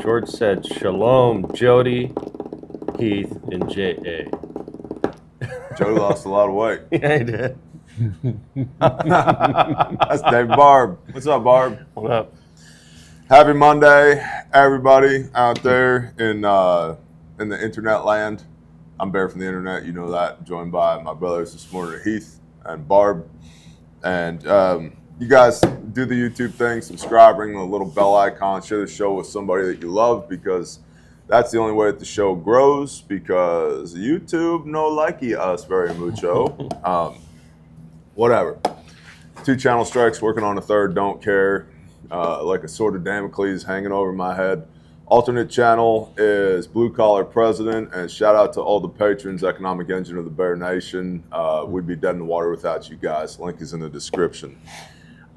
George said, "Shalom, Jody, Heath, and J.A." Jody lost a lot of weight. Yeah, he did. That's Dave Barb. What's up, Barb? What up? Happy Monday, everybody out there in the internet land. I'm Bear from the internet, you know that. Joined by my brothers this morning, Heath and Barb. And you guys do the YouTube thing, subscribe, ring the little bell icon, share the show with somebody that you love, because that's the only way that the show grows, because YouTube no likey us very mucho. Whatever. 2 channel strikes, working on a third, don't care. Like a sword of Damocles hanging over my head. Alternate channel is Blue Collar President, and shout out to all the patrons, economic engine of the Bear Nation. We'd be dead in the water without you guys. Link is in the description.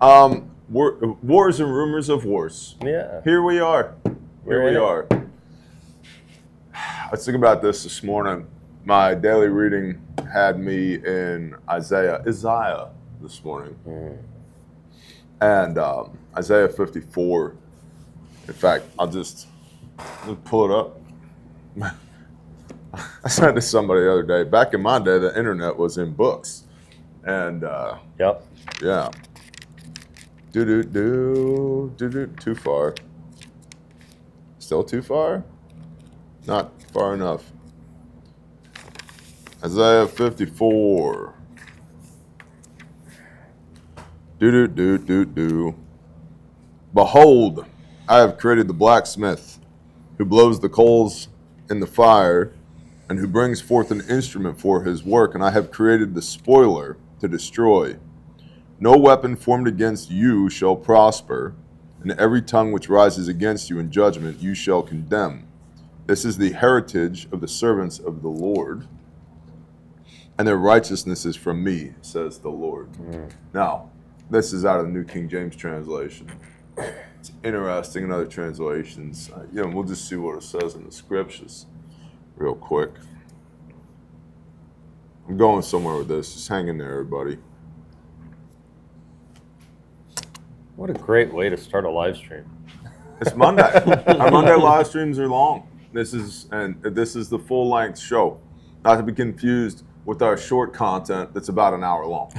Wars and rumors of wars. Yeah. Here we are. Here we are. I was thinking about this morning. My daily reading had me in Isaiah this morning. And Isaiah 54. In fact, I'll just pull it up. I said to somebody the other day, back in my day, the internet was in books. And Yep. yeah. Too far. Still too far? Not far enough. Isaiah 54. Behold, I have created the blacksmith, who blows the coals in the fire, and who brings forth an instrument for his work, and I have created the spoiler to destroy. No weapon formed against you shall prosper, and every tongue which rises against you in judgment you shall condemn. This is the heritage of the servants of the Lord, and their righteousness is from me, says the Lord. Now, this is out of the New King James translation. It's interesting in other translations. We'll just see what it says in the scriptures real quick. I'm going somewhere with this. Just hang in there, everybody. What a great way to start a live stream. It's Monday. Our Monday live streams are long. This is the full-length show. Not to be confused with our short content that's about an hour long.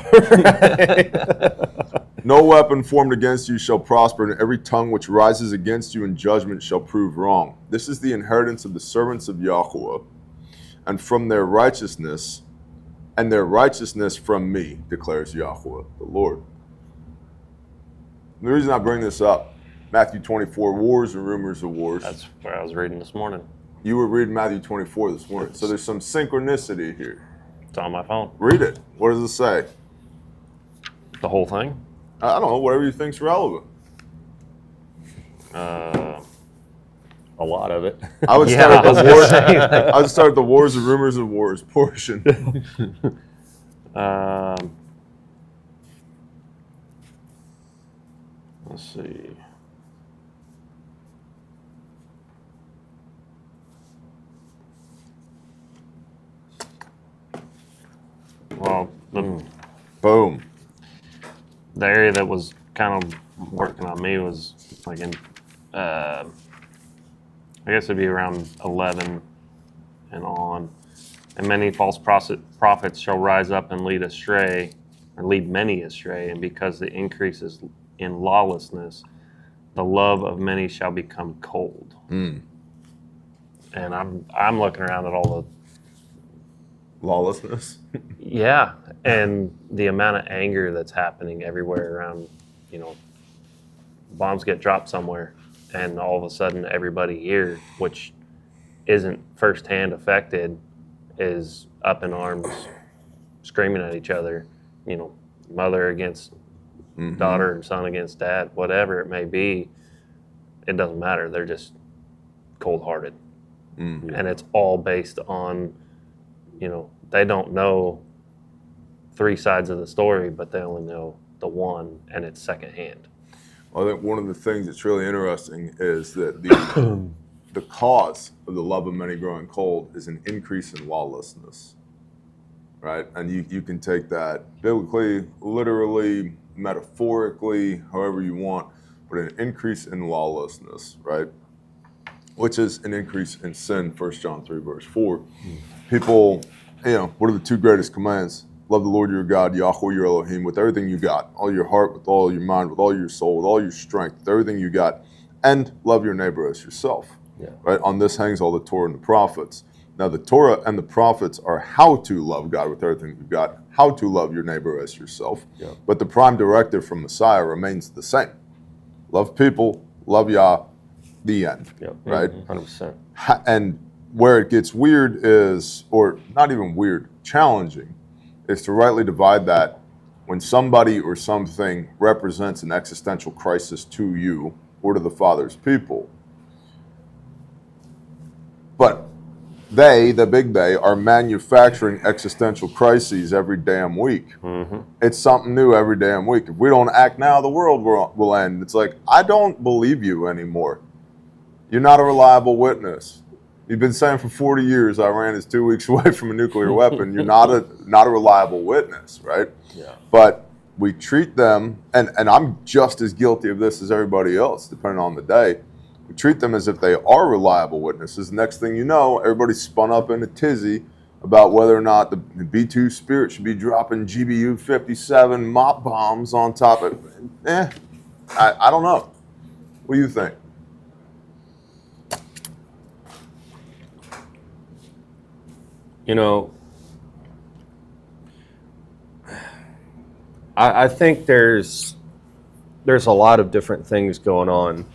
No weapon formed against you shall prosper, and every tongue which rises against you in judgment shall prove wrong. This is the inheritance of the servants of Yahweh, and from their righteousness, and their righteousness from me, declares Yahweh, the Lord. The reason I bring this up, Matthew 24, wars and rumors of wars. That's what I was reading this morning. You were reading Matthew 24 this morning, so there's some synchronicity here. It's on my phone. Read it. What does it say? The whole thing? I don't know, whatever you think's relevant. A lot of it. I would start the wars. I would start the wars and rumors of wars portion. Let's see. Well, Boom. the area that was kind of working on me was like in, I guess it'd be around 11 and on. And many false prophets shall rise up and lead astray, or lead many astray. And because the increase is in lawlessness, the love of many shall become cold. And I'm looking around at all the Lawlessness. yeah, and the amount of anger that's happening everywhere around. Bombs get dropped somewhere, and all of a sudden everybody here, which isn't firsthand affected, is up in arms, screaming at each other. Mother against daughter and son against dad, whatever it may be. It doesn't matter. They're just cold-hearted, and it's all based on, they don't know 3 sides of the story, but they only know the one, and it's secondhand. Well, I think one of the things that's really interesting is that the cause of the love of many growing cold is an increase in lawlessness, right? And you can take that biblically, literally, metaphorically, however you want, but an increase in lawlessness, right? which is an increase in sin, 1 John 3, verse 4. People, what are the two greatest commands? Love the Lord your God, Yahweh your Elohim, with everything you got, all your heart, with all your mind, with all your soul, with all your strength, with everything you got, and love your neighbor as yourself. Yeah. Right? On this hangs all the Torah and the prophets. Now, the Torah and the prophets are how to love God with everything you've got, how to love your neighbor as yourself. Yeah. But the prime directive from Messiah remains the same. Love people, love Yah, the end. Yeah. Right? 100%. And where it gets weird is, or not even weird, challenging, is to rightly divide that when somebody or something represents an existential crisis to you or to the Father's people. But they, the big they, are manufacturing existential crises every damn week. Mm-hmm. It's something new every damn week. If we don't act now, the world will end. It's like, I don't believe you anymore. You're not a reliable witness. You've been saying for 40 years Iran is 2 weeks away from a nuclear weapon. You're not a reliable witness, right? Yeah. But we treat them, and I'm just as guilty of this as everybody else, depending on the day. We treat them as if they are reliable witnesses. Next thing you know, everybody's spun up in a tizzy about whether or not the B-2 Spirit should be dropping GBU-57 mop bombs on top of it. I don't know. What do you think? I think there's a lot of different things going on.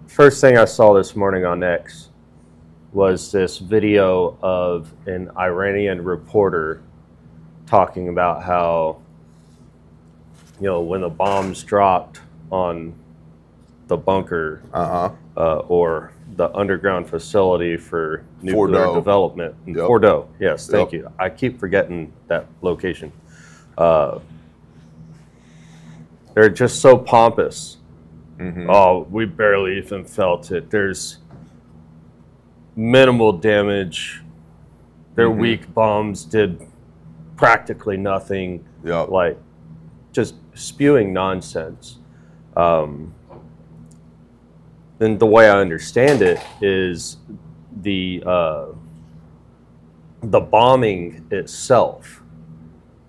First thing I saw this morning on X was this video of an Iranian reporter talking about how, when the bombs dropped on the bunker or the underground facility for nuclear Fordo. development. Yep. Fordo, yes, thank Yep. you. I keep forgetting that location. They're just so pompous. Mm-hmm. Oh, we barely even felt it. There's minimal damage. Their weak bombs did practically nothing. Yep. Like, just spewing nonsense. And the way I understand it is the bombing itself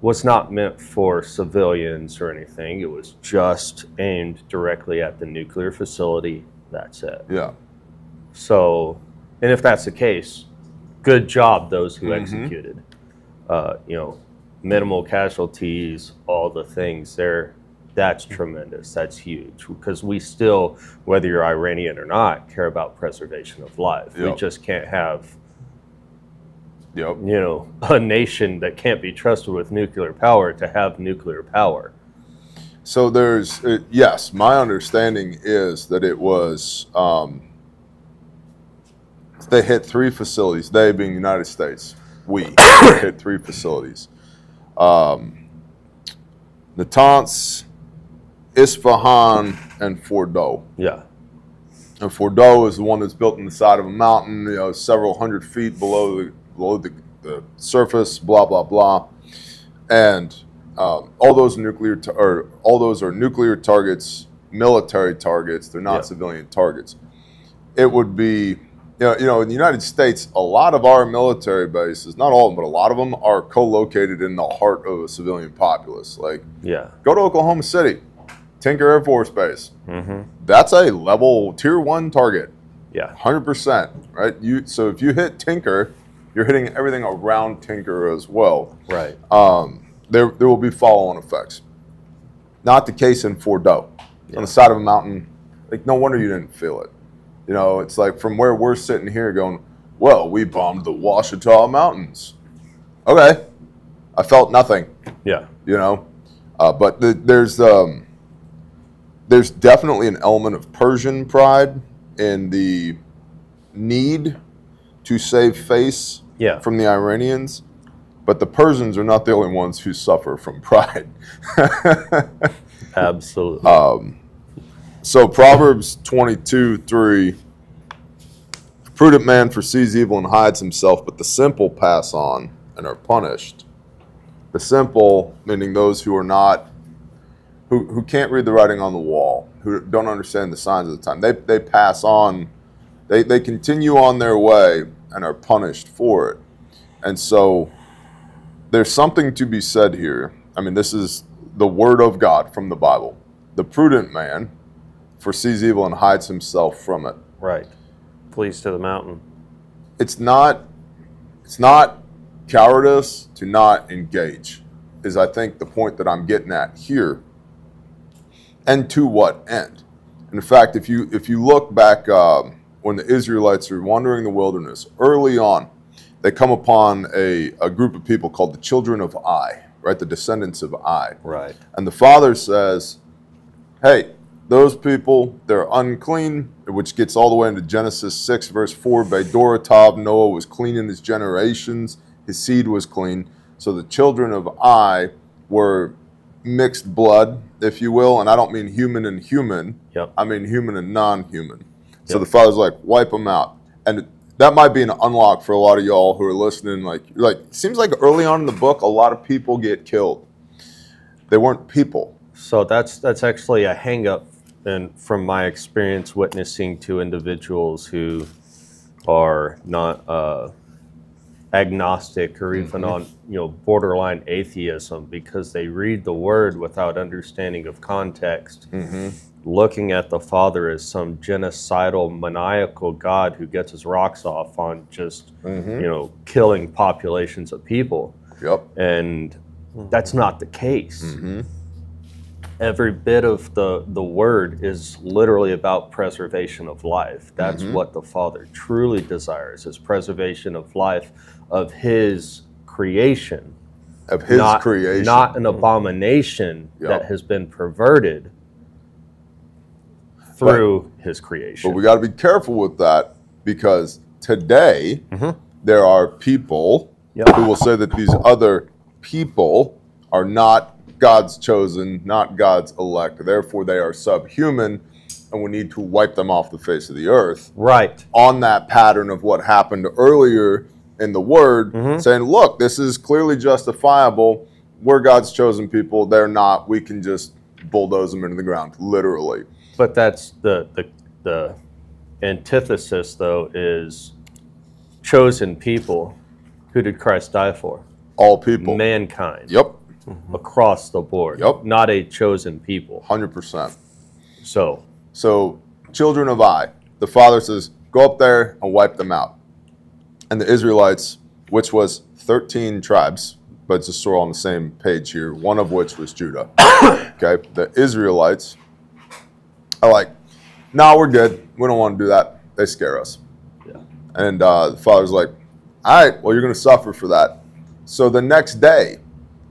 was not meant for civilians or anything. It was just aimed directly at the nuclear facility. That's it. Yeah. So, and if that's the case, good job, those who executed. Minimal casualties, all the things there. That's tremendous. That's huge, because we still, whether you're Iranian or not, care about preservation of life. Yep. We just can't have, Yep. a nation that can't be trusted with nuclear power to have nuclear power. So there's, yes, my understanding is that it was, they hit 3 facilities, they being the United States. We hit 3 facilities. Natanz, Isfahan, and Fordo. Yeah. And Fordo is the one that's built in the side of a mountain, several hundred feet below the surface, blah, blah, blah. And all those are nuclear targets, military targets. They're not civilian targets. It would be, in the United States, a lot of our military bases, not all of them, but a lot of them are co-located in the heart of a civilian populace. Like, go to Oklahoma City, Tinker Air Force Base. Mm-hmm. That's a level tier 1 target. Yeah. 100%, right? So if you hit Tinker, you're hitting everything around Tinker as well. Right. There will be follow-on effects. Not the case in Fordo. On the side of a mountain. Like, no wonder you didn't feel it. It's like from where we're sitting here going, well, we bombed the Ouachita Mountains. Okay. I felt nothing. Yeah. But there's definitely an element of Persian pride in the need to save face from the Iranians. But the Persians are not the only ones who suffer from pride. Absolutely. So Proverbs 22:3, a prudent man foresees evil and hides himself, but the simple pass on and are punished. The simple, meaning those who are not who can't read the writing on the wall, who don't understand the signs of the time. They pass on, they continue on their way and are punished for it. And so there's something to be said here. I mean, this is the word of God from the Bible. The prudent man foresees evil and hides himself from it. Right. Flees to the mountain. It's not cowardice to not engage, is I think the point that I'm getting at here. And to what end? In fact, if you look back when the Israelites are wandering the wilderness, early on, they come upon a group of people called the children of Ai, right? The descendants of Ai. Right. And the father says, hey, those people, they're unclean, which gets all the way into Genesis 6, verse 4. Bedoratov, Noah was clean in his generations. His seed was clean. So the children of Ai were mixed blood, if you will. And I don't mean human and human. Yep. I mean human and non-human. So Yep. the father's like, wipe them out. And that might be an unlock for a lot of y'all who are listening. Like, it seems like early on in the book, a lot of people get killed. They weren't people. So that's actually a hang-up, and from my experience witnessing to individuals who are not agnostic or even on borderline atheism, because they read the word without understanding of context, looking at the Father as some genocidal, maniacal God who gets his rocks off on just killing populations of people. Yep. And that's not the case. Every bit of the word is literally about preservation of life. That's what the Father truly desires, is preservation of life, of his creation. Of his creation. Not an abomination that has been perverted through his creation. But we got to be careful with that, because today there are people who will say that these other people are not God's chosen, not God's elect. Therefore, they are subhuman, and we need to wipe them off the face of the earth. Right. On that pattern of what happened earlier in the Word, saying, look, this is clearly justifiable. We're God's chosen people. They're not. We can just bulldoze them into the ground, literally. But that's the antithesis, though, is chosen people. Who did Christ die for? All people. Mankind. Yep. Across the board. Yep. Not a chosen people. 100%. So children of Ai, the father says, go up there and wipe them out. And the Israelites, which was 13 tribes, but just so we're on the same page here, one of which was Judah. Okay, the Israelites are like, no, we're good. We don't want to do that. They scare us. Yeah. And the father's like, all right, well, you're going to suffer for that. So the next day,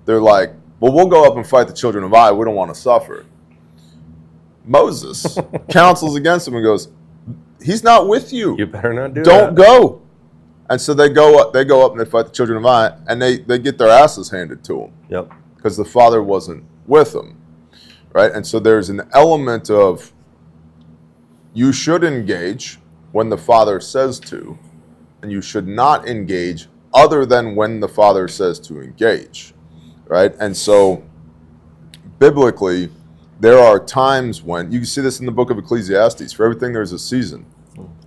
they're like, well, we'll go up and fight the children of Ai. We don't want to suffer. Moses counsels against him and goes, he's not with you. You better not do that. Don't go. And so they go up and they fight the children of Ai, and they get their asses handed to them. Yep. Because the father wasn't with them. Right? And so there's an element of you should engage when the father says to, and you should not engage other than when the father says to engage. Right? And so biblically, there are times when, you can see this in the book of Ecclesiastes, for everything there's a season.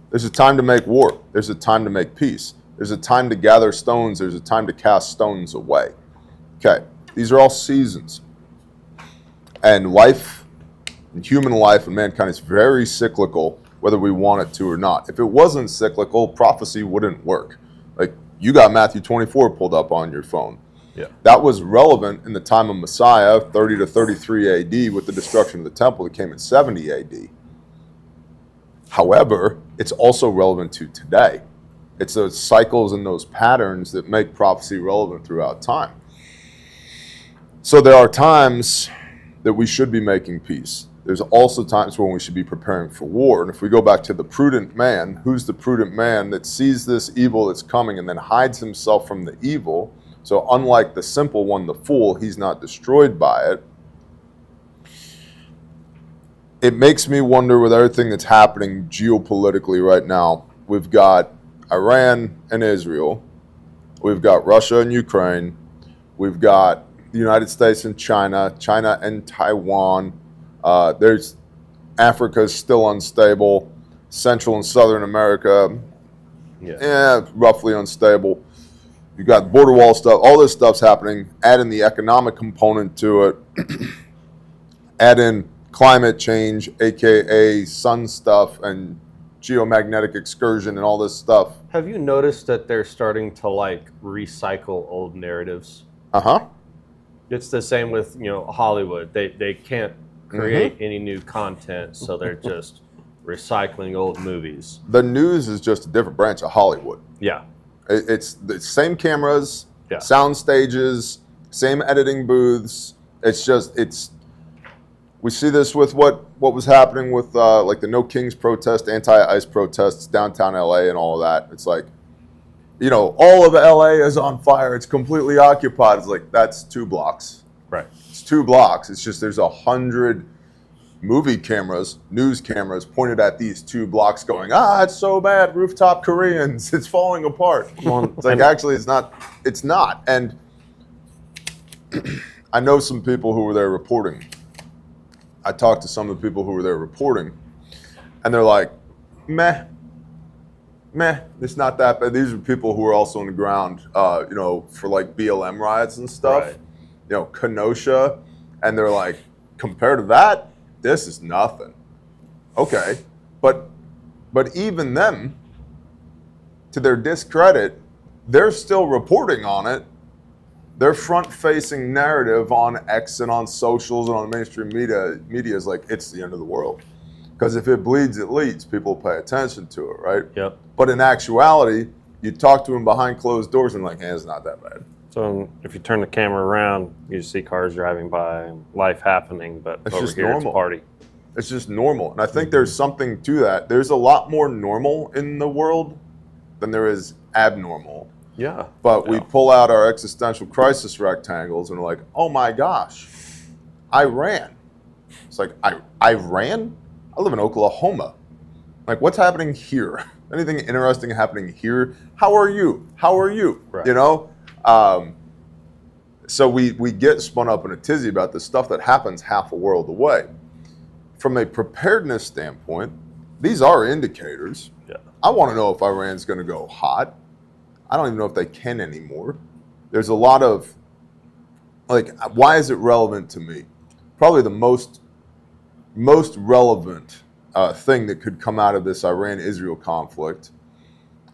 There's a time to make war. There's a time to make peace. There's a time to gather stones. There's a time to cast stones away. Okay, these are all seasons. And life, and human life and mankind is very cyclical, whether we want it to or not. If it wasn't cyclical, prophecy wouldn't work. Like, you got Matthew 24 pulled up on your phone. Yeah. That was relevant in the time of Messiah, 30 to 33 AD, with the destruction of the temple that came in 70 AD. However, it's also relevant to today. It's those cycles and those patterns that make prophecy relevant throughout time. So there are times that we should be making peace. There's also times when we should be preparing for war. And if we go back to the prudent man, who's the prudent man that sees this evil that's coming and then hides himself from the evil? So unlike the simple one, the fool, he's not destroyed by it. It makes me wonder, with everything that's happening geopolitically right now, we've got Iran and Israel, we've got Russia and Ukraine, we've got the United States and China, China and Taiwan. There's Africa is still unstable. Central and Southern America, roughly unstable. You got border wall stuff. All this stuff's happening. Add in the economic component to it. Add in climate change, aka sun stuff, and geomagnetic excursion, and all this stuff. Have you noticed that they're starting to like recycle old narratives? It's the same with Hollywood. They can't create any new content, so they're just recycling old movies. The news is just a different branch of Hollywood. Yeah. It's the same cameras, sound stages, same editing booths. We see this with what was happening with like the No Kings protest, anti-ICE protests downtown LA and all of that. It's like, all of LA is on fire. It's completely occupied. It's like, that's 2 blocks. Right. It's 2 blocks. It's just there's 100 movie cameras, news cameras pointed at these 2 blocks going, it's so bad, rooftop Koreans, it's falling apart. It's like, actually, it's not. And I know some people who were there reporting. I talked to some of the people who were there reporting, and they're like, meh, it's not that bad. These are people who are also on the ground, for like BLM riots and stuff, Kenosha, and they're like, compared to that, this is nothing. Okay, but even them, to their discredit, they're still reporting on it. Their front-facing narrative on X and on socials and on mainstream media is like, it's the end of the world. Because if it bleeds, it leads. People pay attention to it, right? Yep. But in actuality, you talk to them behind closed doors and like, it's not that bad. So if you turn the camera around, you see cars driving by, life happening, but it's over just here normal. it's a party. It's just normal. And I think there's something to that. There's a lot more normal in the world than there is abnormal. Yeah. But we pull out our existential crisis rectangles and we're like, oh my gosh, I ran. It's like, I ran? I live in Oklahoma. Like, what's happening here? Anything interesting happening here? How are you? Right. So we get spun up in a tizzy about the stuff that happens half a world away. From a preparedness standpoint, these are indicators. Yeah. I want to know if Iran's going to go hot. I don't even know if they can anymore. There's a lot of, like, why is it relevant to me? Probably the most relevant thing that could come out of this Iran-Israel conflict.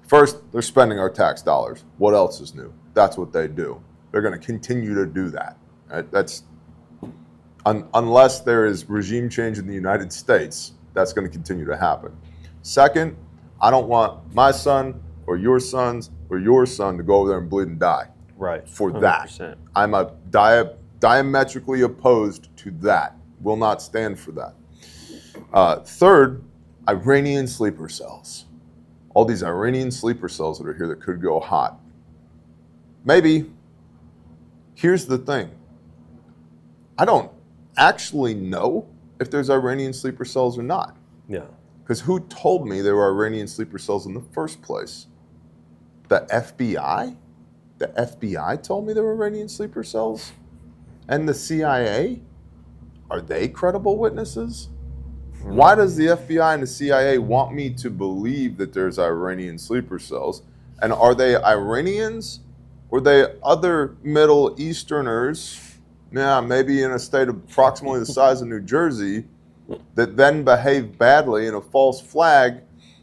First, they're spending our tax dollars. What else is new? That's what they do. They're going to continue to do that. Right? That's unless there is regime change in the United States, that's going to continue to happen. Second, I don't want my son or your sons or your son to go over there and bleed and die. Right. For 100%. that. I'm a diametrically opposed to that. Will not stand for that. Third, Iranian sleeper cells. All these Iranian sleeper cells that are here that could go hot. Maybe. Here's the thing. I don't actually know if there's Iranian sleeper cells or not. Yeah. Because who told me there were Iranian sleeper cells in the first place? The FBI? The FBI told me there were Iranian sleeper cells? And the CIA? Are they credible witnesses? Why does the FBI and the CIA want me to believe that there's Iranian sleeper cells? And are they Iranians? Or are they other Middle Easterners, maybe in a state approximately the size of New Jersey, that then behave badly in a false flag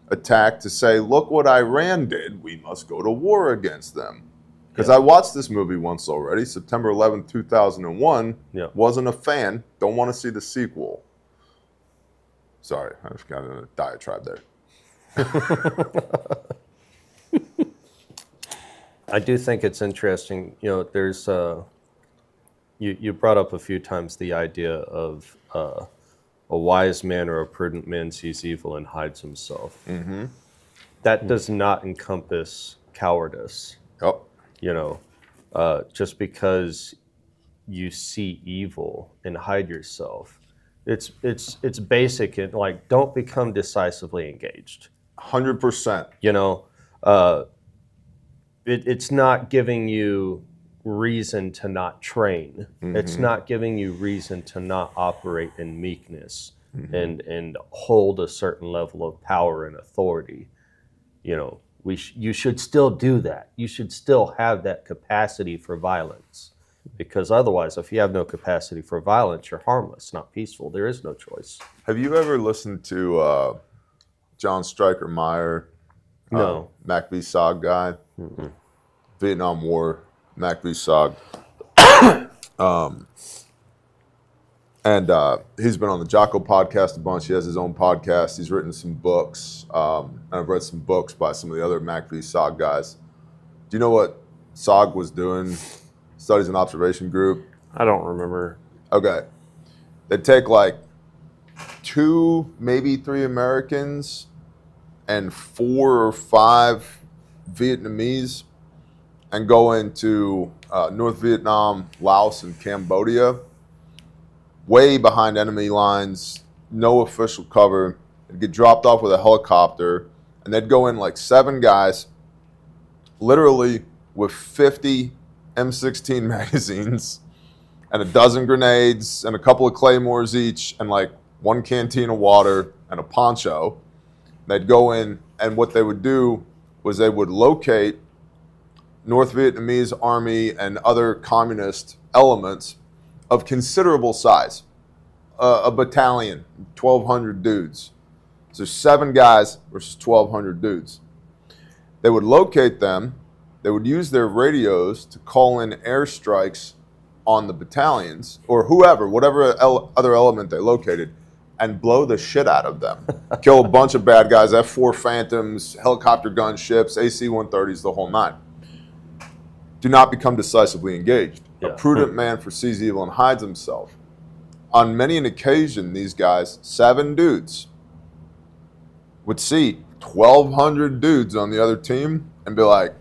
attack to say, look what Iran did, we must go to war against them. Because I watched this movie once already, September 11th, 2001, wasn't a fan, don't want to see the sequel. Sorry, I just got a diatribe there. I do think it's interesting, there's, you brought up a few times the idea of a wise man or a prudent man sees evil and hides himself. Mm-hmm. That does not encompass cowardice. Yep. Just because you see evil and hide yourself, it's basic. And like, don't become decisively engaged. 100%. It's not giving you reason to not train. It's not giving you reason to not operate in meekness and hold a certain level of power and authority. You know, you should still do that. You should still have that capacity for violence, because otherwise, if you have no capacity for violence, you're harmless, not peaceful. There is no choice. Have you ever listened to John Stryker Meyer? No. Mac V. Sog guy? Vietnam War, Mac V. Sog. And he's been on the Jocko podcast a bunch. He has his own podcast. He's written some books. And I've read some books by some of the other Mac V. Sog guys. Do you know what Sog was doing? Studies and observation group. I don't remember. Okay. They'd take like 2, maybe 3 Americans and 4 or 5 Vietnamese and go into North Vietnam, Laos, and Cambodia, way behind enemy lines, no official cover. They'd get dropped off with a helicopter, and they'd go in like 7 guys, literally with 50 M16 magazines and a dozen grenades and a couple of claymores each and like 1 canteen of water and a poncho. They'd go in, and what they would do was they would locate North Vietnamese army and other communist elements of considerable size. A battalion, 1,200 dudes. So 7 guys versus 1,200 dudes. They would locate them. They would use their radios to call in airstrikes on the battalions or whoever, whatever other element they located, and blow the shit out of them. Kill a bunch of bad guys, F-4 Phantoms, helicopter gunships, AC-130s, the whole 9. Do not become decisively engaged. A prudent man foresees evil and hides himself. On many an occasion, these guys, 7 dudes, would see 1,200 dudes on the other team and be like,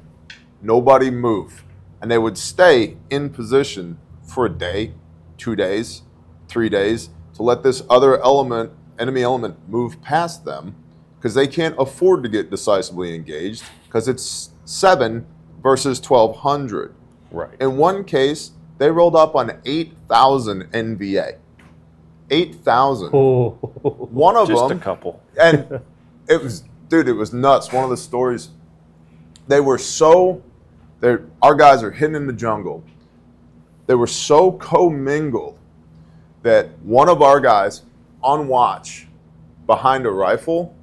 nobody move. And they would stay in position for a day, 2 days, 3 days, to let this other element, enemy element, move past them, because they can't afford to get decisively engaged, because it's 7 versus 1,200. Right. In one case, they rolled up on 8,000 NVA. 8,000. One of Just them. a couple. And it was nuts. One of the stories, our guys are hidden in the jungle. They were so commingled that one of our guys on watch behind a rifle,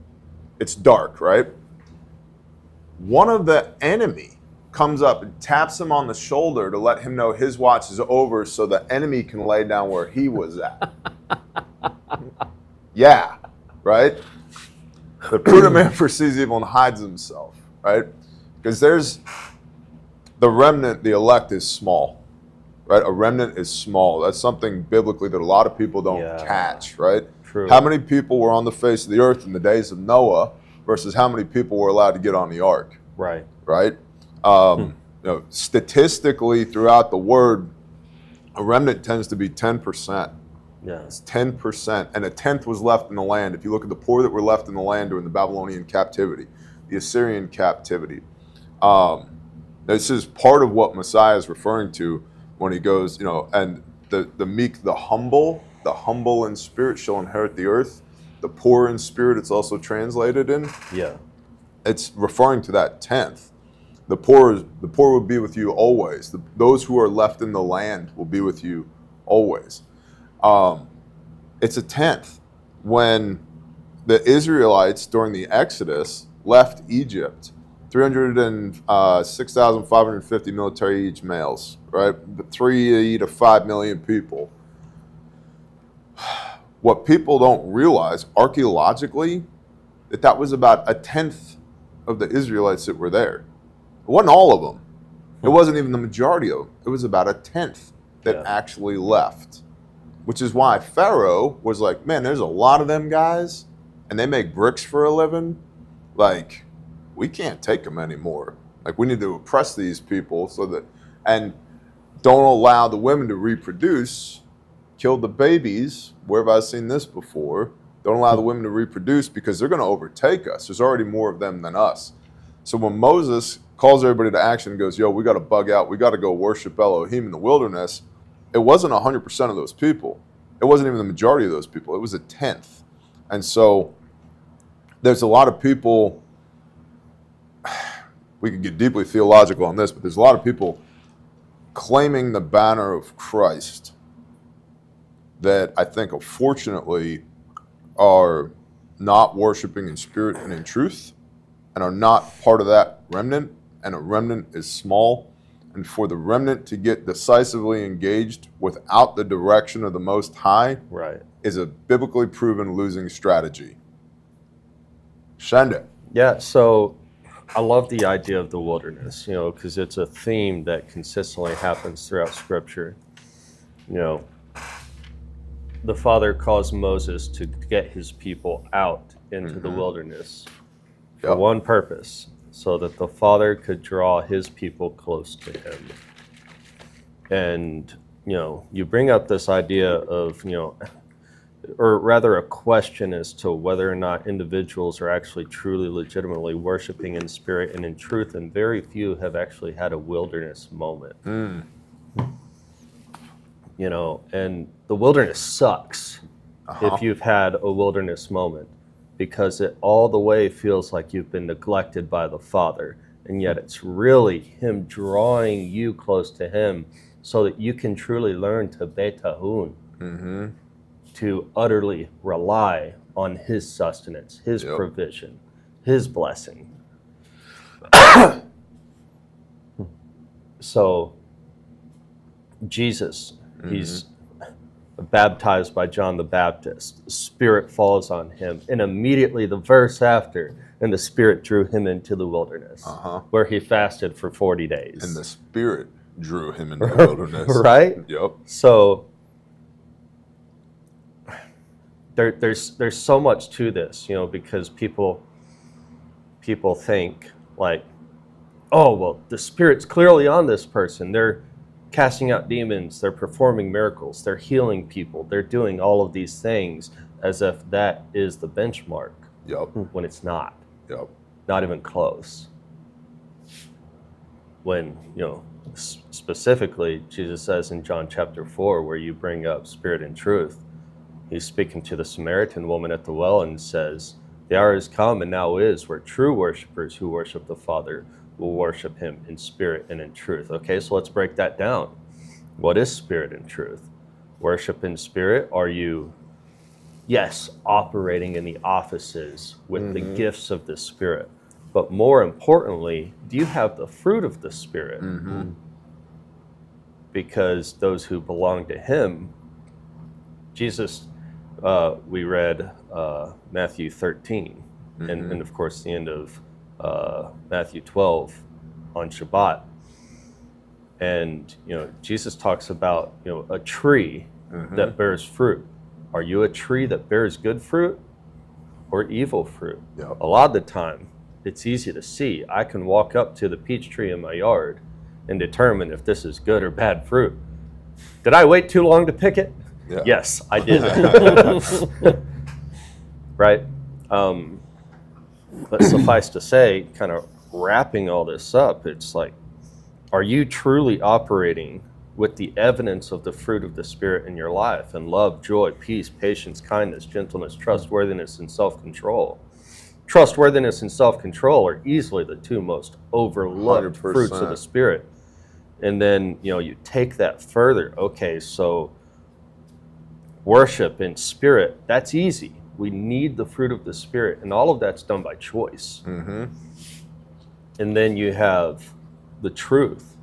it's dark, right? One of the enemy comes up and taps him on the shoulder to let him know his watch is over so the enemy can lay down where he was at. Yeah, right? The prudent man foresees evil and hides himself, right? Because there's the remnant, the elect is small, right? A remnant is small. That's something biblically that a lot of people don't catch, right? True. How many people were on the face of the earth in the days of Noah versus how many people were allowed to get on the ark? Right. Right? Statistically, throughout the word, a remnant tends to be 10%. Yeah. It's 10%, and 1/10 was left in the land. If you look at the poor that were left in the land during the Babylonian captivity, the Assyrian captivity, this is part of what Messiah is referring to when he goes, and the meek, the humble in spirit shall inherit the earth. The poor in spirit, it's also translated in. Yeah. It's referring to that 10th. The poor will be with you always. Those who are left in the land will be with you always. It's a 10th. When the Israelites during the Exodus left Egypt, 6,550 military age males, right? 3 to 5 million people. What people don't realize archaeologically, that was about 1/10 of the Israelites that were there. It wasn't all of them. It wasn't even the majority of them. It was about 1/10 that actually left. Which is why Pharaoh was like, man, there's a lot of them guys, and they make bricks for a living. Like, we can't take them anymore. Like, we need to oppress these people and don't allow the women to reproduce, kill the babies. Where have I seen this before? Don't allow the women to reproduce because they're going to overtake us. There's already more of them than us. So when Moses calls everybody to action and goes, yo, we got to bug out. We got to go worship Elohim in the wilderness. It wasn't 100% of those people. It wasn't even the majority of those people. It was a tenth. And so there's a lot of people, we could get deeply theological on this, but there's a lot of people claiming the banner of Christ that I think, unfortunately, are not worshiping in spirit and in truth, and are not part of that remnant, and a remnant is small. And for the remnant to get decisively engaged without the direction of the Most High is a biblically proven losing strategy. Shanda. Yeah, so I love the idea of the wilderness, because it's a theme that consistently happens throughout Scripture. The Father calls Moses to get his people out into the wilderness for one purpose, so that the Father could draw his people close to him. And, you bring up this idea of, or rather a question as to whether or not individuals are actually truly legitimately worshiping in spirit and in truth, and very few have actually had a wilderness moment. And the wilderness sucks if you've had a wilderness moment, because it all the way feels like you've been neglected by the Father, and yet it's really him drawing you close to him so that you can truly learn to betahun, to utterly rely on his sustenance, his provision, his blessing. So Jesus, he's baptized by John the Baptist. The Spirit falls on him, and immediately the verse after, and the Spirit drew him into the wilderness, where he fasted for 40 days. And the Spirit drew him into the wilderness. Right? Yep. So there's so much to this, because people think like, oh, well, the Spirit's clearly on this person. They're casting out demons, they're performing miracles, they're healing people, they're doing all of these things as if that is the benchmark. When it's not. Not even close. When, specifically, Jesus says in John chapter 4, where you bring up spirit and truth, he's speaking to the Samaritan woman at the well and says, the hour has come and now is where true worshipers who worship the Father will worship him in spirit and in truth. Okay, so let's break that down. What is spirit and truth? Worship in spirit, are you, yes, operating in the offices with the gifts of the Spirit, but more importantly, do you have the fruit of the Spirit? Because those who belong to him, Jesus, we read Matthew 13, and of course the end of Matthew 12 on Shabbat. And, Jesus talks about, a tree that bears fruit. Are you a tree that bears good fruit or evil fruit? A lot of the time, it's easy to see. I can walk up to the peach tree in my yard and determine if this is good or bad fruit. Did I wait too long to pick it? Yes, I did. Right? But suffice to say, kind of wrapping all this up, it's like, are you truly operating with the evidence of the fruit of the Spirit in your life, and love, joy, peace, patience, kindness, gentleness, trustworthiness, and self-control? Trustworthiness and self-control are easily the two most overlooked 100%. fruits of the Spirit. And then, you take that further. Okay, so worship in spirit, that's easy. We need the fruit of the Spirit, and all of that's done by choice. And then you have the truth.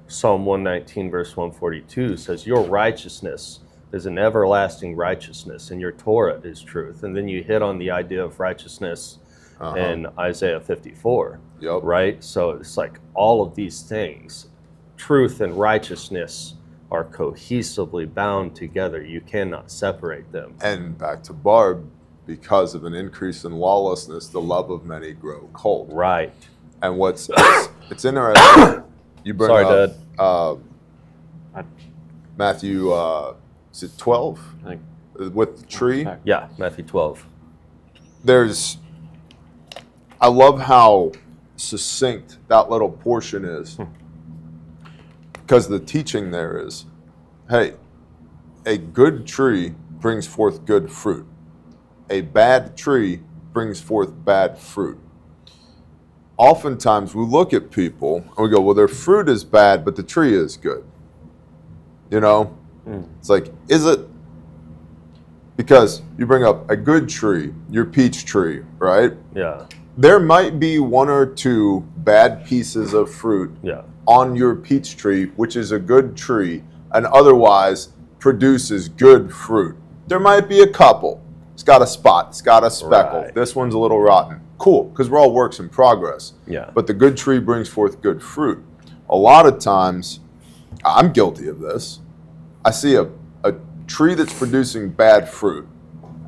Psalm 119, verse 142 says, your righteousness is an everlasting righteousness, and your Torah is truth. And then you hit on the idea of righteousness in Isaiah 54, right? So it's like all of these things, truth and righteousness, are cohesively bound together. You cannot separate them. And back to Barb, because of an increase in lawlessness, the love of many grow cold. Right. And it's interesting. You bring Sorry, up Dad. Matthew, is it 12? I think. With the tree? Yeah, Matthew 12. I love how succinct that little portion is. Because the teaching there is, hey, a good tree brings forth good fruit. A bad tree brings forth bad fruit. Oftentimes we look at people and we go, well, their fruit is bad, but the tree is good. You know? It's like, is it? Because you bring up a good tree, your peach tree, right? Yeah. There might be one or two bad pieces of fruit on your peach tree, which is a good tree, and otherwise produces good fruit. There might be a couple. It's got a spot, it's got a speckle. Right. This one's a little rotten. Cool, because we're all works in progress. Yeah. But the good tree brings forth good fruit. A lot of times, I'm guilty of this. I see a tree that's producing bad fruit,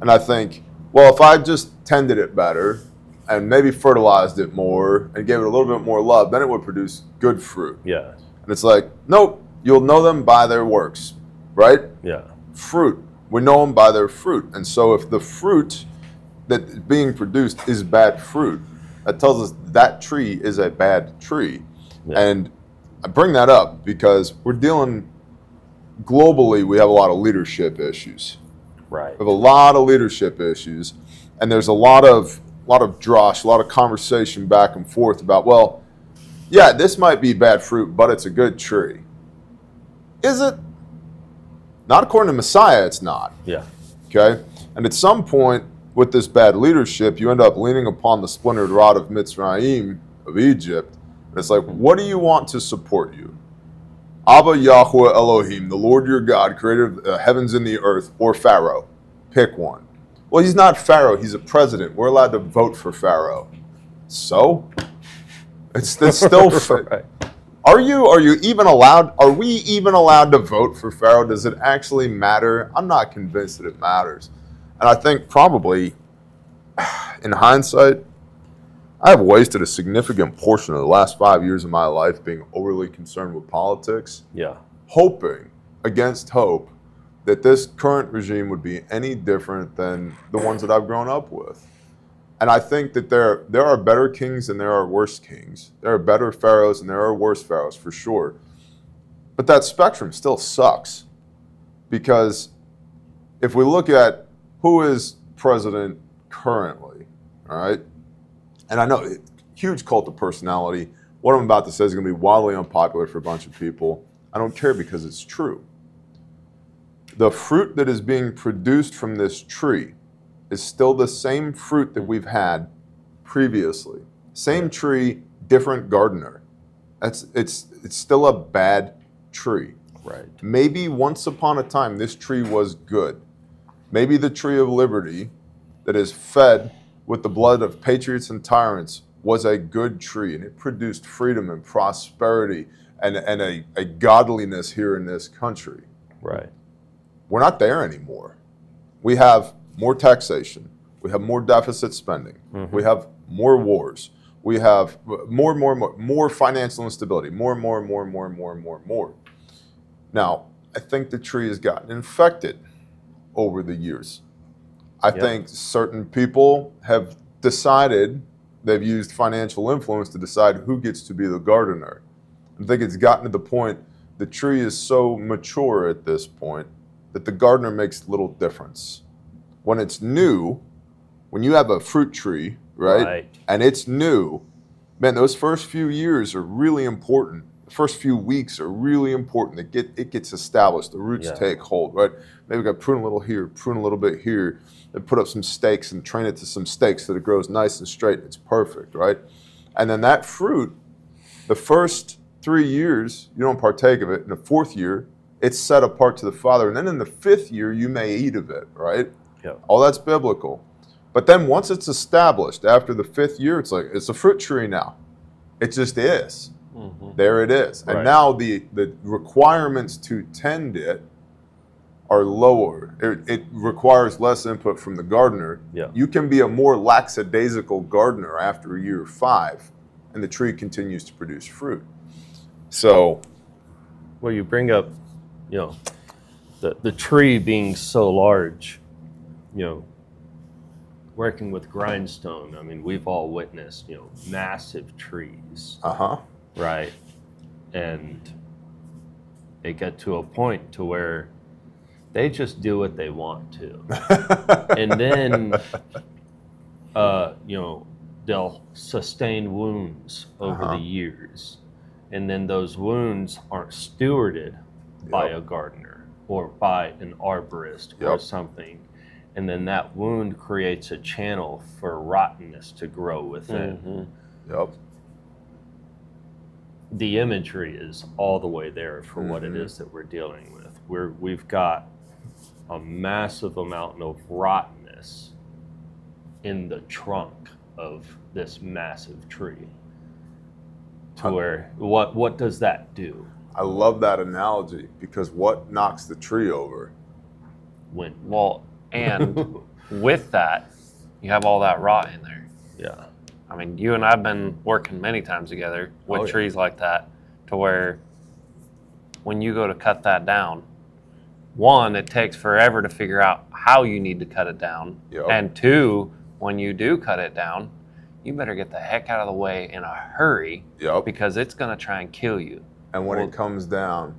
and I think, well, if I just tended it better and maybe fertilized it more and gave it a little bit more love, then it would produce good fruit. Yeah. And it's like, nope, you'll know them by their works, right? Yeah. Fruit. We know them by their fruit. And so if the fruit that is being produced is bad fruit, that tells us that tree is a bad tree. Yeah. And I bring that up because we're dealing globally, we have a lot of leadership issues. Right. We have a lot of leadership issues, and there's a lot of drosh, a lot of conversation back and forth about, well, yeah, this might be bad fruit, but it's a good tree. Is it? Not according to Messiah, it's not. Yeah. Okay? And at some point with this bad leadership, you end up leaning upon the splintered rod of Mitzrayim, of Egypt, and it's like, what do you want to support you? Abba Yahweh Elohim, the Lord your God, creator of the heavens and the earth, or Pharaoh. Pick one. Well, he's not Pharaoh, he's a president. We're allowed to vote for Pharaoh. So? It's still Right. Are we even allowed to vote for Pharaoh? Does it actually matter? I'm not convinced that it matters. And I think probably, in hindsight, I have wasted a significant portion of the last 5 years of my life being overly concerned with politics, hoping against hope that this current regime would be any different than the ones that I've grown up with. And I think that there are better kings and there are worse kings. There are better pharaohs and there are worse pharaohs, for sure. But that spectrum still sucks. Because if we look at who is president currently, all right? And I know, huge cult of personality. What I'm about to say is going to be wildly unpopular for a bunch of people. I don't care because it's true. The fruit that is being produced from this tree is still the same fruit that we've had previously. Same tree, different gardener. It's still a bad tree. Right. Maybe once upon a time this tree was good. Maybe the tree of liberty that is fed with the blood of patriots and tyrants was a good tree, and it produced freedom and prosperity and a godliness here in this country. Right. We're not there anymore. We have more taxation. We have more deficit spending. Mm-hmm. We have more wars. We have more financial instability. More. Now, I think the tree has gotten infected over the years. I think certain people have decided, they've used financial influence to decide who gets to be the gardener. I think it's gotten to the point, the tree is so mature at this point that the gardener makes little difference. When it's new, when you have a fruit tree, right? And it's new, man, those first few years are really important. The first few weeks are really important. It gets established. The roots take hold, right? Maybe we got prune a little here, prune a little bit here, and put up some stakes and train it to some stakes so that it grows nice and straight. It's perfect, right? And then that fruit, the first 3 years, you don't partake of it. In the fourth year, it's set apart to the Father. And then in the fifth year, you may eat of it, right? Yeah. All that's biblical. But then once it's established, after the fifth year, it's like, it's a fruit tree now. It just is. Mm-hmm. There it is. And now the requirements to tend it are lower. It requires less input from the gardener. Yeah. You can be a more lackadaisical gardener after year 5, and the tree continues to produce fruit. So, well, you bring up, the tree being so large, working with grindstone, I mean, we've all witnessed, massive trees, right? And they get to a point to where they just do what they want to. And then, they'll sustain wounds over the years. And then those wounds aren't stewarded by a gardener or by an arborist or something. And then that wound creates a channel for rottenness to grow within. The imagery is all the way there for what it is that we're dealing with. We've got a massive amount of rottenness in the trunk of this massive tree. To where, what does that do? I love that analogy, because what knocks the tree over? Wind. Well, and with that, you have all that rot in there. Yeah. I mean, you and I have been working many times together with trees like that, to where when you go to cut that down, one, it takes forever to figure out how you need to cut it down. And two, when you do cut it down, you better get the heck out of the way in a hurry, because it's going to try and kill you. And when it comes down,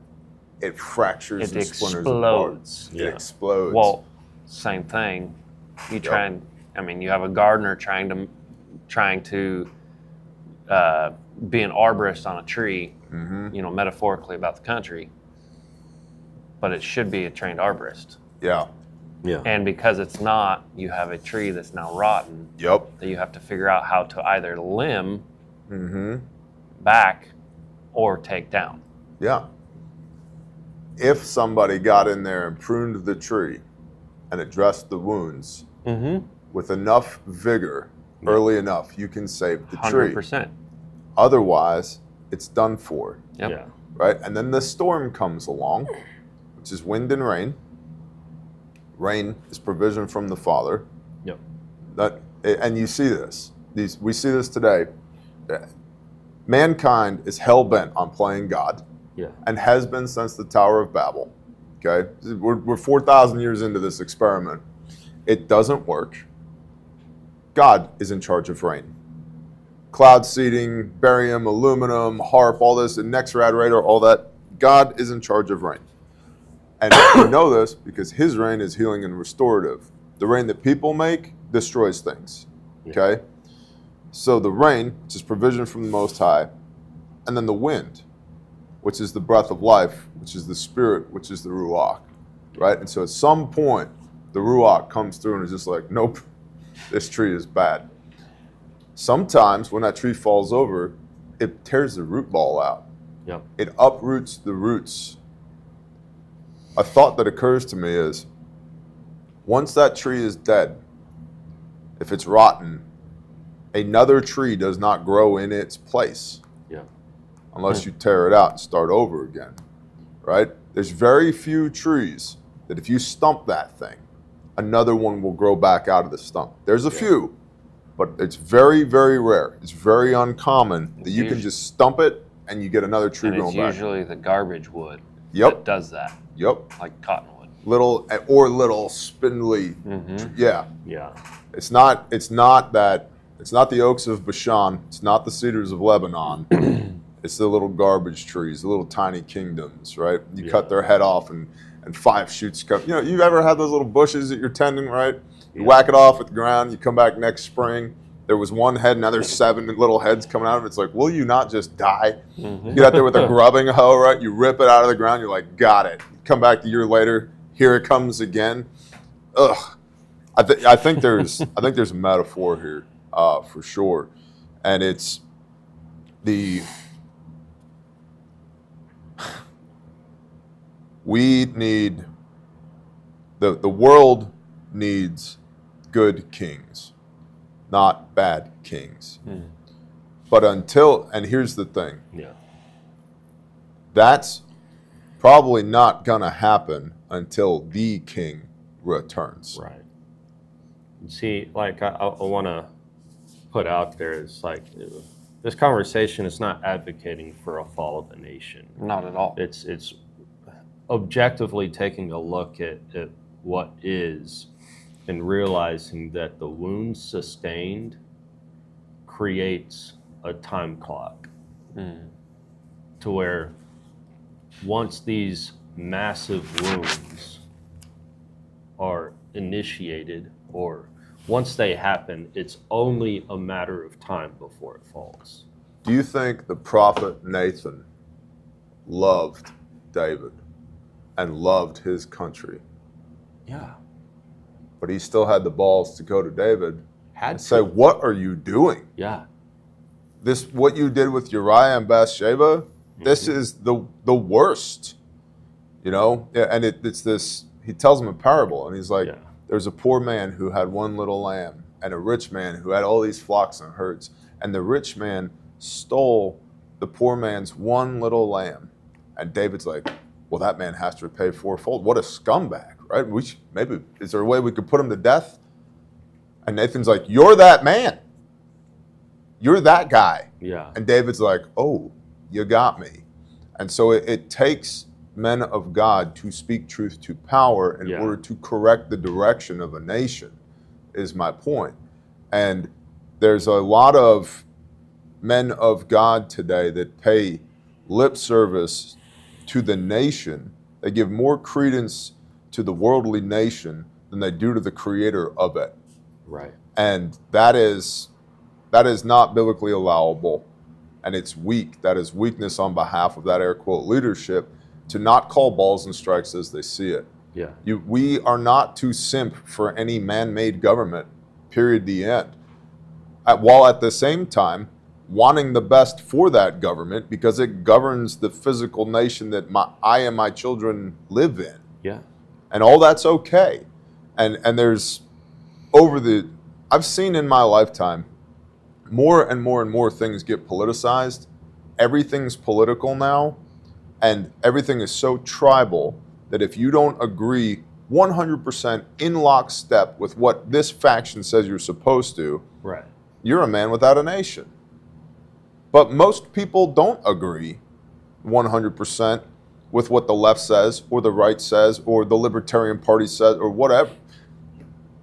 it fractures and splinters explodes. apart. It explodes. Well, same thing. You try and, I mean, you have a gardener trying to be an arborist on a tree, metaphorically about the country, but it should be a trained arborist. Yeah. And because it's not, you have a tree that's now rotten. That you have to figure out how to either limb back or take down. If somebody got in there and pruned the tree and addressed the wounds with enough vigor early enough, you can save the tree. 100%. Otherwise, it's done for. Yeah. Right? And then the storm comes along, which is wind and rain. Rain is provision from the Father. And you see this. We see this today. Mankind is hell-bent on playing God, and has been since the Tower of Babel. Okay? We're 4,000 years into this experiment. It doesn't work. God is in charge of rain. Cloud seeding, barium, aluminum, HARP, all this, and NextRad radar, all that. God is in charge of rain. And we know this because his rain is healing and restorative. The rain that people make destroys things. Okay? So the rain, which is provision from the Most High, and then the wind, which is the breath of life, which is the spirit, which is the Ruach. Right? And so at some point, the Ruach comes through and is just like, nope, this tree is bad. Sometimes when that tree falls over, it tears the root ball out. It uproots the roots. A thought that occurs to me is, once that tree is dead, if it's rotten, another tree does not grow in its place. Unless you tear it out and start over again. Right? There's very few trees that if you stump that thing, another one will grow back out of the stump. There's a few, but it's very, very rare. It's very uncommon that you can just stump it and you get another tree growing back. It's usually the garbage wood that does that. Like cottonwood. Little spindly. It's not the oaks of Bashan. It's not the cedars of Lebanon. It's the little garbage trees, the little tiny kingdoms, right? You cut their head off and 5 shoots come. You've ever had those little bushes that you're tending, right? You whack it off at the ground, you come back next spring, there was one head, now there's 7 little heads coming out of it. It's like, will you not just die? You get out there with a grubbing hoe, right? You rip it out of the ground, you're like, got it. You come back a year later, here it comes again. Ugh. I think there's a metaphor here, for sure. And it's we need, the world needs good kings, not bad kings. But and here's the thing. That's probably not going to happen until the king returns. Right. See, like I want to put out there is like, this conversation is not advocating for a fall of a nation. Not at all. It's objectively taking a look at what is and realizing that the wounds sustained creates a time clock to where once these massive wounds are initiated, or once they happen, it's only a matter of time before it falls. Do you think the prophet Nathan loved David and loved his country? Yeah. But he still had the balls to go to David and to. say, what are you doing? Yeah. This, what you did with Uriah and Bathsheba, this is the worst. You know? Yeah, and it's this, he tells him a parable, and he's like, there's a poor man who had one little lamb, and a rich man who had all these flocks and herds. And the rich man stole the poor man's one little lamb. And David's like, well, that man has to repay fourfold. What a scumbag, right? Maybe, is there a way we could put him to death? And Nathan's like, you're that man. You're that guy. Yeah. And David's like, oh, you got me. And so it takes men of God to speak truth to power in order to correct the direction of a nation, is my point. And there's a lot of men of God today that pay lip service to the nation. They give more credence to the worldly nation than they do to the creator of it. Right. And that is not biblically allowable. And it's weak. That is weakness on behalf of that air quote leadership to not call balls and strikes as they see it. Yeah. We are not to simp for any man-made government, period, the end. While at the same time wanting the best for that government because it governs the physical nation that I and my children live in. Yeah. And all that's okay. And there's I've seen in my lifetime more and more and more things get politicized. Everything's political now, and everything is so tribal that if you don't agree 100% in lockstep with what this faction says you're supposed to, right, you're a man without a nation. But most people don't agree 100% with what the left says or the right says or the Libertarian Party says or whatever.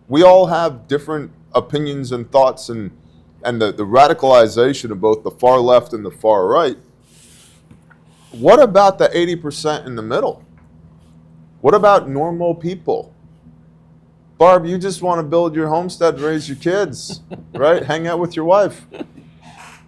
We all have different opinions and thoughts, and the radicalization of both the far left and the far right. What about the 80% in the middle? What about normal people? Barb, you just want to build your homestead, raise your kids, right? Hang out with your wife.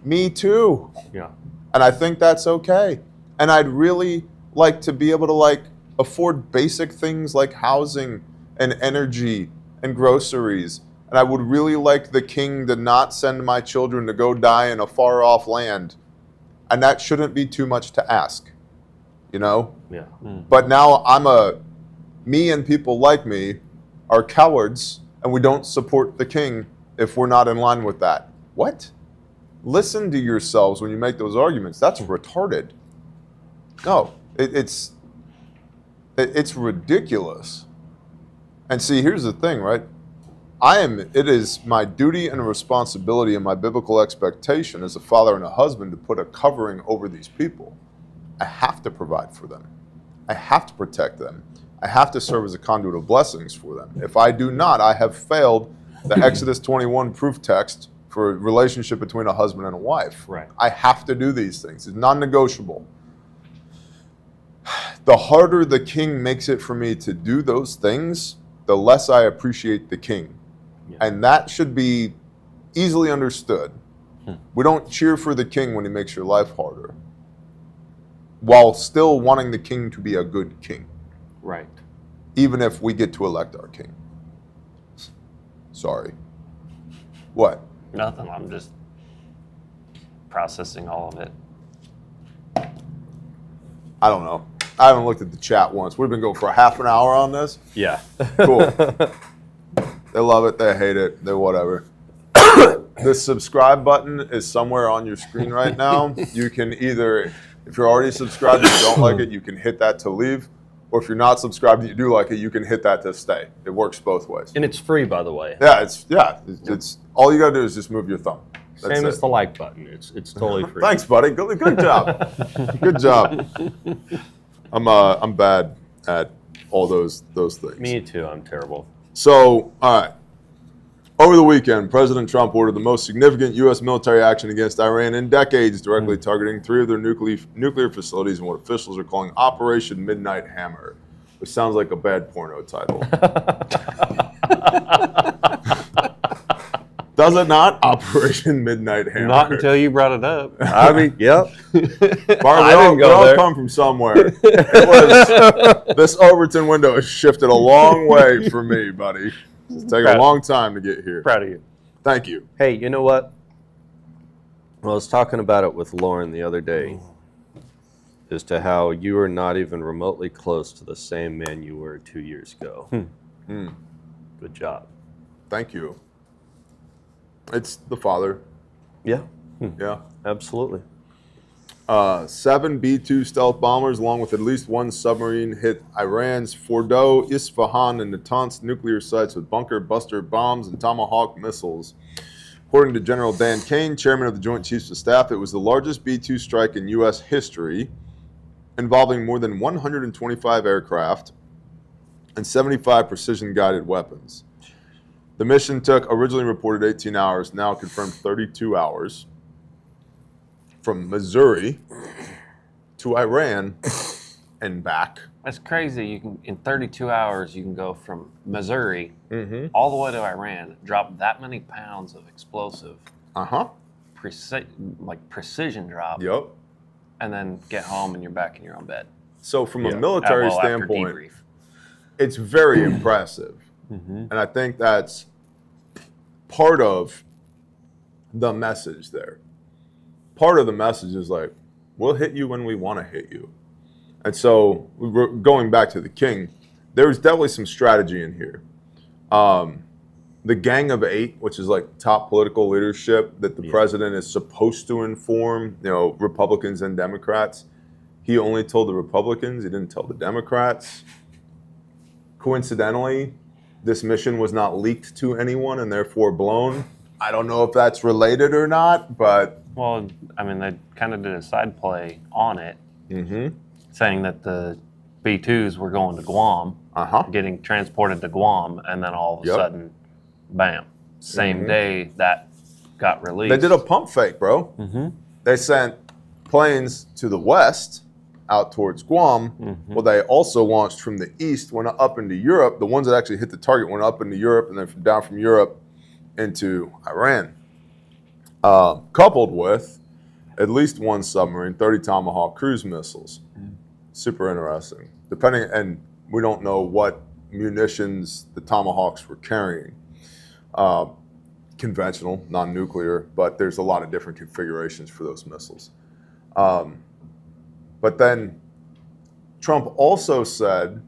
Me too. Yeah. And I think that's okay. And I'd really like to be able to afford basic things like housing and energy and groceries. And I would really like the king to not send my children to go die in a far off land. And that shouldn't be too much to ask, you know? Yeah. But now me and people like me are cowards, and we don't support the king if we're not in line with that. What? Listen to yourselves when you make those arguments. That's retarded. No, it's ridiculous. And see, here's the thing, right? It is my duty and responsibility and my biblical expectation as a father and a husband to put a covering over these people. I have to provide for them. I have to protect them. I have to serve as a conduit of blessings for them. If I do not, I have failed the Exodus 21 proof text for a relationship between a husband and a wife. Right. I have to do these things. It's non-negotiable. The harder the king makes it for me to do those things, the less I appreciate the king. Yeah. And that should be easily understood. We don't cheer for the king when he makes your life harder, while still wanting the king to be a good king. Right. Even if we get to elect our king. Sorry. What? Nothing. I'm just processing all of it. I don't know. I haven't looked at the chat once. We've been going for a half an hour on this. Yeah. Cool. They love it. They hate it. They whatever. The subscribe button is somewhere on your screen right now. You can either, if you're already subscribed and you don't like it, you can hit that to leave. Or if you're not subscribed and you do like it, you can hit that to stay. It works both ways. And it's free, by the way. Yeah, it's all you gotta do is just move your thumb. That's Same as it. the like button. It's totally free. Thanks, buddy. Good job. Good job. I'm bad at all those things. Me too. I'm terrible. So, all right. Over the weekend, President Trump ordered the most significant U.S. military action against Iran in decades, directly targeting 3 of their nuclear facilities in what officials are calling Operation Midnight Hammer, which sounds like a bad porno title. Does it not? Operation Midnight Hammer. Not until you brought it up. I mean, yep. Bart, we all come from somewhere. This Overton window has shifted a long way for me, buddy. It's taken a long time to get here. Proud of you. Thank you. Hey, you know what? I was talking about it with Lauren the other day as to how you are not even remotely close to the same man you were 2 years ago. Good job. Thank you. It's the father. Yeah. Yeah. Absolutely. 7 B-2 stealth bombers, along with at least 1 submarine, hit Iran's Fordow, Isfahan, and Natanz nuclear sites with bunker buster bombs and Tomahawk missiles. According to General Dan Kane, chairman of the Joint Chiefs of Staff, it was the largest B-2 strike in U.S. history, involving more than 125 aircraft and 75 precision-guided weapons. The mission took originally reported 18 hours, now confirmed 32 hours. From Missouri to Iran and back. That's crazy. You can in 32 hours you can go from Missouri all the way to Iran, drop that many pounds of explosive. Precision drop. Yep. And then get home and you're back in your own bed. So from a military standpoint, it's very impressive. And I think that's part of the message there. Part of the message is like, we'll hit you when we want to hit you. And so, going back to the king, there's definitely some strategy in here. The Gang of 8, which is like top political leadership that the president is supposed to inform, Republicans and Democrats. He only told the Republicans, he didn't tell the Democrats. Coincidentally, this mission was not leaked to anyone and therefore blown. I don't know if that's related or not, but... Well, I mean, they kind of did a side play on it, saying that the B-2s were going to Guam, getting transported to Guam, and then all of a sudden, bam, same day that got released. They did a pump fake, bro. They sent planes to the west, out towards Guam. Well, they also launched from the east, went up into Europe. The ones that actually hit the target went up into Europe, and then down from Europe into Iran. Coupled with at least 1 submarine, 30 Tomahawk cruise missiles. Super interesting. And we don't know what munitions the Tomahawks were carrying. Conventional, non-nuclear, but there's a lot of different configurations for those missiles. But then Trump also said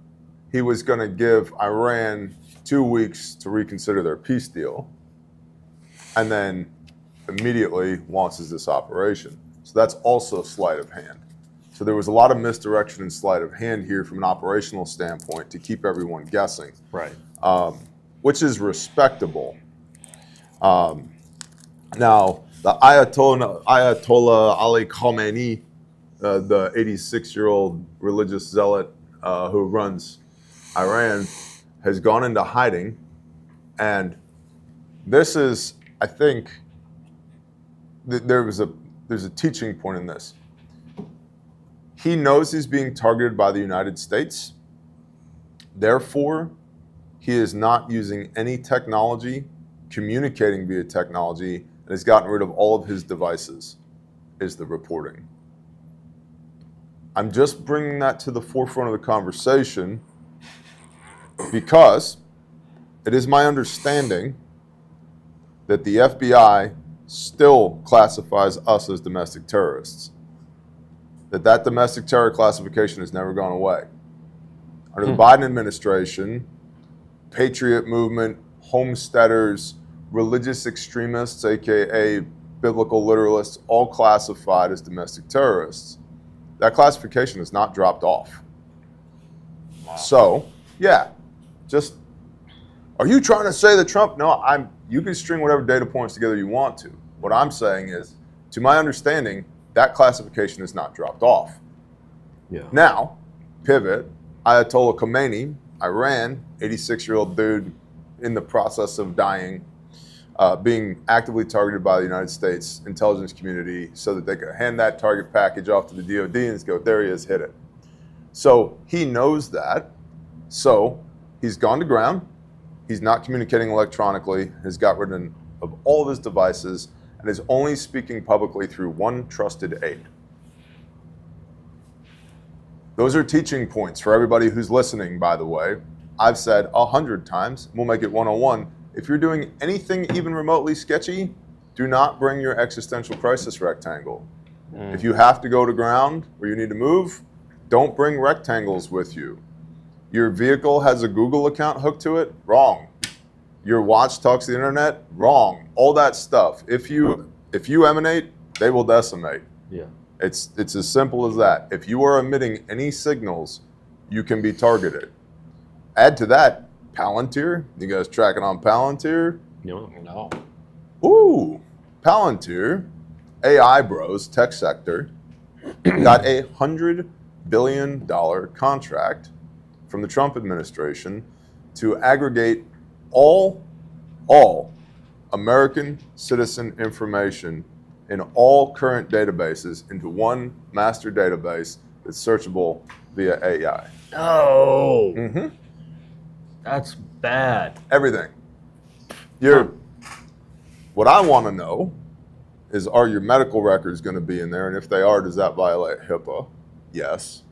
he was going to give Iran 2 weeks to reconsider their peace deal, and then immediately launches this operation. So that's also sleight of hand. So there was a lot of misdirection and sleight of hand here from an operational standpoint to keep everyone guessing. Right. Which is respectable. Now, the Ayatollah Ali Khamenei, the 86-year-old religious zealot who runs Iran, has gone into hiding. And this is, I think, there's a teaching point in this. He knows he's being targeted by the United States. Therefore, he is not using any technology, communicating via technology, and has gotten rid of all of his devices, is the reporting. I'm just bringing that to the forefront of the conversation because it is my understanding that the FBI still classifies us as domestic terrorists. That domestic terror classification has never gone away. Under the Biden administration, Patriot movement, homesteaders, religious extremists, aka biblical literalists, all classified as domestic terrorists. That classification has not dropped off. Wow. So, yeah, just, are you trying to say that Trump? No, you can string whatever data points together you want to. What I'm saying is, to my understanding, that classification has not dropped off. Yeah. Now, pivot, Ayatollah Khamenei, Iran, 86-year-old dude, in the process of dying, being actively targeted by the United States intelligence community so that they could hand that target package off to the DOD and go, there he is, hit it. So he knows that. So he's gone to ground. He's not communicating electronically, has got rid of all of his devices, and is only speaking publicly through one trusted aide. Those are teaching points for everybody who's listening, by the way. I've said 100 times, we'll make it 101. If you're doing anything even remotely sketchy, do not bring your existential crisis rectangle. If you have to go to ground or you need to move, don't bring rectangles with you. Your vehicle has a Google account hooked to it? Wrong. Your watch talks to the internet? Wrong. All that stuff. If you emanate, they will decimate. Yeah. It's as simple as that. If you are emitting any signals, you can be targeted. Add to that Palantir. You guys tracking on Palantir? No. Ooh, Palantir, AI bros, tech sector, got $100 billion contract from the Trump administration to aggregate all American citizen information in all current databases into one master database that's searchable via AI. Oh, Mm-hmm. that's bad. Everything. What I want to know is, are your medical records going to be in there? And if they are, does that violate HIPAA? Yes.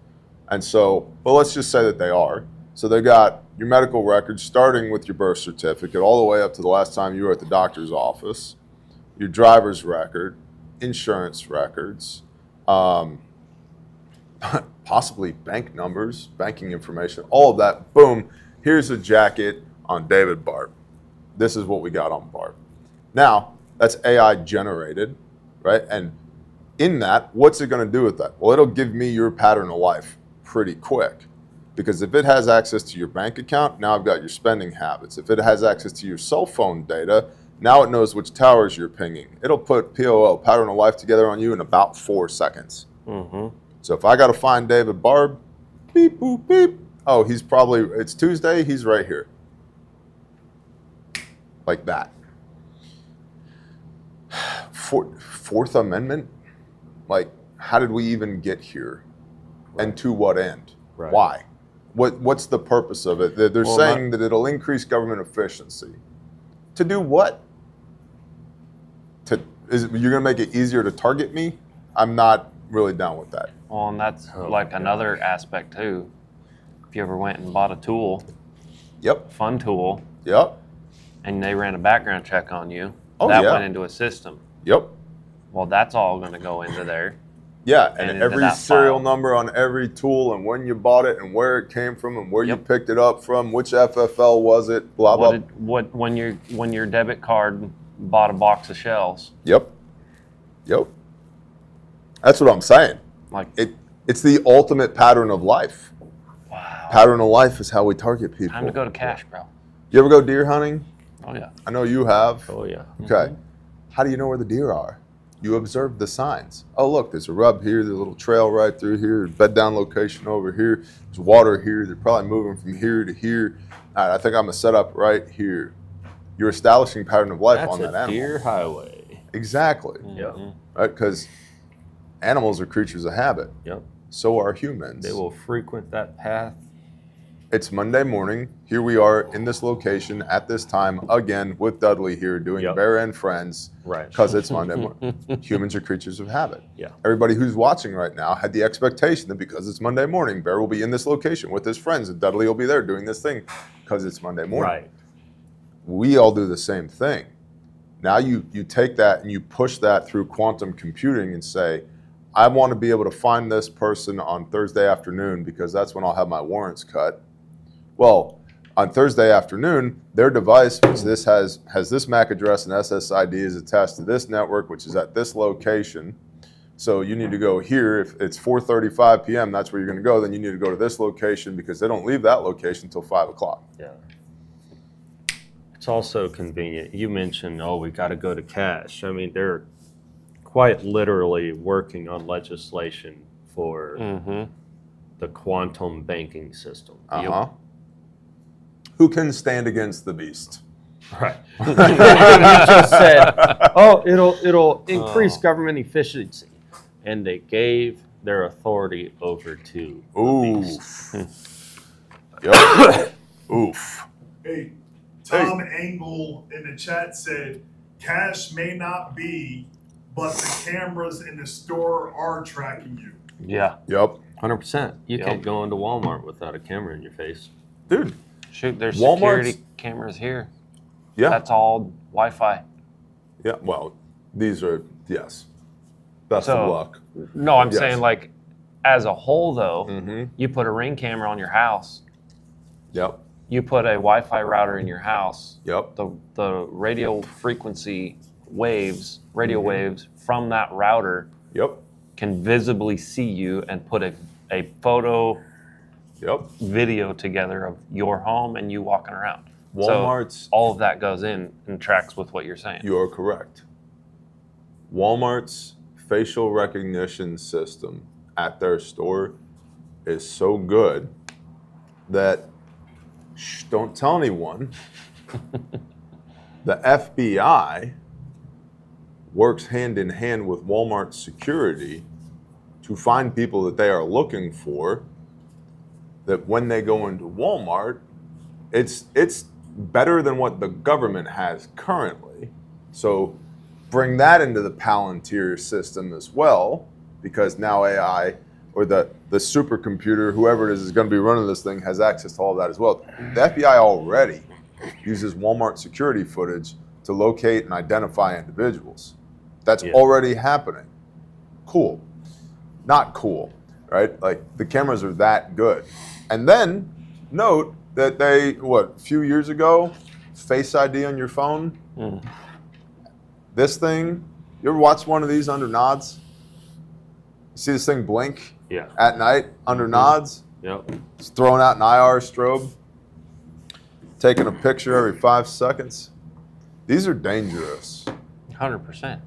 And so, well, let's just say that they are. So they got your medical records starting with your birth certificate all the way up to the last time you were at the doctor's office, your driver's record, insurance records, possibly bank numbers, banking information, all of that. Boom. Here's a jacket on David Barb. This is what we got on Barb. Now, that's AI generated, right? And in that, what's it going to do with that? Well, it'll give me your pattern of life pretty quick. Because if it has access to your bank account, now I've got your spending habits. If it has access to your cell phone data, now it knows which towers you're pinging. It'll put POL, pattern of life, together on you in about 4 seconds. Mm-hmm. So if I got to find David Barb, beep, boop, beep. Oh, it's Tuesday, he's right here. Like that. Fourth Amendment? Like, how did we even get here? Right. And to what end? Right. Why? What's the purpose of it? They're saying that it'll increase government efficiency. To do what? You're going to make it easier to target me? I'm not really down with that. Well, and that's another aspect too. If you ever went and bought a tool, fun tool, and they ran a background check on you, went into a system. Well, that's all going to go into there. Yeah, and every serial number on every tool, and when you bought it, and where it came from, and where you picked it up from, which FFL was it, blah blah. When your debit card bought a box of shells. Yep. That's what I'm saying. It's the ultimate pattern of life. Wow. Pattern of life is how we target people. Time to go to cash, bro. You ever go deer hunting? Oh yeah. I know you have. Oh yeah. Okay. Mm-hmm. How do you know where the deer are? You observe the signs. Oh, look, there's a rub here, there's a little trail right through here, bed down location over here, there's water here, they're probably moving from here to here. All right, I think I'm gonna set up right here. You're establishing pattern of life on that animal. That's a deer highway. Exactly. Mm-hmm. Right, because animals are creatures of habit. Yep. So are humans. They will frequent that path. It's Monday morning. Here we are in this location at this time again with Dudley here doing Bear and Friends. Right. Because it's Monday morning. Humans are creatures of habit. Yeah. Everybody who's watching right now had the expectation that because it's Monday morning, Bear will be in this location with his friends and Dudley will be there doing this thing because it's Monday morning. Right. We all do the same thing. Now you take that and you push that through quantum computing and say, I want to be able to find this person on Thursday afternoon because that's when I'll have my warrants cut. Well, on Thursday afternoon, their device, which this has this MAC address and SSID, is attached to this network, which is at this location. So you need to go here. If it's 4:35 p.m., that's where you're going to go. Then you need to go to this location because they don't leave that location until 5 o'clock. Yeah. It's also convenient. You mentioned, we got to go to cash. I mean, they're quite literally working on legislation for the quantum banking system. Who can stand against the beast? Right. You just said, oh, it'll increase government efficiency. And they gave their authority over to the beast. Yep. Oof. Hey, Tom Angle in the chat said, cash may not be, but the cameras in the store are tracking you. Yeah. Yep. 100%. You can't go into Walmart without a camera in your face. Dude. Shoot, there's Walmart's- security cameras here. Yeah. That's all Wi-Fi. Yeah. Well, these are, yes. Best So- of luck. No, I'm Yes. saying like as a whole though, Mm-hmm. you put a Ring camera on your house, Yep. you put a Wi-Fi router in your house, Yep. the radio frequency waves, radio waves from that router Yep. can visibly see you and put a photo Yep. video together of your home and you walking around. Walmart's. So all of that goes in and tracks with what you're saying. You are correct. Walmart's facial recognition system at their store is so good that, don't tell anyone, the FBI works hand in hand with Walmart's security to find people that they are looking for, that when they go into Walmart, it's better than what the government has currently. So bring that into the Palantir system as well, because now AI or the supercomputer, whoever it is going to be running this thing, has access to all of that as well. The FBI already uses Walmart security footage to locate and identify individuals. That's already happening. Cool. Not cool, right? Like, the cameras are that good. And then note that they, a few years ago, Face ID on your phone. This thing, you ever watch one of these under nods? You see this thing blink at night under nods? Yep. It's throwing out an IR strobe, taking a picture every 5 seconds. These are dangerous. 100%.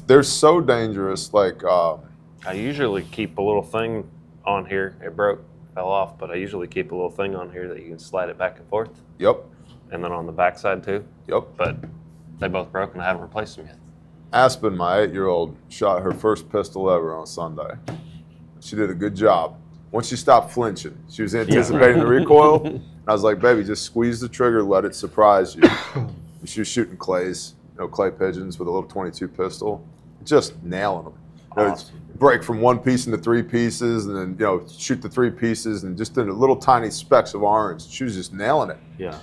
They're so dangerous. Like, I usually keep a little thing on here. It broke, fell off, but I usually keep a little thing on here that you can slide it back and forth. Yep. And then on the back side too. Yep. But they both broke and I haven't replaced them yet. Aspen, my 8-year-old, shot her first pistol ever on Sunday. She did a good job. Once she stopped flinching, she was anticipating the recoil. And I was like, baby, just squeeze the trigger, let it surprise you. She was shooting clays, clay pigeons with a little .22 pistol, just nailing them. Awesome. Break from one piece into 3 pieces, and then shoot the 3 pieces, and just into little tiny specks of orange. She was just nailing it. Yeah.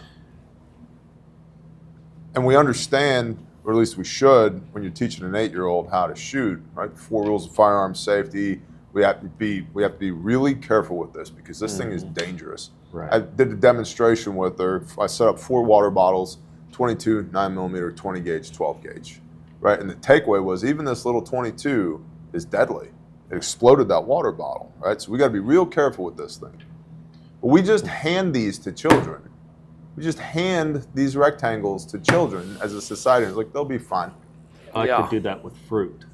And we understand, or at least we should, when you're teaching an 8-year-old how to shoot, right? 4 rules of firearm safety. We have to be really careful with this, because this thing is dangerous. Right. I did a demonstration with her. I set up 4 water bottles, 22, 9mm, 20 gauge, 12 gauge, right? And the takeaway was, even this little 22 is deadly. It exploded that water bottle, right? So we got to be real careful with this thing. But we just hand these to children. We just hand these rectangles to children as a society. It's like, they'll be fine. I could do that with fruit.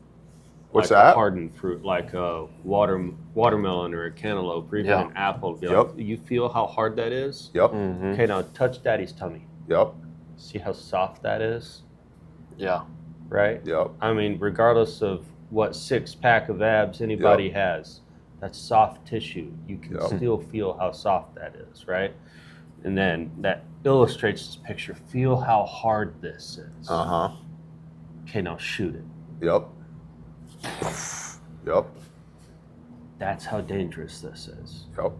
What's like that? A hardened fruit, like a watermelon or a cantaloupe, or even an apple. Be like, you feel how hard that is? Yep. Mm-hmm. Okay, now touch daddy's tummy. Yep. See how soft that is? Yeah. Right? Yep. I mean, regardless of what 6-pack of abs anybody has, that's soft tissue. You can still feel how soft that is, right? And then that illustrates this picture. Feel how hard this is. Uh-huh. Okay, now shoot it. Yep. Yep. That's how dangerous this is. Yep.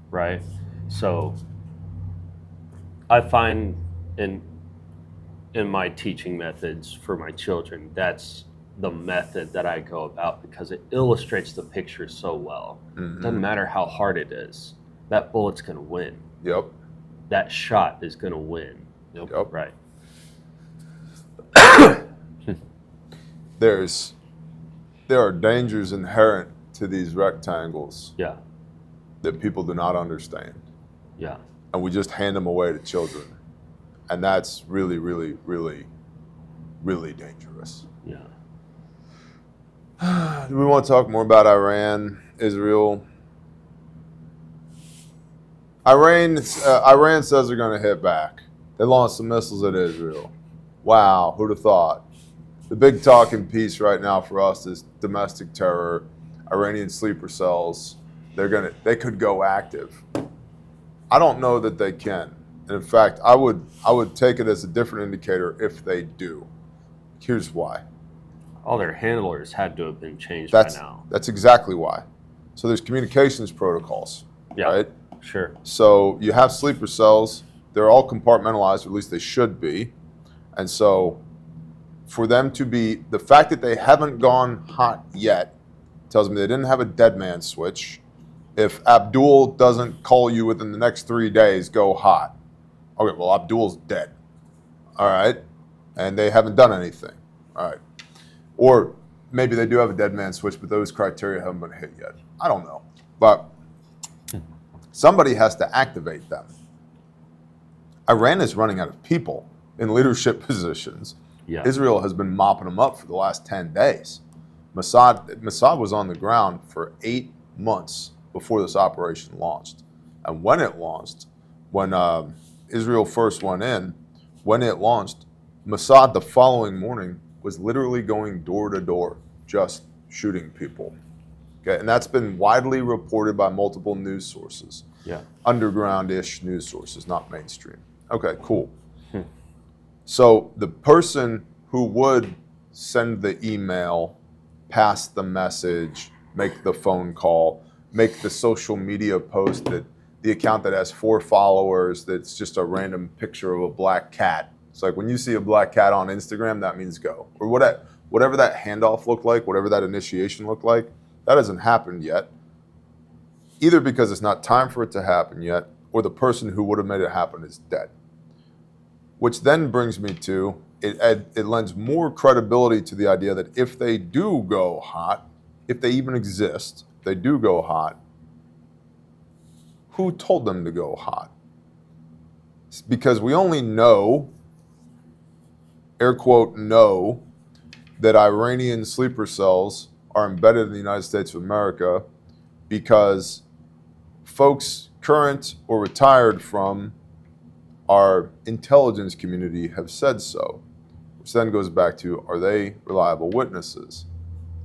Right? So I find in my teaching methods for my children, that's the method that I go about, because it illustrates the picture so well. Mm-hmm. It doesn't matter how hard it is. That bullet's going to win. Yep. That shot is going to win. Yep. Right. There are dangers inherent to these rectangles Yeah. that people do not understand. Yeah. And we just hand them away to children. And that's really, really, really, really dangerous. Yeah. Do we want to talk more about Iran, Israel? Iran says they're going to hit back. They launched some missiles at Israel. Wow, who'd have thought? The big talking piece right now for us is domestic terror, Iranian sleeper cells. They could go active. I don't know that they can. And in fact, I would take it as a different indicator if they do. Here's why. All their handlers had to have been changed by now. That's exactly why. So there's communications protocols, right? Sure. So you have sleeper cells. They're all compartmentalized, or at least they should be. And so for them to be, the fact that they haven't gone hot yet tells me they didn't have a dead man switch. If Abdul doesn't call you within the next 3 days, go hot. Okay, well, Abdul's dead. All right. And they haven't done anything. All right. Or maybe they do have a dead man switch, but those criteria haven't been hit yet. I don't know. But somebody has to activate them. Iran is running out of people in leadership positions. Yeah. Israel has been mopping them up for the last 10 days. Mossad was on the ground for 8 months before this operation launched. And when it launched, when Israel first went in, when it launched, Mossad the following morning was literally going door to door, just shooting people. Okay, and that's been widely reported by multiple news sources. Yeah. Underground-ish news sources, not mainstream. Okay, cool. So the person who would send the email, pass the message, make the phone call, make the social media post, that the account that has 4 followers, that's just a random picture of a black cat. It's like when you see a black cat on Instagram, that means go. Or whatever that handoff looked like, whatever that initiation looked like, that hasn't happened yet. Either because it's not time for it to happen yet, or the person who would have made it happen is dead. Which then brings me to, it lends more credibility to the idea that if they do go hot, if they even exist, if they do go hot, who told them to go hot? It's because we only know, air quote, know, that Iranian sleeper cells are embedded in the United States of America because folks current or retired from our intelligence community have said so, which then goes back to, are they reliable witnesses?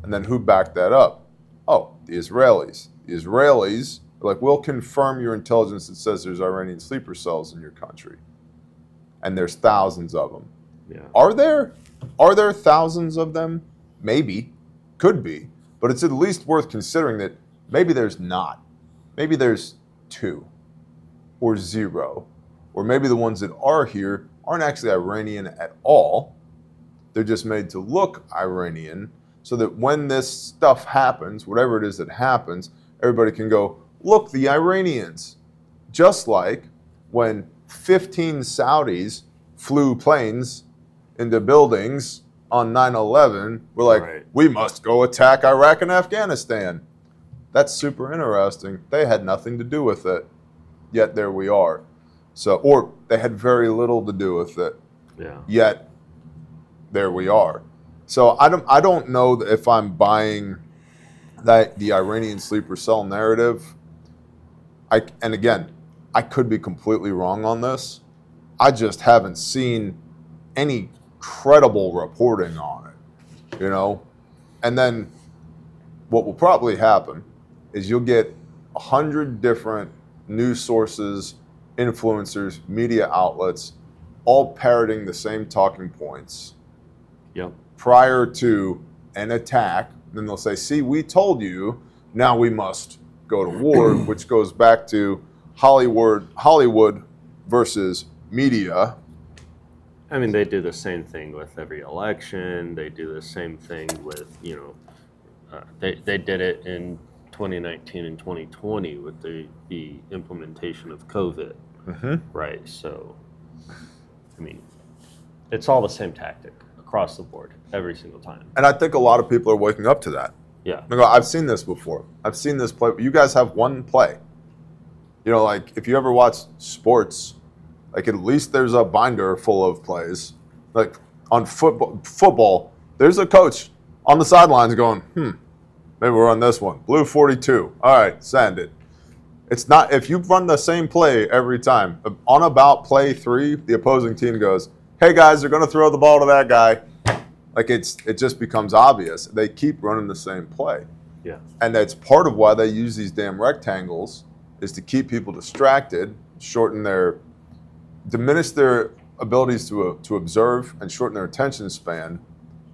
And then who backed that up? Oh, the Israelis. The Israelis are like, we'll confirm your intelligence that says there's Iranian sleeper cells in your country. And there's thousands of them. Yeah. Are there thousands of them? Maybe. Could be. But it's at least worth considering that maybe there's not. Maybe there's 2 or 0. Or maybe the ones that are here aren't actually Iranian at all. They're just made to look Iranian so that when this stuff happens, whatever it is that happens, everybody can go, look, the Iranians. Just like when 15 Saudis flew planes into buildings on 9/11, we're like, right, we must go attack Iraq and Afghanistan. That's super interesting. They had nothing to do with it, yet there we are. So, or they had very little to do with it, yeah, yet there we are. So I don't know if I'm buying that the Iranian sleeper cell narrative. And again, I could be completely wrong on this. I just haven't seen any credible reporting on it, you know? And then what will probably happen is you'll get 100 different news sources, influencers, media outlets, all parroting the same talking points. Yep. Prior to an attack. Then they'll say, see, we told you, now we must go to war, which goes back to Hollywood versus media. I mean, they do the same thing with every election. They do the same thing with, they did it in 2019 and 2020 with the implementation of COVID, right? So, I mean, it's all the same tactic across the board every single time. And I think a lot of people are waking up to that. Yeah. I've seen this before. I've seen this play. You guys have one play. You know, like if you ever watch sports, like at least there's a binder full of plays. Like on football, there's a coach on the sidelines going, maybe we're on this one. Blue 42. All right, send it. It's not, if you run the same play every time, on about play 3, the opposing team goes, hey guys, they're going to throw the ball to that guy. Like it just becomes obvious. They keep running the same play. Yeah. And that's part of why they use these damn rectangles, is to keep people distracted, diminish their abilities to observe and shorten their attention span,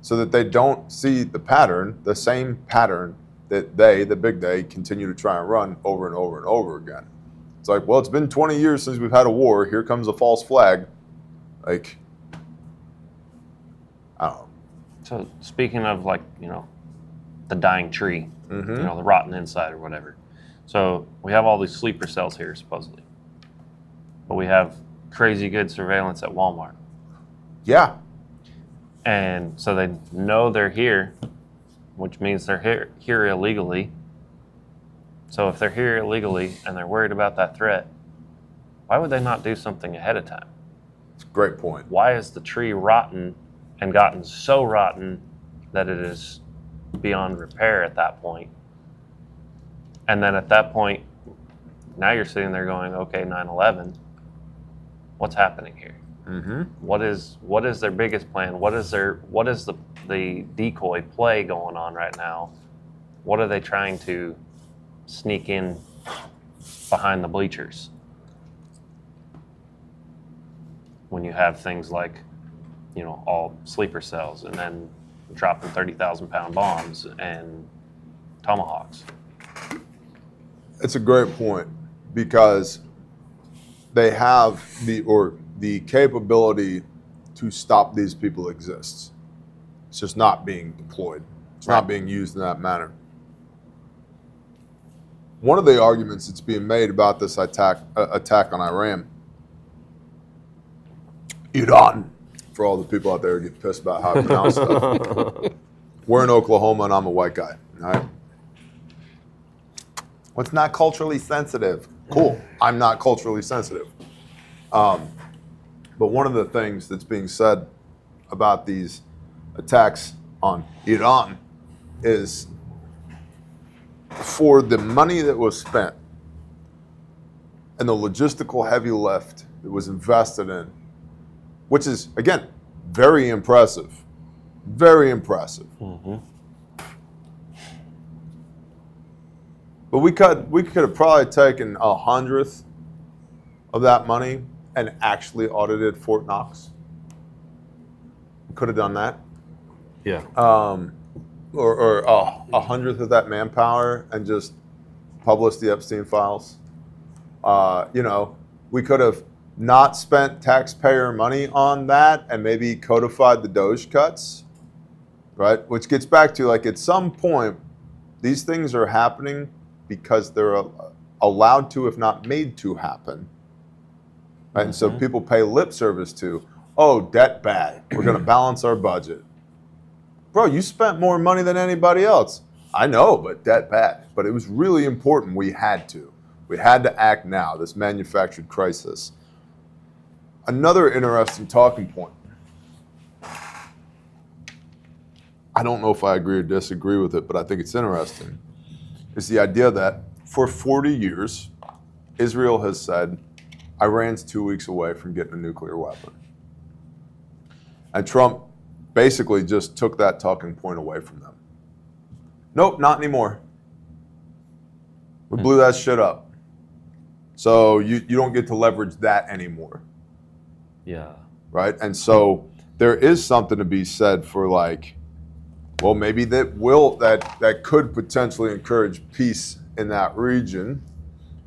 so that they don't see the same pattern that the big they, continue to try and run over and over and over again. It's like, well, it's been 20 years since we've had a war. Here comes a false flag. Like, I don't know. So speaking of, like, the dying tree, the rotten inside or whatever. So we have all these sleeper cells here, supposedly. But we have crazy good surveillance at Walmart. Yeah. And so they know they're here, which means they're here illegally. So if they're here illegally and they're worried about that threat, why would they not do something ahead of time? It's a great point. Why is the tree rotten and gotten so rotten that it is beyond repair at that point? And then at that point, now you're sitting there going, okay, 9/11, what's happening here? Mm-hmm. What is their biggest plan? What is the decoy play going on right now? What are they trying to sneak in behind the bleachers? When you have things like, all sleeper cells, and then dropping 30,000-pound bombs and tomahawks. It's a great point, because they have the capability to stop these people exists. It's just not being deployed. It's not being used in that manner. One of the arguments that's being made about this attack on Iran, for all the people out there who get pissed about how to pronounce stuff. We're in Oklahoma and I'm a white guy. All right. What's not culturally sensitive? Cool. I'm not culturally sensitive. But one of the things that's being said about these attacks on Iran is, for the money that was spent and the logistical heavy lift that was invested in, which is, again, very impressive. Very impressive. Mm-hmm. But we could have probably taken 100th of that money and actually audited Fort Knox. We could have done that. Yeah. Or 100th of that manpower and just published the Epstein files. We could have not spent taxpayer money on that and maybe codified the Doge cuts, right? Which gets back to, like, at some point, these things are happening because they're allowed to, if not made to happen. Right? And so people pay lip service to, debt bad. We're going to balance our budget. Bro, you spent more money than anybody else. I know, but debt bad. But it was really important. We had to. We had to act now, this manufactured crisis. Another interesting talking point. I don't know if I agree or disagree with it, but I think it's interesting. Is the idea that for 40 years, Israel has said, Iran's 2 weeks away from getting a nuclear weapon. And Trump basically just took that talking point away from them. Nope, not anymore. We blew that shit up. So you don't get to leverage that anymore. Yeah. Right? And so there is something to be said for, like, well, maybe that could potentially encourage peace in that region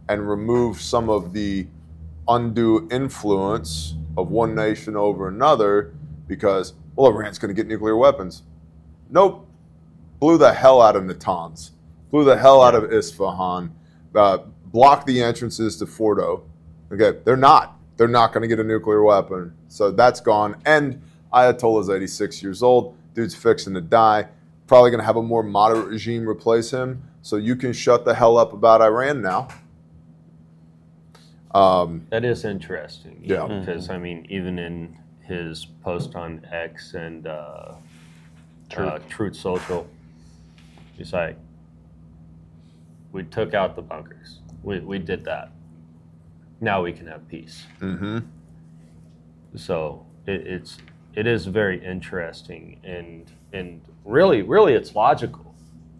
and remove some of the undue influence of one nation over another, because, well, Iran's going to get nuclear weapons. Nope. Blew the hell out of Natanz. Blew the hell out of Isfahan. Blocked the entrances to Fordo. Okay, they're not going to get a nuclear weapon. So that's gone. And Ayatollah's 86 years old. Dude's fixing to die. Probably going to have a more moderate regime replace him. So you can shut the hell up about Iran now. That is interesting. Yeah. Because, I mean, even in his post on X and Truth Social, he's like, we took out the bunkers. we did that. Now we can have peace. Mm-hmm. So it is very interesting, and really it's logical.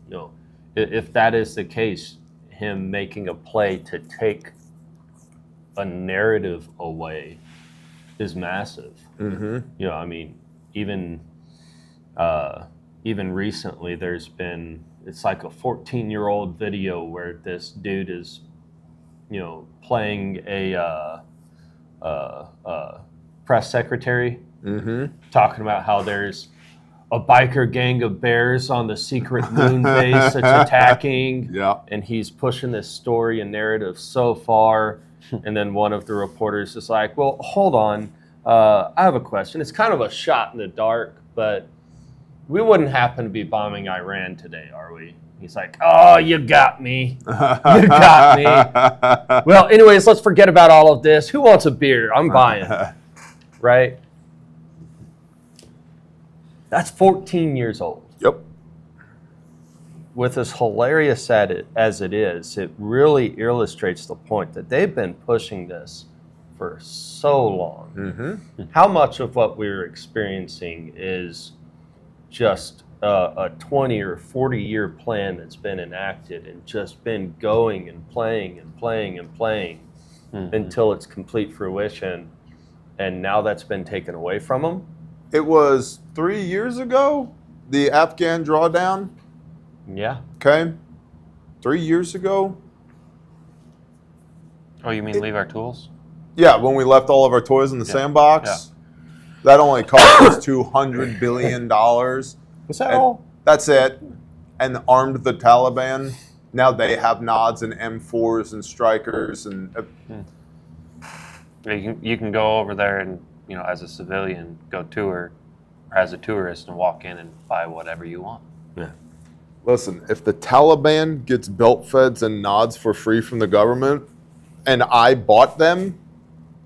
You know, if that is the case, him making a play to take a narrative away is massive. Mm-hmm. You know, I mean, even recently, there's been, it's like a 14-year-old video where this dude is, you know, playing a press secretary, talking about how there's a biker gang of bears on the secret moon base that's attacking, and he's pushing this story and narrative so far, and then one of the reporters is like, well, hold on, I have a question. It's kind of a shot in the dark, but we wouldn't happen to be bombing Iran today, are we? He's like, oh, you got me. You got me. Well, anyways, let's forget about all of this. Who wants a beer? I'm buying. Right? That's 14 years old. Yep. With as hilarious as it is, it really illustrates the point that they've been pushing this for so long. Mm-hmm. How much of what we're experiencing is just a 20 or 40-year plan that's been enacted and just been going and playing and playing and playing until it's complete fruition, and now that's been taken away from them? It was 3 years ago, the Afghan drawdown. Yeah. Okay. 3 years ago. Oh, you mean leave our tools? Yeah, when we left all of our toys in the sandbox. Yeah. That only cost us $200 billion. Was that all? That's it. And armed the Taliban. Now they have nods and M4s and strikers and. You can go over there and, you know, as a civilian, go tour, or as a tourist, and walk in and buy whatever you want. Yeah. Listen, if the Taliban gets belt feds and nods for free from the government, and I bought them,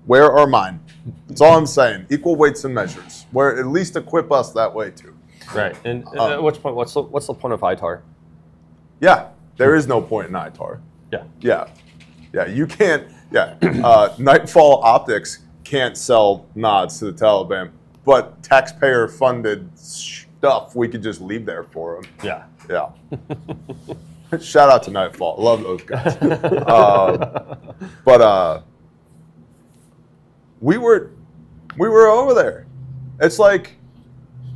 where are mine? That's all I'm saying. Equal weights and measures. Where at least equip us that way too. Right. And at which point, what's the point of ITAR? Yeah, there is no point in ITAR. Yeah. Yeah. You can't. Yeah. Nightfall Optics can't sell nods to the Taliban, but taxpayer-funded stuff we could just leave there for them. Yeah. Yeah. Shout out to Nightfall. Love those guys. But we were over there. It's like,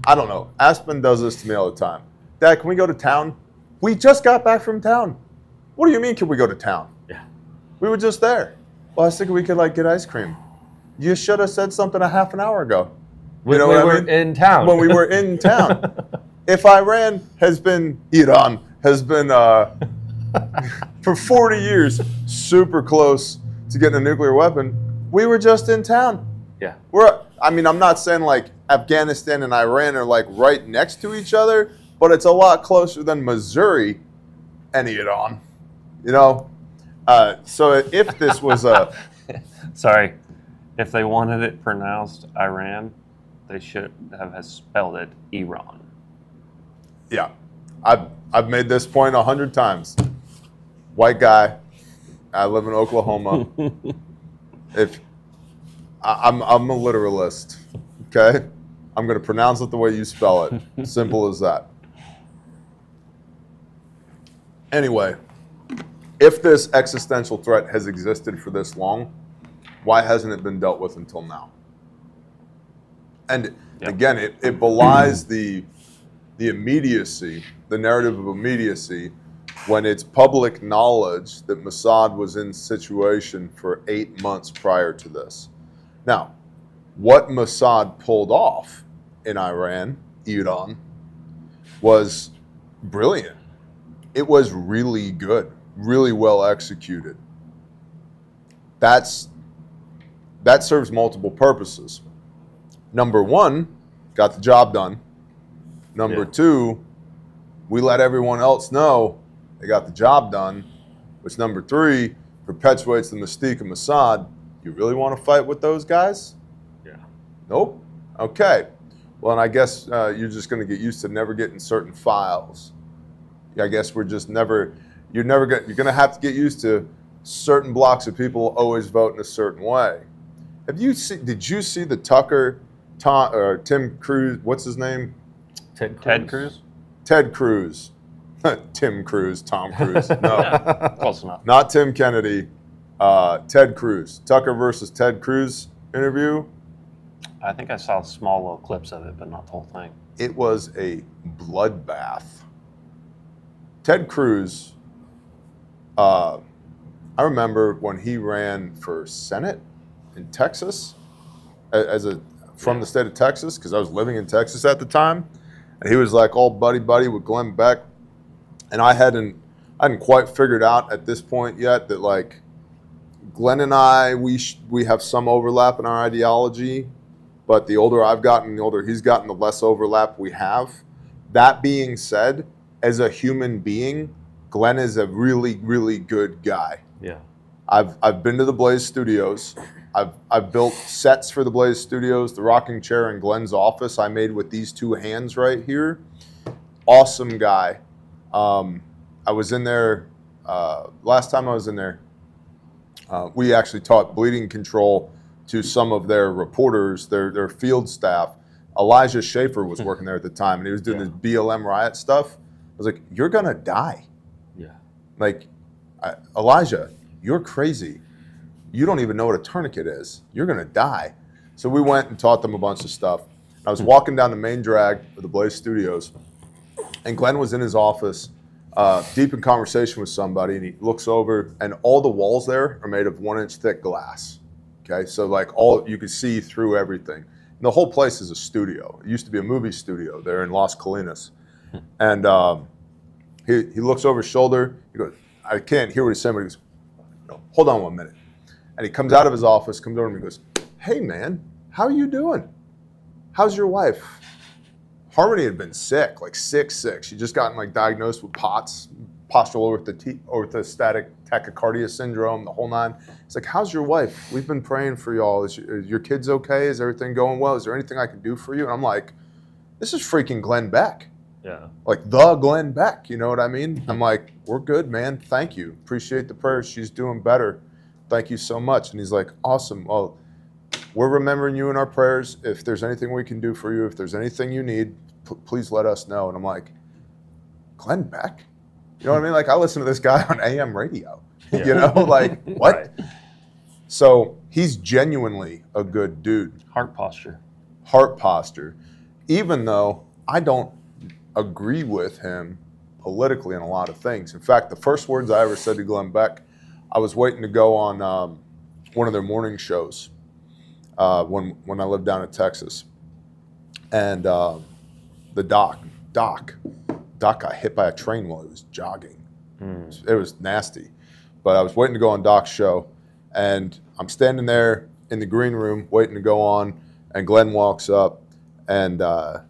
I don't know. Aspen does this to me all the time. Dad, can we go to town? We just got back from town. What do you mean, can we go to town? Yeah. We were just there. Well, I was thinking we could get ice cream. You should have said something a half an hour ago. When we were in town. When we were in town. If Iran has been for 40 years super close to getting a nuclear weapon, we were just in town. Yeah. I'm not saying Afghanistan and Iran are right next to each other, but it's a lot closer than Missouri and Iran. You know? So if this was a... Sorry. If they wanted it pronounced Iran, they should have spelled it Iran. Yeah. I've made this point 100 times. White guy. I live in Oklahoma. If I'm a literalist, okay? I'm going to pronounce it the way you spell it. Simple as that. Anyway, if this existential threat has existed for this long, why hasn't it been dealt with until now? And again, it belies the immediacy, the narrative of immediacy, when it's public knowledge that Mossad was in situation for 8 months prior to this. Now, what Mossad pulled off in Iran, was brilliant. It was really good, really well executed. That serves multiple purposes. Number one, got the job done. Number two, we let everyone else know they got the job done, which number three, perpetuates the mystique of Mossad. You really want to fight with those guys? Yeah. Nope. Okay. Well, and I guess you're just going to get used to never getting certain files. I guess we're just never, you're going to have to get used to certain blocks of people always vote in a certain way. Did you see the Tim Cruz, what's his name? Ted Cruz? Ted Cruz. Tim Cruz, Tom Cruise. No, Yeah, close enough. not Tim Kennedy. Ted Cruz. Tucker versus Ted Cruz interview. I think I saw small little clips of it, but not the whole thing. It was a bloodbath. Ted Cruz, I remember when he ran for Senate in Texas, from the state of Texas, because I was living in Texas at the time, and he was like all buddy with Glenn Beck, and I hadn't quite figured out at this point yet that like Glenn and I we have some overlap in our ideology, but the older I've gotten, the older he's gotten, the less overlap we have. That being said, as a human being, Glenn is a really, really good guy. Yeah. I've been to the Blaze Studios. I've built sets for the Blaze Studios. The rocking chair in Glenn's office I made with these two hands right here. Awesome guy. I was in there last time I was in there. We actually taught bleeding control to some of their reporters, their field staff. Elijah Schaefer was working there at the time, and he was doing this BLM riot stuff. I was like, "You're gonna die." Yeah. Like, Elijah, you're crazy. You don't even know what a tourniquet is. You're going to die. So we went and taught them a bunch of stuff. I was walking down the main drag of the Blaze Studios, and Glenn was in his office, deep in conversation with somebody, and he looks over, and all the walls there are made of 1-inch thick glass. Okay, so like you can see through everything. And the whole place is a studio. It used to be a movie studio there in Las Colinas. And he looks over his shoulder. He goes, I can't hear what he's saying, but he goes, "No, hold on 1 minute." And he comes out of his office, comes over to me and goes, "Hey, man, how are you doing? How's your wife?" Harmony had been sick, like sick. She just gotten like diagnosed with POTS, postural orthostatic tachycardia syndrome, the whole nine. He's like, "How's your wife? We've been praying for y'all. Is your kids okay? Is everything going well? Is there anything I can do for you?" And I'm like, this is freaking Glenn Beck. Yeah. Like the Glenn Beck, you know what I mean? I'm like, "We're good, man. Thank you. Appreciate the prayers. She's doing better. Thank you so much." And he's like, "Awesome. Well, we're remembering you in our prayers. If there's anything we can do for you, if there's anything you need, please let us know." And I'm like, Glenn Beck? You know what I mean? Like, I listen to this guy on AM radio. Yeah. You know, like, what? Right. So he's genuinely a good dude. Heart posture. Heart posture. Even though I don't agree with him politically in a lot of things. In fact, the first words I ever said to Glenn Beck, I was waiting to go on one of their morning shows when I lived down in Texas. And the doc got hit by a train while he was jogging. It was nasty. But I was waiting to go on Doc's show, and I'm standing there in the green room waiting to go on, and Glenn walks up, and I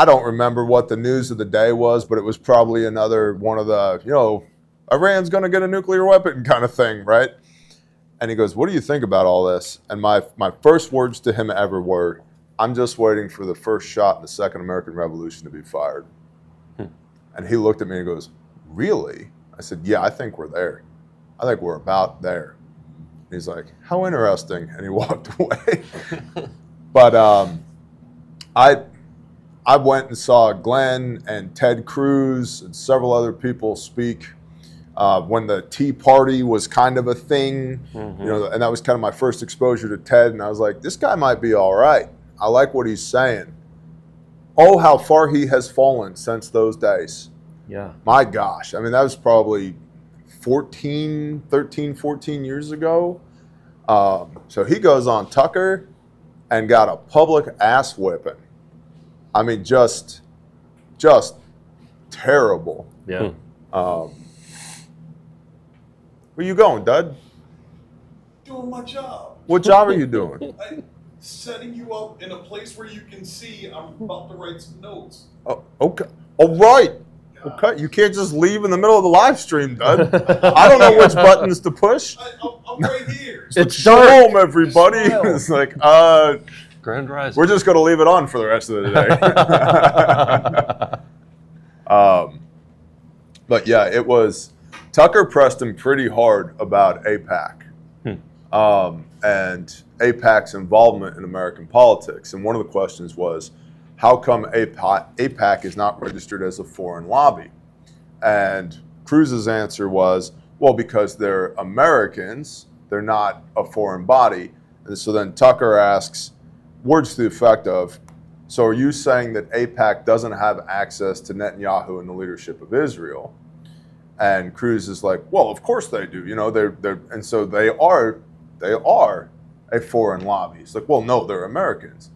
don't remember what the news of the day was, but it was probably another one of the, Iran's going to get a nuclear weapon kind of thing, right? And he goes, "What do you think about all this?" And my first words to him ever were, "I'm just waiting for the first shot in the Second American Revolution to be fired." And he looked at me and goes, "Really?" I said, "Yeah, I think we're there. I think we're about there." And he's like, "How interesting." And he walked away. But I went and saw Glenn and Ted Cruz and several other people speak when the Tea Party was kind of a thing, and that was kind of my first exposure to Ted. And I was like, this guy might be all right. I like what he's saying. Oh, how far he has fallen since those days. Yeah. My gosh. I mean, that was probably 13, 14 years ago. So he goes on Tucker and got a public ass whipping. I mean, just terrible. Yeah. Where you going, Dud? Doing my job. What job are you doing? Setting you up in a place where you can see I'm about to write some notes. Oh, okay. All right. Okay. You can't just leave in the middle of the live stream, Dud. I don't know which buttons to push. I'm right here. It's dark. dark. Shalom, everybody. It's like, Grand Rising. we're just going to leave it on for the rest of the day. But yeah, it was. Tucker pressed him pretty hard about AIPAC and AIPAC's involvement in American politics. And one of the questions was, how come AIPAC is not registered as a foreign lobby? And Cruz's answer was, well, because they're Americans, they're not a foreign body. And so then Tucker asks, words to the effect of, so are you saying that AIPAC doesn't have access to Netanyahu and the leadership of Israel? And Cruz is like, well, of course they do. You know, and so they are a foreign lobby. It's like, well, no, they're Americans.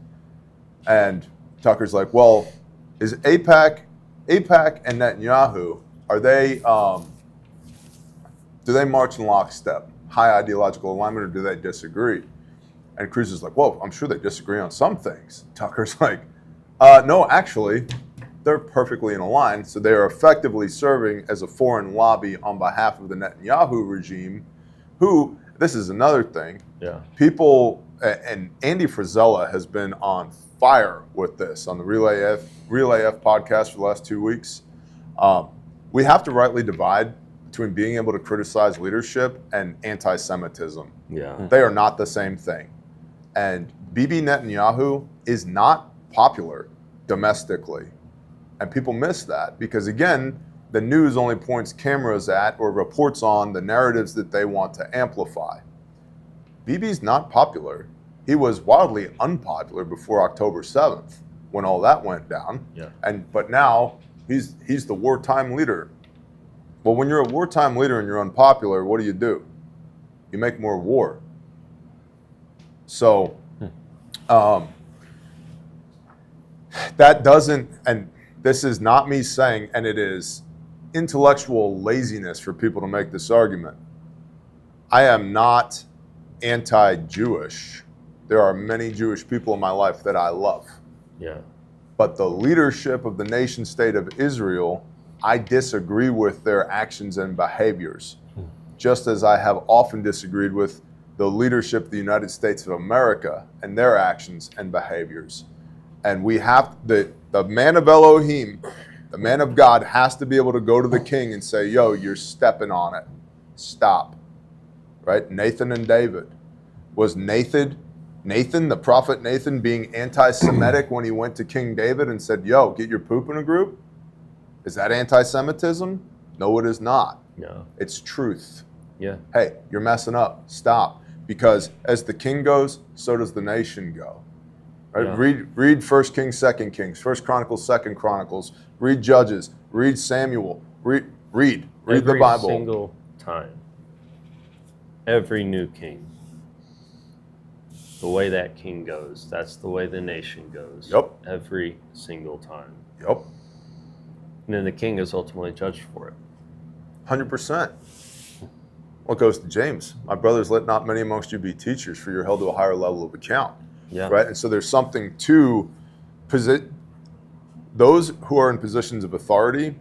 And Tucker's like, well, is AIPAC and Netanyahu, are they, do they march in lockstep, high ideological alignment, or do they disagree? And Cruz is like, well, I'm sure they disagree on some things. Tucker's like, no, actually, they're perfectly in a line. So they are effectively serving as a foreign lobby on behalf of the Netanyahu regime, who, this is another thing, people, and Andy Frisella has been on fire with this on the Relay F podcast for the last 2 weeks. We have to rightly divide between being able to criticize leadership and anti-Semitism. Yeah. They are not the same thing. And Bibi Netanyahu is not popular domestically. And people miss that because, again, the news only points cameras at or reports on the narratives that they want to amplify. Bibi's not popular. He was wildly unpopular before October 7th when all that went down. Yeah. But now he's the wartime leader. Well, when you're a wartime leader and you're unpopular, what do? You make more war. So that doesn't, and this is not me saying, and it is intellectual laziness for people to make this argument. I am not anti-Jewish. There are many Jewish people in my life that I love. Yeah. But the leadership of the nation state of Israel, I disagree with their actions and behaviors, just as I have often disagreed with the leadership of the United States of America and their actions and behaviors. And we have, the man of Elohim, the man of God, has to be able to go to the king and say, yo, you're stepping on it. Stop. Right? Nathan and David. Was Nathan, the prophet Nathan, being anti-Semitic when he went to King David and said, yo, get your poop in a group? Is that anti-Semitism? No, it is not. No. It's truth. Yeah. Hey, you're messing up. Stop. Because as the king goes, so does the nation go. Right? Yeah. Read 1 Kings, 2 Kings, 1 Chronicles, 2 Chronicles. Read Judges. Read Samuel. Read the Bible. Every single time. Every new king. The way that king goes, that's the way the nation goes. Yep. Every single time. Yep. And then the king is ultimately judged for it. 100%. Well, it goes to James. My brothers, let not many amongst you be teachers, for you're held to a higher level of account. Yeah. Right? And so there's something to those who are in positions of authority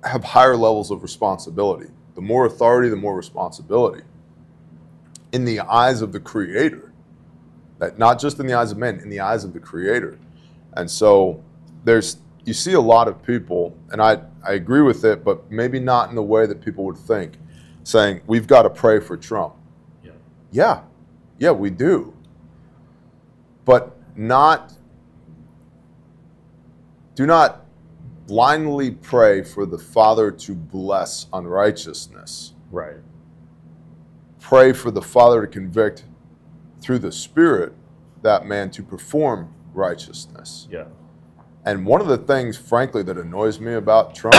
have higher levels of responsibility. The more authority, the more responsibility. In the eyes of the Creator. That not just in the eyes of men, in the eyes of the Creator. And so you see a lot of people, and I agree with it, but maybe not in the way that people would think, saying, we've got to pray for Trump. Yeah, we do. But do not blindly pray for the Father to bless unrighteousness. Right. Pray for the Father to convict through the Spirit that man to perform righteousness. Yeah. And one of the things, frankly, that annoys me about Trump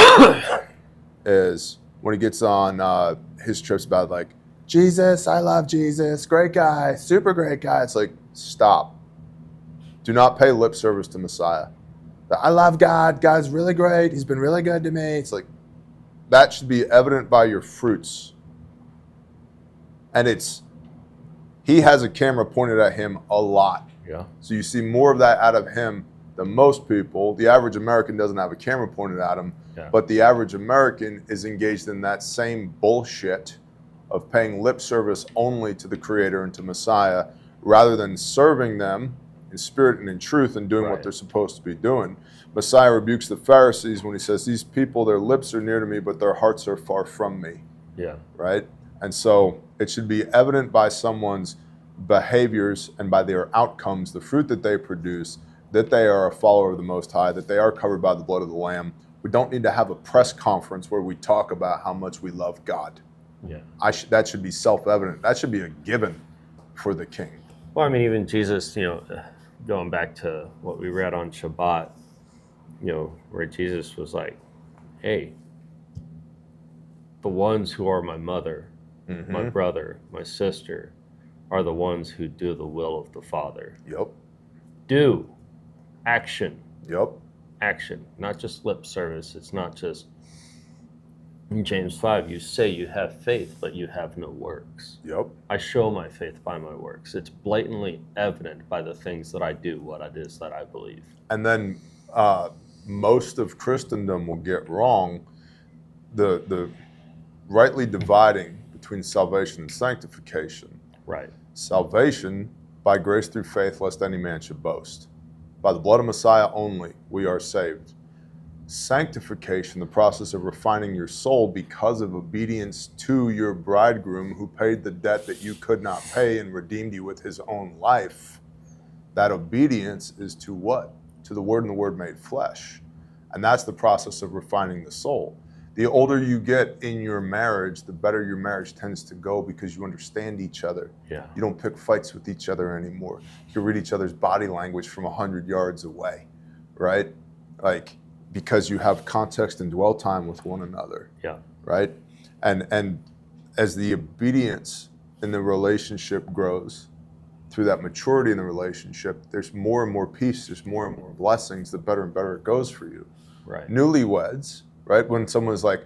is when he gets on his trips about like, Jesus, I love Jesus, great guy, super great guy. It's like, stop. Do not pay lip service to Messiah. I love God. God's really great. He's been really good to me. It's like, that should be evident by your fruits. And he has a camera pointed at him a lot. Yeah. So you see more of that out of him than most people. The average American doesn't have a camera pointed at him, but the average American is engaged in that same bullshit of paying lip service only to the Creator and to Messiah, rather than serving them in spirit and in truth and doing what Right. they're supposed to be doing. Messiah rebukes the Pharisees when he says, these people, their lips are near to me, but their hearts are far from me. Yeah. Right? And so it should be evident by someone's behaviors and by their outcomes, the fruit that they produce, that they are a follower of the Most High, that they are covered by the blood of the Lamb. We don't need to have a press conference where we talk about how much we love God. Yeah. That should be self-evident. That should be a given for the king. Well, I mean, even Jesus, going back to what we read on Shabbat, where Jesus was like, hey, the ones who are my mother, my brother, my sister, are the ones who do the will of the Father. Yep. Do. Action. Yep. Action. Not just lip service. It's not just, in James 5, you say you have faith, but you have no works. Yep. I show my faith by my works. It's blatantly evident by the things that I do, what it is that I believe. And then most of Christendom will get wrong the rightly dividing between salvation and sanctification. Right. Salvation by grace through faith, lest any man should boast. By the blood of Messiah only, we are saved. Sanctification, the process of refining your soul because of obedience to your bridegroom who paid the debt that you could not pay and redeemed you with his own life. That obedience is to what? To the Word and the Word made flesh. And that's the process of refining the soul. The older you get in your marriage, the better your marriage tends to go because you understand each other. Yeah. You don't pick fights with each other anymore. You can read each other's body language from 100 yards away, right? Like, because you have context and dwell time with one another. Yeah. Right? And as the obedience in the relationship grows, through that maturity in the relationship, there's more and more peace, there's more and more blessings, the better and better it goes for you. Right. Newlyweds, right? When someone's like,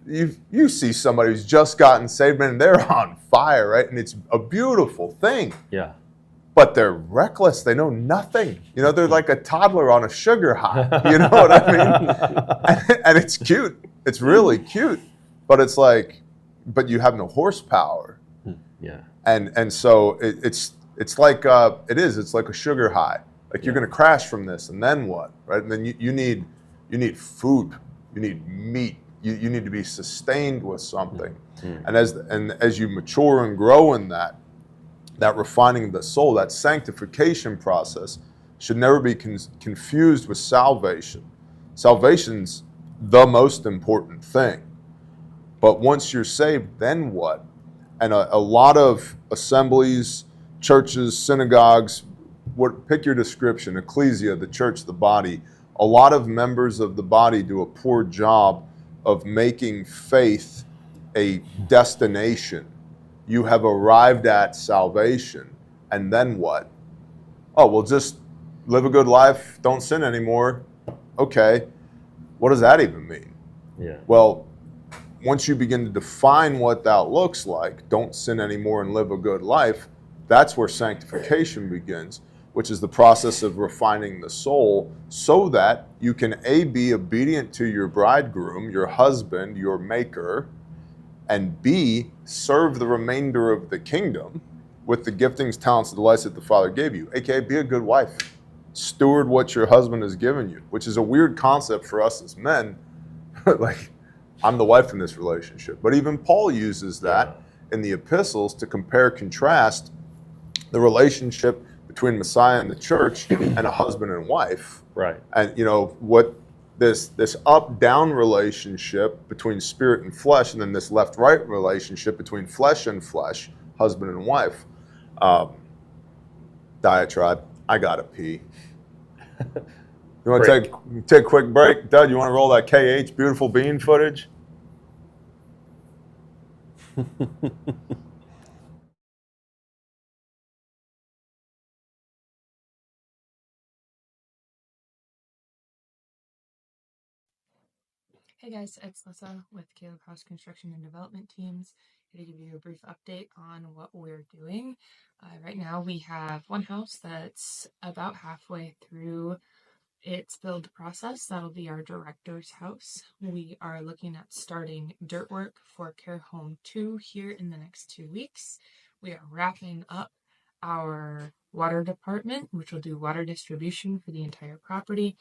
you see somebody who's just gotten saved, man, and they're on fire, right? And it's a beautiful thing. Yeah. But they're reckless. They know nothing. They're like a toddler on a sugar high. You know what I mean? And it's cute. It's really cute. But it's like, but you have no horsepower. Yeah. And so it's like it's like a sugar high. Like you're going to crash from this, and then what, right? And then you need food, you need meat, you need to be sustained with something. And as you mature and grow in that refining of the soul, that sanctification process should never be confused with salvation. Salvation's the most important thing. But once you're saved, then what? And a lot of assemblies, churches, synagogues, pick your description, ecclesia, the church, the body, a lot of members of the body do a poor job of making faith a destination. You have arrived at salvation, and then what? Oh, well, just live a good life, don't sin anymore. Okay, what does that even mean? Yeah. Well, once you begin to define what that looks like, don't sin anymore and live a good life, that's where sanctification begins, which is the process of refining the soul so that you can A, be obedient to your bridegroom, your husband, your maker, and B, serve the remainder of the kingdom with the giftings, talents, and delights that the Father gave you, aka be a good wife. Steward what your husband has given you, which is a weird concept for us as men. Like, I'm the wife in this relationship. But even Paul uses that in the epistles to compare, contrast the relationship between Messiah and the church and a husband and wife. Right. And what this up-down relationship between spirit and flesh, and then this left-right relationship between flesh and flesh, husband and wife. Diatribe. I gotta pee. You want to take a quick break? Dud, you want to roll that KH beautiful bean footage? Hey guys, it's Lissa with Caleb House Construction and Development Teams. Here to give you a brief update on what we're doing. Right now we have one house that's about halfway through its build process. That'll be our director's house. We are looking at starting dirt work for Care Home 2 here in the next 2 weeks. We are wrapping up our water department, which will do water distribution for the entire property.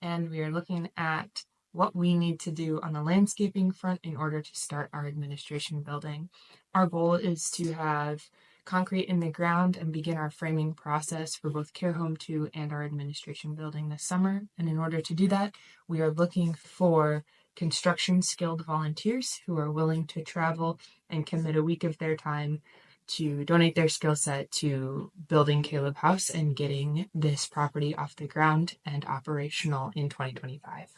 And we are looking at what we need to do on the landscaping front in order to start our administration building. Our goal is to have concrete in the ground and begin our framing process for both Care Home 2 and our administration building this summer. And in order to do that, we are looking for construction skilled volunteers who are willing to travel and commit a week of their time to donate their skill set to building Caleb House and getting this property off the ground and operational in 2025.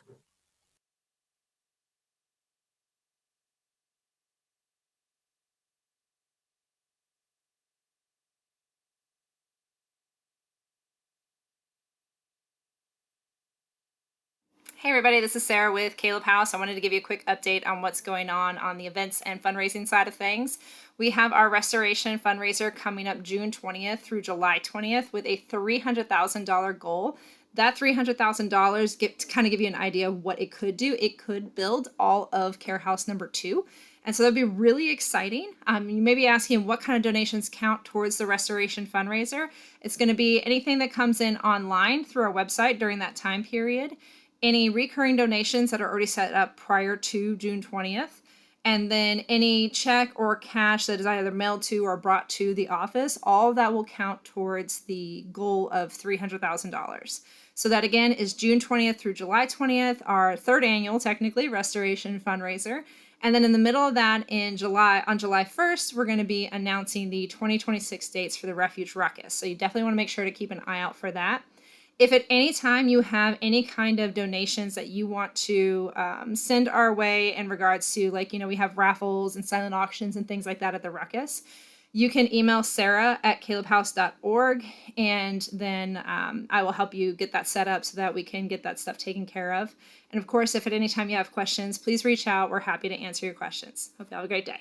Hey everybody, this is Sarah with Caleb House. I wanted to give you a quick update on what's going on the events and fundraising side of things. We have our restoration fundraiser coming up June 20th through July 20th with a $300,000 goal. That $300,000 to kind of give you an idea of what it could do. It could build all of Care House number 2. And so that'd be really exciting. You may be asking what kind of donations count towards the restoration fundraiser. It's going to be anything that comes in online through our website during that time period, any recurring donations that are already set up prior to June 20th, and then any check or cash that is either mailed to or brought to the office, all of that will count towards the goal of $300,000. So that again is June 20th through July 20th, our third annual, technically, restoration fundraiser. And then in the middle of that, on July 1st, we're going to be announcing the 2026 dates for the Refuge Ruckus. So you definitely want to make sure to keep an eye out for that. If at any time you have any kind of donations that you want to send our way in regards to, like, we have raffles and silent auctions and things like that at the Ruckus, you can email Sarah at calebhouse.org, and then I will help you get that set up so that we can get that stuff taken care of. And of course, if at any time you have questions, please reach out. We're happy to answer your questions. Hope you have a great day.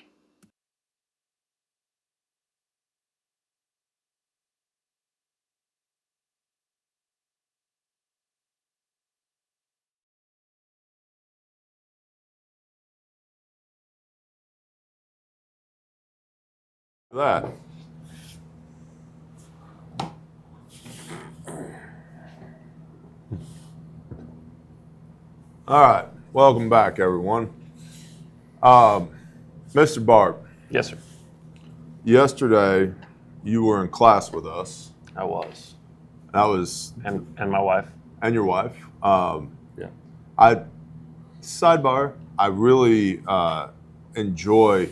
That. All right, welcome back, everyone. Mr. Barb. Yes, sir. Yesterday, you were in class with us. I was. That was And my wife. and your wife. Yeah. Sidebar. I really enjoy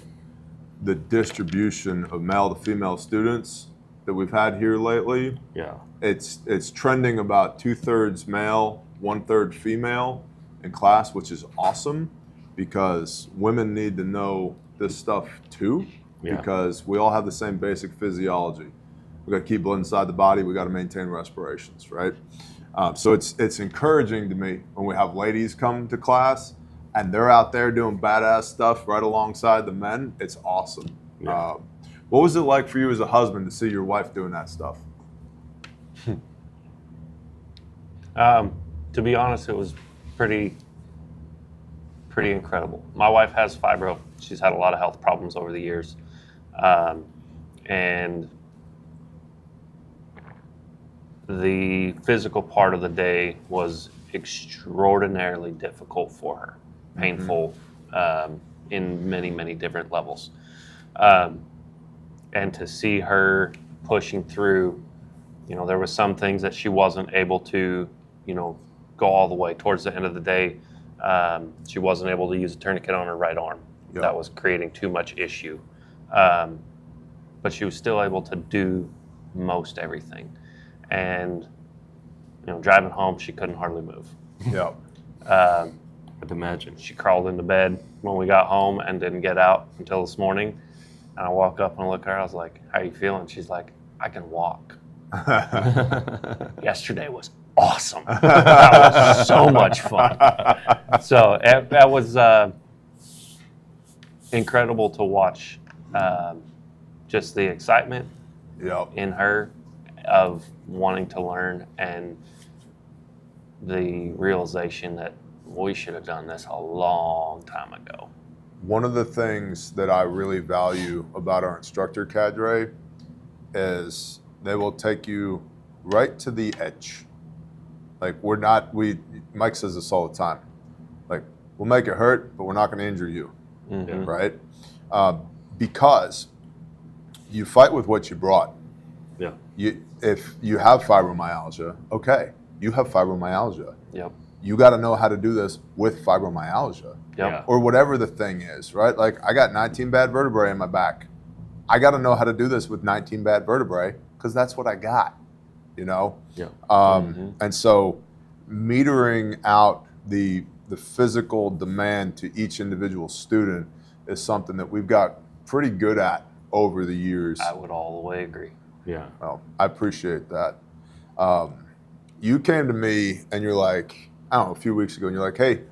the distribution of male to female students that we've had here lately. Yeah. It's trending about 2/3 male, 1/3 female in class, which is awesome because women need to know this stuff too, because we all have the same basic physiology. We got to keep blood inside the body. We got to maintain respirations, right? So it's encouraging to me when we have ladies come to class and they're out there doing badass stuff right alongside the men. It's awesome. Yeah. What was it like for you as a husband to see your wife doing that stuff? To be honest, it was pretty incredible. My wife has fibro. She's had a lot of health problems over the years. And the physical part of the day was extraordinarily difficult for her, painful in many, many different levels. And to see her pushing through, there was some things that she wasn't able to, go all the way. Towards the end of the day, she wasn't able to use a tourniquet on her right arm. Yep. That was creating too much issue. But she was still able to do most everything. And, driving home, she couldn't hardly move. Yeah. I'd imagine. She crawled into bed when we got home and didn't get out until this morning. And I walk up and I look at her, I was like, how are you feeling? She's like, I can walk. Yesterday was awesome. That was so much fun. So that was incredible to watch. Just the excitement in her of wanting to learn, and the realization that we should have done this a long time ago. One of the things that I really value about our instructor cadre is They will take you right to the edge. Like Mike says this all the time. Like, we'll make it hurt, but we're not going to injure you, right? Because you fight with what you brought. Yeah. If you have fibromyalgia, okay, you have fibromyalgia. Yep. You got to know how to do this with fibromyalgia. Yep. Or whatever the thing is, right? Like, I got 19 bad vertebrae in my back. I got to know how to do this with 19 bad vertebrae because that's what I got, you know? Yeah. And so metering out the physical demand to each individual student is something that we've got pretty good at over the years. I would all the way agree. Yeah. Well, I appreciate that. You came to me and you're like, I don't know, a few weeks ago, and you're like, hey,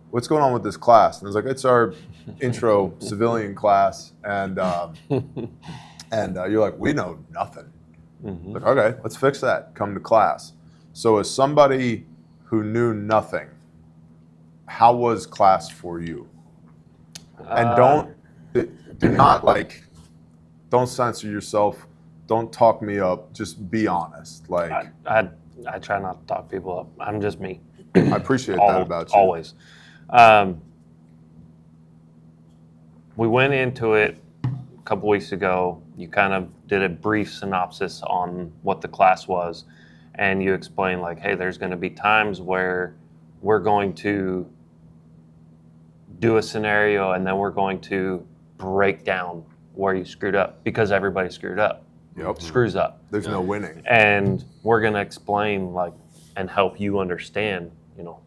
what's going on with this class? And I was like, it's our intro civilian class. And you're like, we know nothing. Like, okay, let's fix that. Come to class. So as somebody who knew nothing, how was class for you? And don't censor yourself. Don't talk me up. Just be honest. Like, I try not to talk people up. I'm just me. I appreciate that about you. Always. We went into it a couple weeks ago. You kind of did a brief synopsis on what the class was, and you explained, like, hey, there's going to be times where we're going to do a scenario and then we're going to break down where you screwed up because everybody screwed up. Yep. Screws up. There's no winning. And we're going to explain, like, and help you understand,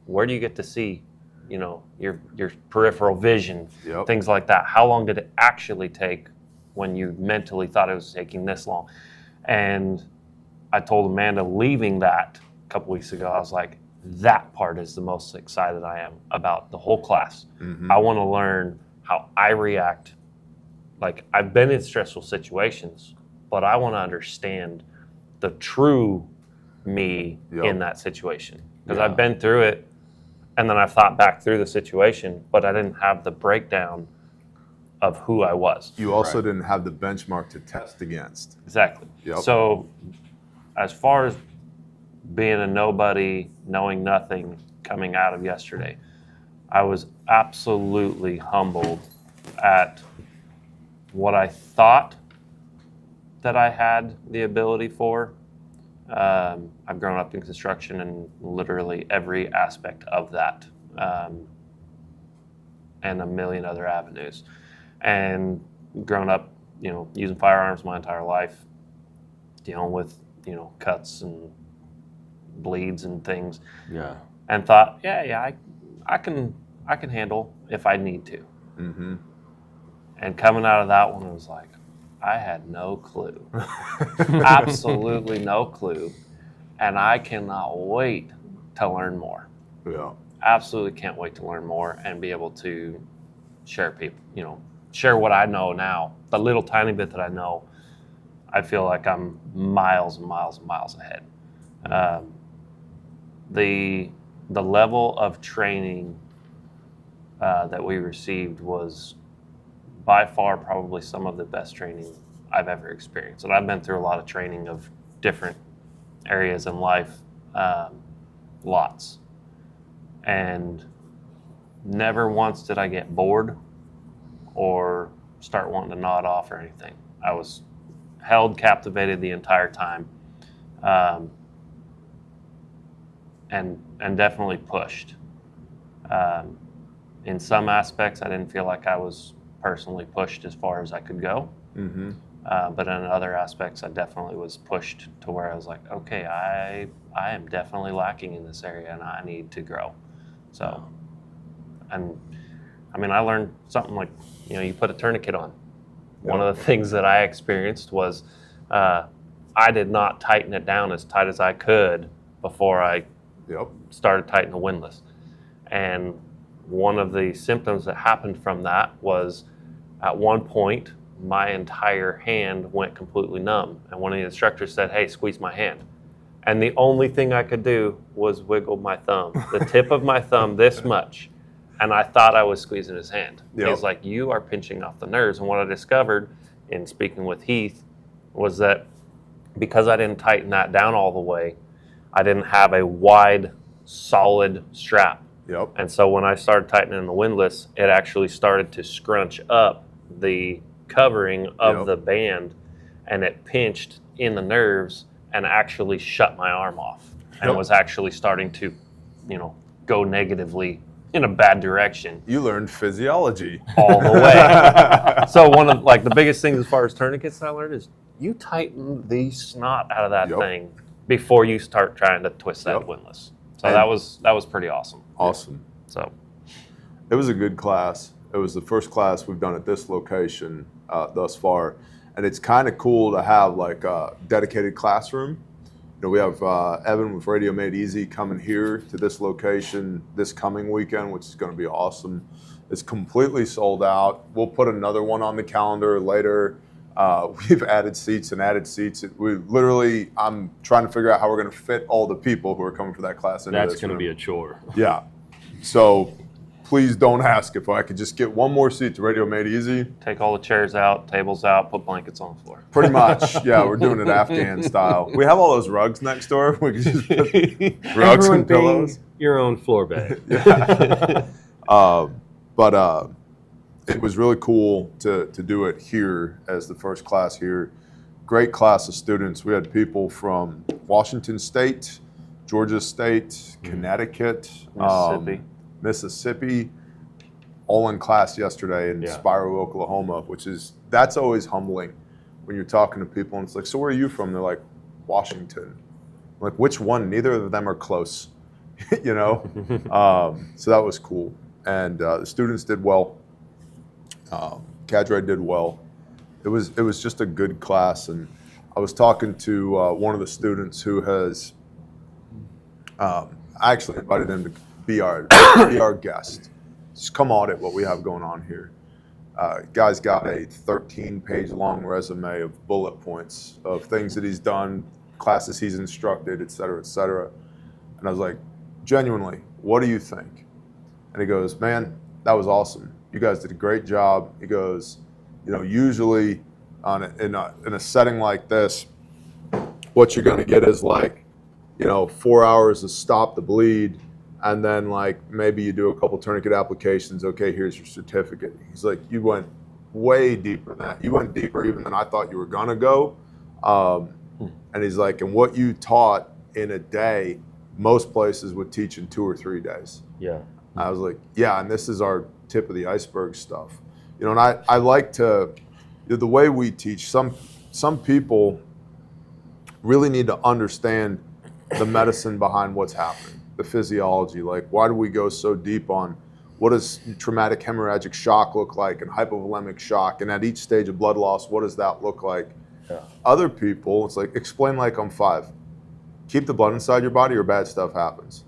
where do you get to see, your peripheral vision, things like that. How long did it actually take when you mentally thought it was taking this long? And I told Amanda leaving that a couple weeks ago, I was like, that part is the most excited I am about the whole class. I want to learn how I react. Like, I've been in stressful situations, but I want to understand the true me in that situation. Because I've been through it, and then I've thought back through the situation, but I didn't have the breakdown of who I was. You also didn't have the benchmark to test against. Exactly. Yep. So as far as being a nobody, knowing nothing coming out of yesterday, I was absolutely humbled at what I thought that I had the ability for. I've grown up in construction and literally every aspect of that, and a million other avenues. And grown up, using firearms my entire life, dealing with, cuts and bleeds and things. Yeah. And thought, I can handle if I need to. And coming out of that one, I was like, I had no clue. Absolutely no clue. And I cannot wait to learn more. Yeah. Absolutely can't wait to learn more and be able to share share what I know now. The little tiny bit that I know, I feel like I'm miles and miles and miles ahead. The level of training that we received was by far probably some of the best training I've ever experienced. And I've been through a lot of training of different areas in life, lots. And never once did I get bored or start wanting to nod off or anything. I was held captivated the entire time, and definitely pushed. In some aspects, I didn't feel like I was personally pushed as far as I could go. But in other aspects, I definitely was pushed to where I was like, okay, I am definitely lacking in this area and I need to grow. So, and I mean, I learned something like, you put a tourniquet on. One of the things that I experienced was I did not tighten it down as tight as I could before I started tightening the windlass. And one of the symptoms that happened from that was at one point, my entire hand went completely numb. And one of the instructors said, hey, squeeze my hand. And the only thing I could do was wiggle my thumb, the tip of my thumb this much. And I thought I was squeezing his hand. He's like, you are pinching off the nerves. And what I discovered in speaking with Heath was that because I didn't tighten that down all the way, I didn't have a wide, solid strap. Yep. And so when I started tightening the windlass, it actually started to scrunch up the covering of the band, and it pinched in the nerves and actually shut my arm off, and was actually starting to, go negatively in a bad direction. You learned physiology all the way. So one of the biggest things as far as tourniquets I learned is you tighten the snot out of that thing before you start trying to twist that windlass. So that was pretty awesome. Awesome. So it was a good class. It was the first class we've done at this location thus far, and it's kind of cool to have like a dedicated classroom. We have Evan with Radio Made Easy coming here to this location this coming weekend, which is going to be awesome. It's completely sold out. We'll put another one on the calendar later. We've added seats. I'm trying to figure out how we're going to fit all the people who are coming for that class into That's this going to room. be a chore. Yeah. So please don't ask if I could just get one more seat to Radio Made Easy. take all the chairs out, tables out, put blankets on the floor. Pretty much. Yeah, we're doing it Afghan style. We have all those rugs next door. We can just put rugs Everyone and pillows. your own floor bed. But it was really cool to do it here as the first class here. Great class of students. We had people from Washington State, Georgia State, Connecticut, Mississippi, all in class yesterday in Spiro, Oklahoma, that's always humbling when you're talking to people and it's like, so where are you from? They're like, Washington. I'm like, which one? Neither of them are close, So that was cool. And the students did well. Cadre did well. It was just a good class. And I was talking to one of the students who has, I actually invited him to be our guest. Just come audit what we have going on here. Guy's got a 13-page long resume of bullet points of things that he's done, classes he's instructed, et cetera, et cetera. And I was like, genuinely, what do you think? And he goes, man, that was awesome. You guys did a great job. He goes, usually in a setting like this, what you're going to get is 4 hours to stop the bleed, and then maybe you do a couple tourniquet applications. Okay, here's your certificate. He's like, you went way deeper than that. You went deeper even than I thought you were gonna go. And he's like, and what you taught in a day, most places would teach in 2 or 3 days. Yeah. I was like, yeah, and this is our tip of the iceberg stuff. And I like to, the way we teach, some people really need to understand the medicine behind what's happening, the physiology. Why do we go so deep on what does traumatic hemorrhagic shock look like and hypovolemic shock? And at each stage of blood loss, what does that look like? Yeah. Other people, it's like, explain like I'm 5. Keep the blood inside your body or bad stuff happens.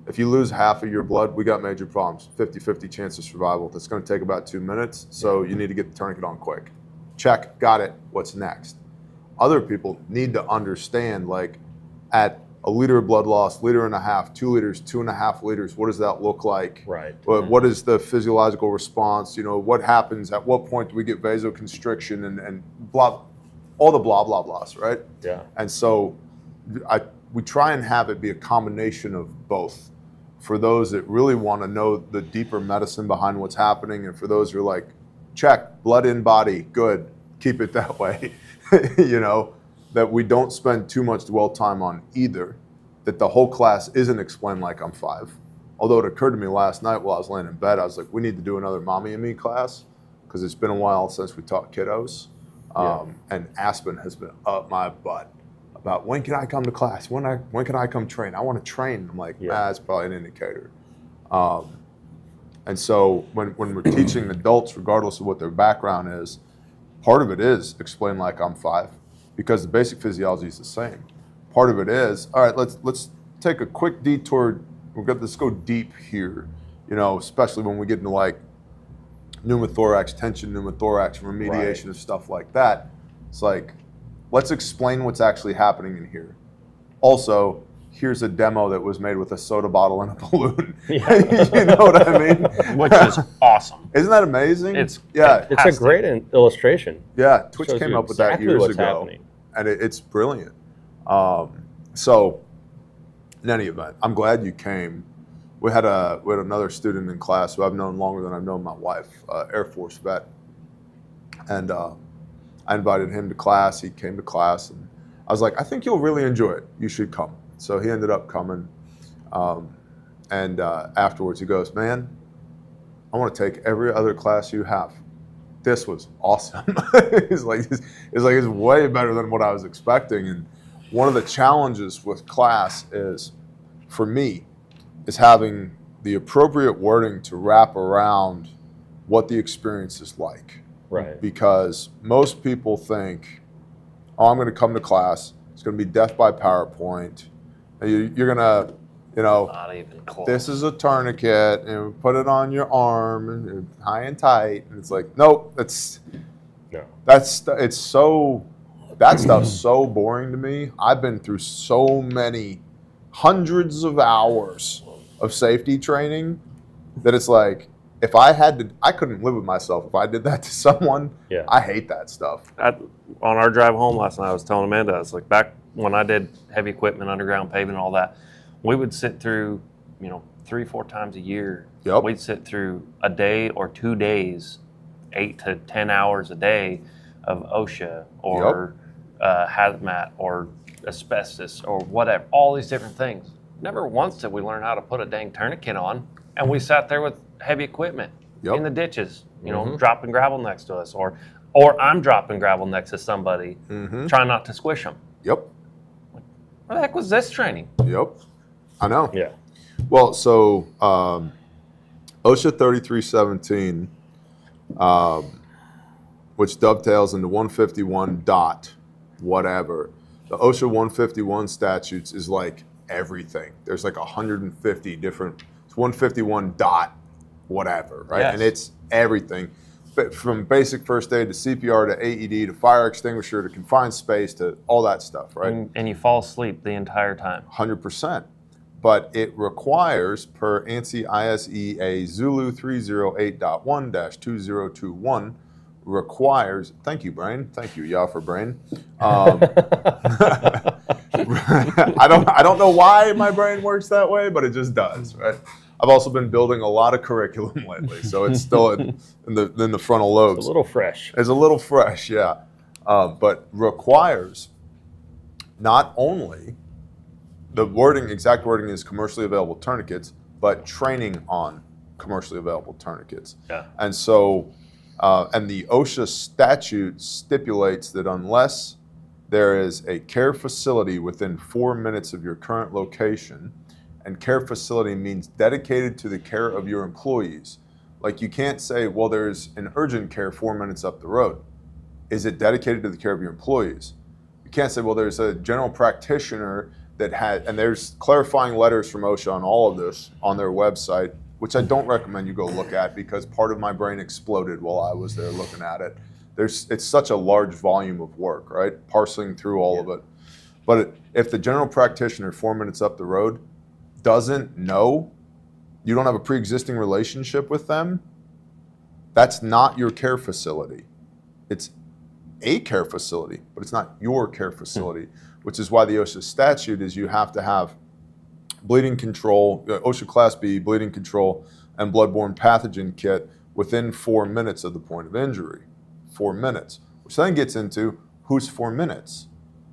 If you lose half of your blood, we got major problems. 50-50 chance of survival. That's going to take about 2 minutes, so you need to get the tourniquet on quick. Check, got it, what's next? Other people need to understand, at a liter of blood loss, 1.5 liters, 2 liters, 2.5 liters, what does that look like? Right. What is the physiological response? What happens? At what point do we get vasoconstriction and blah, all the blah, blah, blahs, right? Yeah. And so we try and have it be a combination of both. For those that really want to know the deeper medicine behind what's happening, and for those who are like, check, blood in body, good, keep it that way, that we don't spend too much dwell time on either, that the whole class isn't explained like I'm 5. Although it occurred to me last night while I was laying in bed, I was like, we need to do another Mommy and Me class, because it's been a while since we taught kiddos. And Aspen has been up my butt about, when can I come to class? When can I come train? I want to train. I'm like, that's probably an indicator. And so when we're teaching adults, regardless of what their background is, part of it is explain like I'm 5, because the basic physiology is the same. Part of it is, all right, let's take a quick detour. Let's go deep here, especially when we get into pneumothorax, tension pneumothorax, remediation of stuff like that. It's like, let's explain what's actually happening in here. Also, here's a demo that was made with a soda bottle and a balloon. You know what I mean? Which is awesome. Isn't that amazing? It's a great illustration. Yeah, Twitch Shows came you up with that exactly years what's ago. happening. and it's brilliant. So, in any event, I'm glad you came. We had another student in class who I've known longer than I've known my wife, Air Force vet, and I invited him to class. He came to class, and I was like, I think you'll really enjoy it. You should come. So he ended up coming, and afterwards he goes, man, I want to take every other class you have. This was awesome. It's like it's way better than what I was expecting. And one of the challenges with class is, for me, is having the appropriate wording to wrap around what the experience is like. Right. Because most people think, oh, I'm going to come to class. It's going to be death by PowerPoint. You're going to, Not even close. this is a tourniquet, and put it on your arm, and high and tight. And it's like, nope, that stuff's so boring to me. I've been through so many hundreds of hours of safety training that it's like, if I couldn't live with myself if I did that to someone. Yeah. I hate that stuff. On our drive home last night, I was telling Amanda, I was like, back when I did heavy equipment, underground paving, and all that, we would sit through, 3-4 times a year. Yep. We'd sit through a day or 2 days, 8 to 10 hours a day of OSHA or hazmat or asbestos or whatever, all these different things. Never once did we learn how to put a dang tourniquet on, and we sat there with heavy equipment in the ditches, dropping gravel next to us, or I'm dropping gravel next to somebody, trying not to squish them. Yep. What the heck was this training? Yep. I know. Yeah. Well, so OSHA 3317, which dovetails into 151 dot whatever. The OSHA 151 statutes is like everything. There's like 150 different. It's 151 dot whatever, right? Yes. And it's everything, but from basic first aid to CPR to AED to fire extinguisher to confined space to all that stuff, right? And you fall asleep the entire time. 100%. But it requires, per ANSI ISEA Zulu 308.1-2021, requires, thank you, Brain. Thank you, y'all, for Brain. I don't know why my brain works that way, but it just does, right? I've also been building a lot of curriculum lately, so it's still in the frontal lobes. It's a little fresh. It's a little fresh, yeah. But requires not only the exact wording is commercially available tourniquets, but training on commercially available tourniquets. Yeah. And so, and the OSHA statute stipulates that unless there is a care facility within 4 minutes of your current location, and care facility means dedicated to the care of your employees. Like, you can't say, well, there's an urgent care 4 minutes up the road. Is it dedicated to the care of your employees? You can't say, well, there's a general practitioner that had, and there's clarifying letters from OSHA on all of this on their website, which I don't recommend you go look at because part of my brain exploded while I was there looking at it. It's such a large volume of work, right? Parsing through all of it. But if the general practitioner 4 minutes up the road doesn't know, you don't have a pre-existing relationship with them, that's not your care facility. It's a care facility, but it's not your care facility, which is why the OSHA statute is you have to have bleeding control, OSHA Class B, bleeding control, and bloodborne pathogen kit within 4 minutes of the point of injury. 4 minutes, which then gets into who's 4 minutes.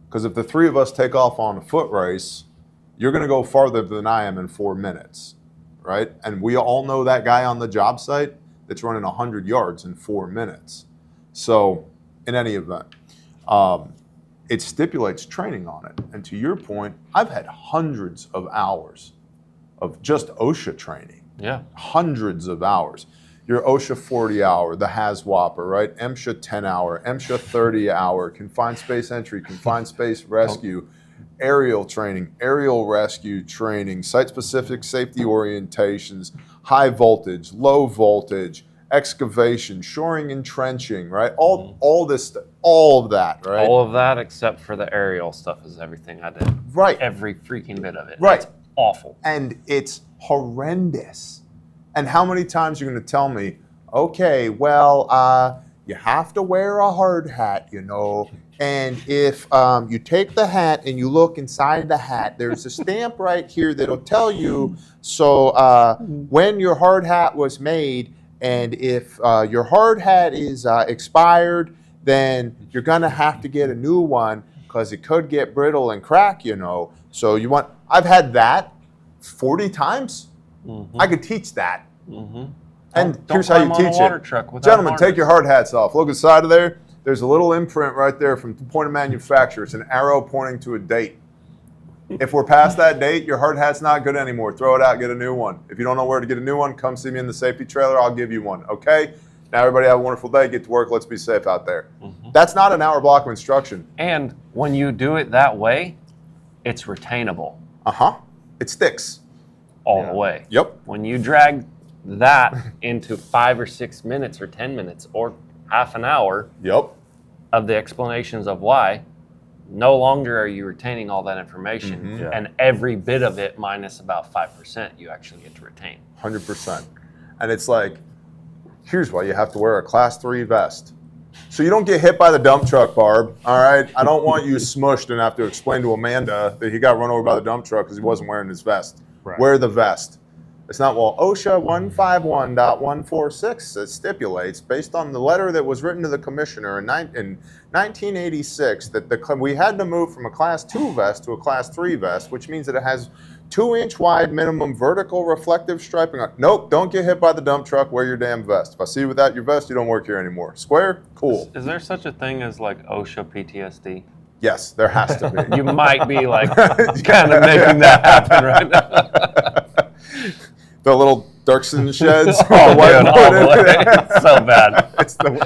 Because if the three of us take off on a foot race, you're going to go farther than I am in 4 minutes, right? And we all know that guy on the job site that's running 100 yards in 4 minutes. So in any event, it stipulates training on it. And to your point, I've had hundreds of hours of just OSHA training. Yeah. Hundreds of hours. Your OSHA 40 hour, the HAZWOPER, right? MSHA 10 hour, MSHA 30 hour, confined space entry, confined space rescue, aerial training, aerial rescue training, site-specific safety orientations, high voltage, low voltage, excavation, shoring and trenching, right? All this stuff, all of that, right? All of that except for the aerial stuff is everything I did. Right. Every freaking bit of it. Right. It's awful. And it's horrendous. And how many times you're going to tell me, okay, well, you have to wear a hard hat, And if you take the hat and you look inside the hat, there's a stamp right here that'll tell you, so when your hard hat was made, and if your hard hat is expired, then you're going to have to get a new one because it could get brittle and crack, you know. So you want, I've had that 40 times. I could teach that. And here's how you teach it. Gentlemen, take your hard hats off. Look inside of there. There's a little imprint right there from the point of manufacture. It's an arrow pointing to a date. If we're past that date, your hard hat's not good anymore. Throw it out, get a new one. If you don't know where to get a new one, come see me in the safety trailer. I'll give you one, okay? Now everybody have a wonderful day. Get to work. Let's be safe out there. That's not an hour block of instruction. And when you do it that way, it's retainable. It sticks. All the way. Yep. When you drag that into 5 or 6 minutes or 10 minutes or half an hour of the explanations of why, no longer are you retaining all that information. And every bit of it minus about 5% you actually get to retain. 100%. And it's like, here's why you have to wear a class 3 vest. So you don't get hit by the dump truck, Barb, all right? I don't want you smushed and have to explain to Amanda that he got run over by the dump truck because he wasn't wearing his vest. Wear the vest. It's not, well, OSHA 151.146 stipulates, based on the letter that was written to the commissioner in 1986, that we had to move from a class 2 vest to a class 3 vest, which means that it has 2-inch wide minimum vertical reflective striping. Nope, don't get hit by the dump truck, wear your damn vest. If I see you without your vest, you don't work here anymore. Square? Cool. Is there such a thing as like OSHA PTSD? Yes, there has to be. You might be like kind of making that happen right now. The little Dirksen sheds. It's so bad.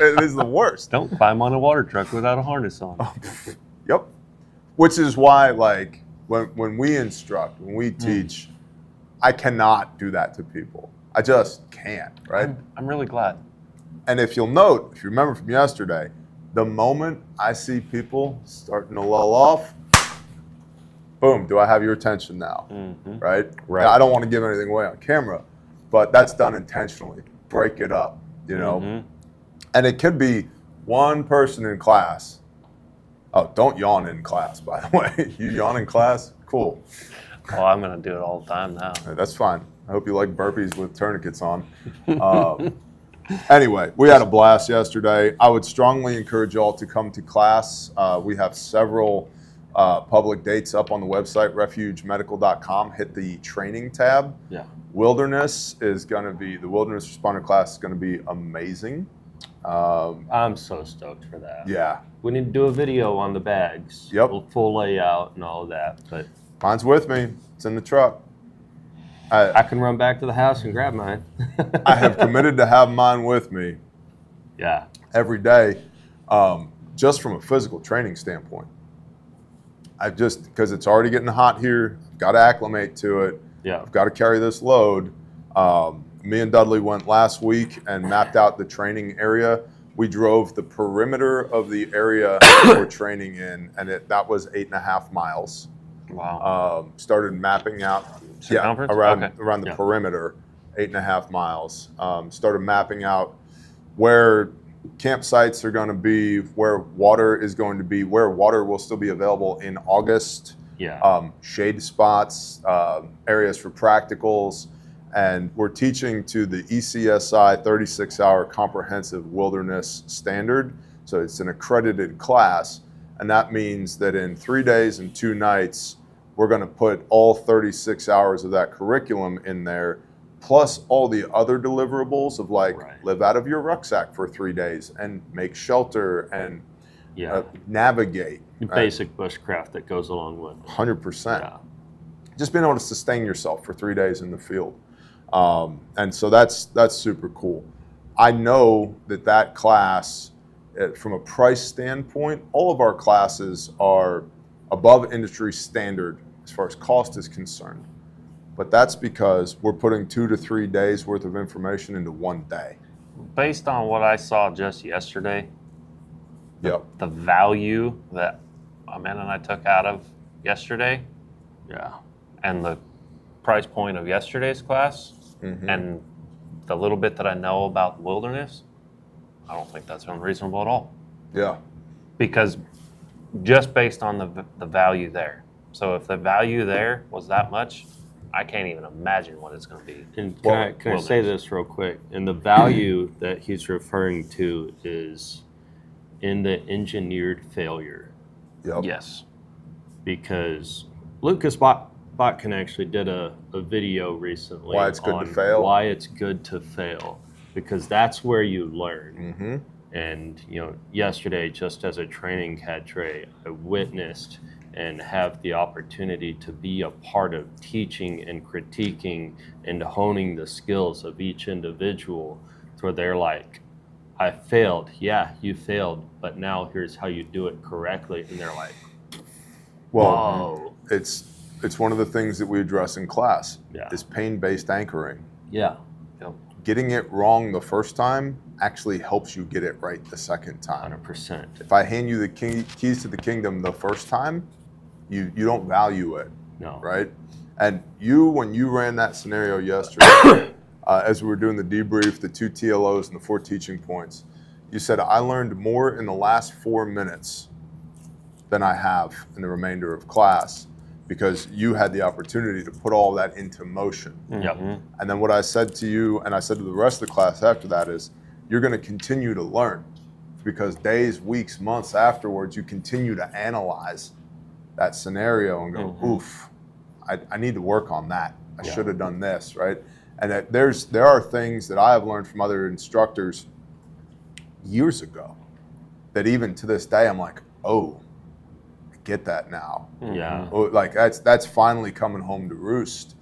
It is the worst. Don't climb on a water truck without a harness on. Yep. Which is why, like, when we instruct, when we teach, I cannot do that to people. I just can't, right? I'm really glad. And if you'll note, if you remember from yesterday, the moment I see people starting to lull off, boom, do I have your attention now, right? Now, I don't want to give anything away on camera, but that's done intentionally. Break it up, you know? And it could be one person in class. Oh, don't yawn in class, by the way. You yawn in class? Cool. Oh, I'm going to do it all the time now. That's fine. I hope you like burpees with tourniquets on. Anyway, we had a blast yesterday. I would strongly encourage y'all to come to class. We have several public dates up on the website, refugemedical.com. Hit the training tab. Wilderness is going to be, the wilderness responder class is going to be amazing. I'm so stoked for that. Yeah. We need to do a video on the bags. Full layout and all of that. But mine's with me. It's in the truck. I can run back to the house and grab mine. I have committed to have mine with me. Every day, just from a physical training standpoint. Because it's already getting hot here, I've got to acclimate to it. I've got to carry this load. Me and Dudley went last week and mapped out the training area. We drove the perimeter of the area we're training in, and that was 8.5 miles. Wow. Started mapping out around the perimeter, 8.5 miles. Started mapping out where campsites are going to be, where water is going to be, where water will still be available in August. Shade spots, areas for practicals. And we're teaching to the ECSI 36-hour comprehensive wilderness standard. So it's an accredited class. And that means that in 3 days and 2 nights, we're going to put all 36 hours of that curriculum in there, plus all the other deliverables of live out of your rucksack for 3 days and make shelter and navigate. Basic bushcraft that goes along with it. 100%. Just being able to sustain yourself for 3 days in the field. And so that's super cool. I know that class, from a price standpoint, all of our classes are above industry standard as far as cost is concerned. But that's because we're putting 2 to 3 days worth of information into 1 day. Based on what I saw just yesterday, the value that Amanda and I took out of yesterday, and the price point of yesterday's class, and the little bit that I know about wilderness, I don't think that's unreasonable at all. Because just based on the value there. So if the value there was that much, I can't even imagine what it's going to be. And can I say this real quick? And the value that he's referring to is in the engineered failure. Yep. Yes. Because Lucas Botkin actually did a video recently Why it's good on to fail. why it's good to fail, because that's where you learn. Mm-hmm. And yesterday, just as a training cadre, I witnessed and have the opportunity to be a part of teaching and critiquing and honing the skills of each individual, where they're like, I failed. Yeah, you failed, but now here's how you do it correctly. And they're like, Well, whoa. it's one of the things that we address in class. Yeah. Is pain-based anchoring. Yeah. Getting it wrong the first time actually helps you get it right the second time. 100%. If I hand you the keys to the kingdom the first time, you don't value it, No. right? And when you ran that scenario yesterday, as we were doing the debrief, the 2 TLOs and the 4 teaching points, you said, I learned more in the last 4 minutes than I have in the remainder of class, because you had the opportunity to put all that into motion. Yep. And then what I said to you, and I said to the rest of the class after that, is you're going to continue to learn, because days, weeks, months afterwards, you continue to analyze that scenario and go, oof, I need to work on that. I should have done this, right? And that there are things that I have learned from other instructors years ago that even to this day I'm like, oh, I get that now. Yeah. Like that's finally coming home to roost,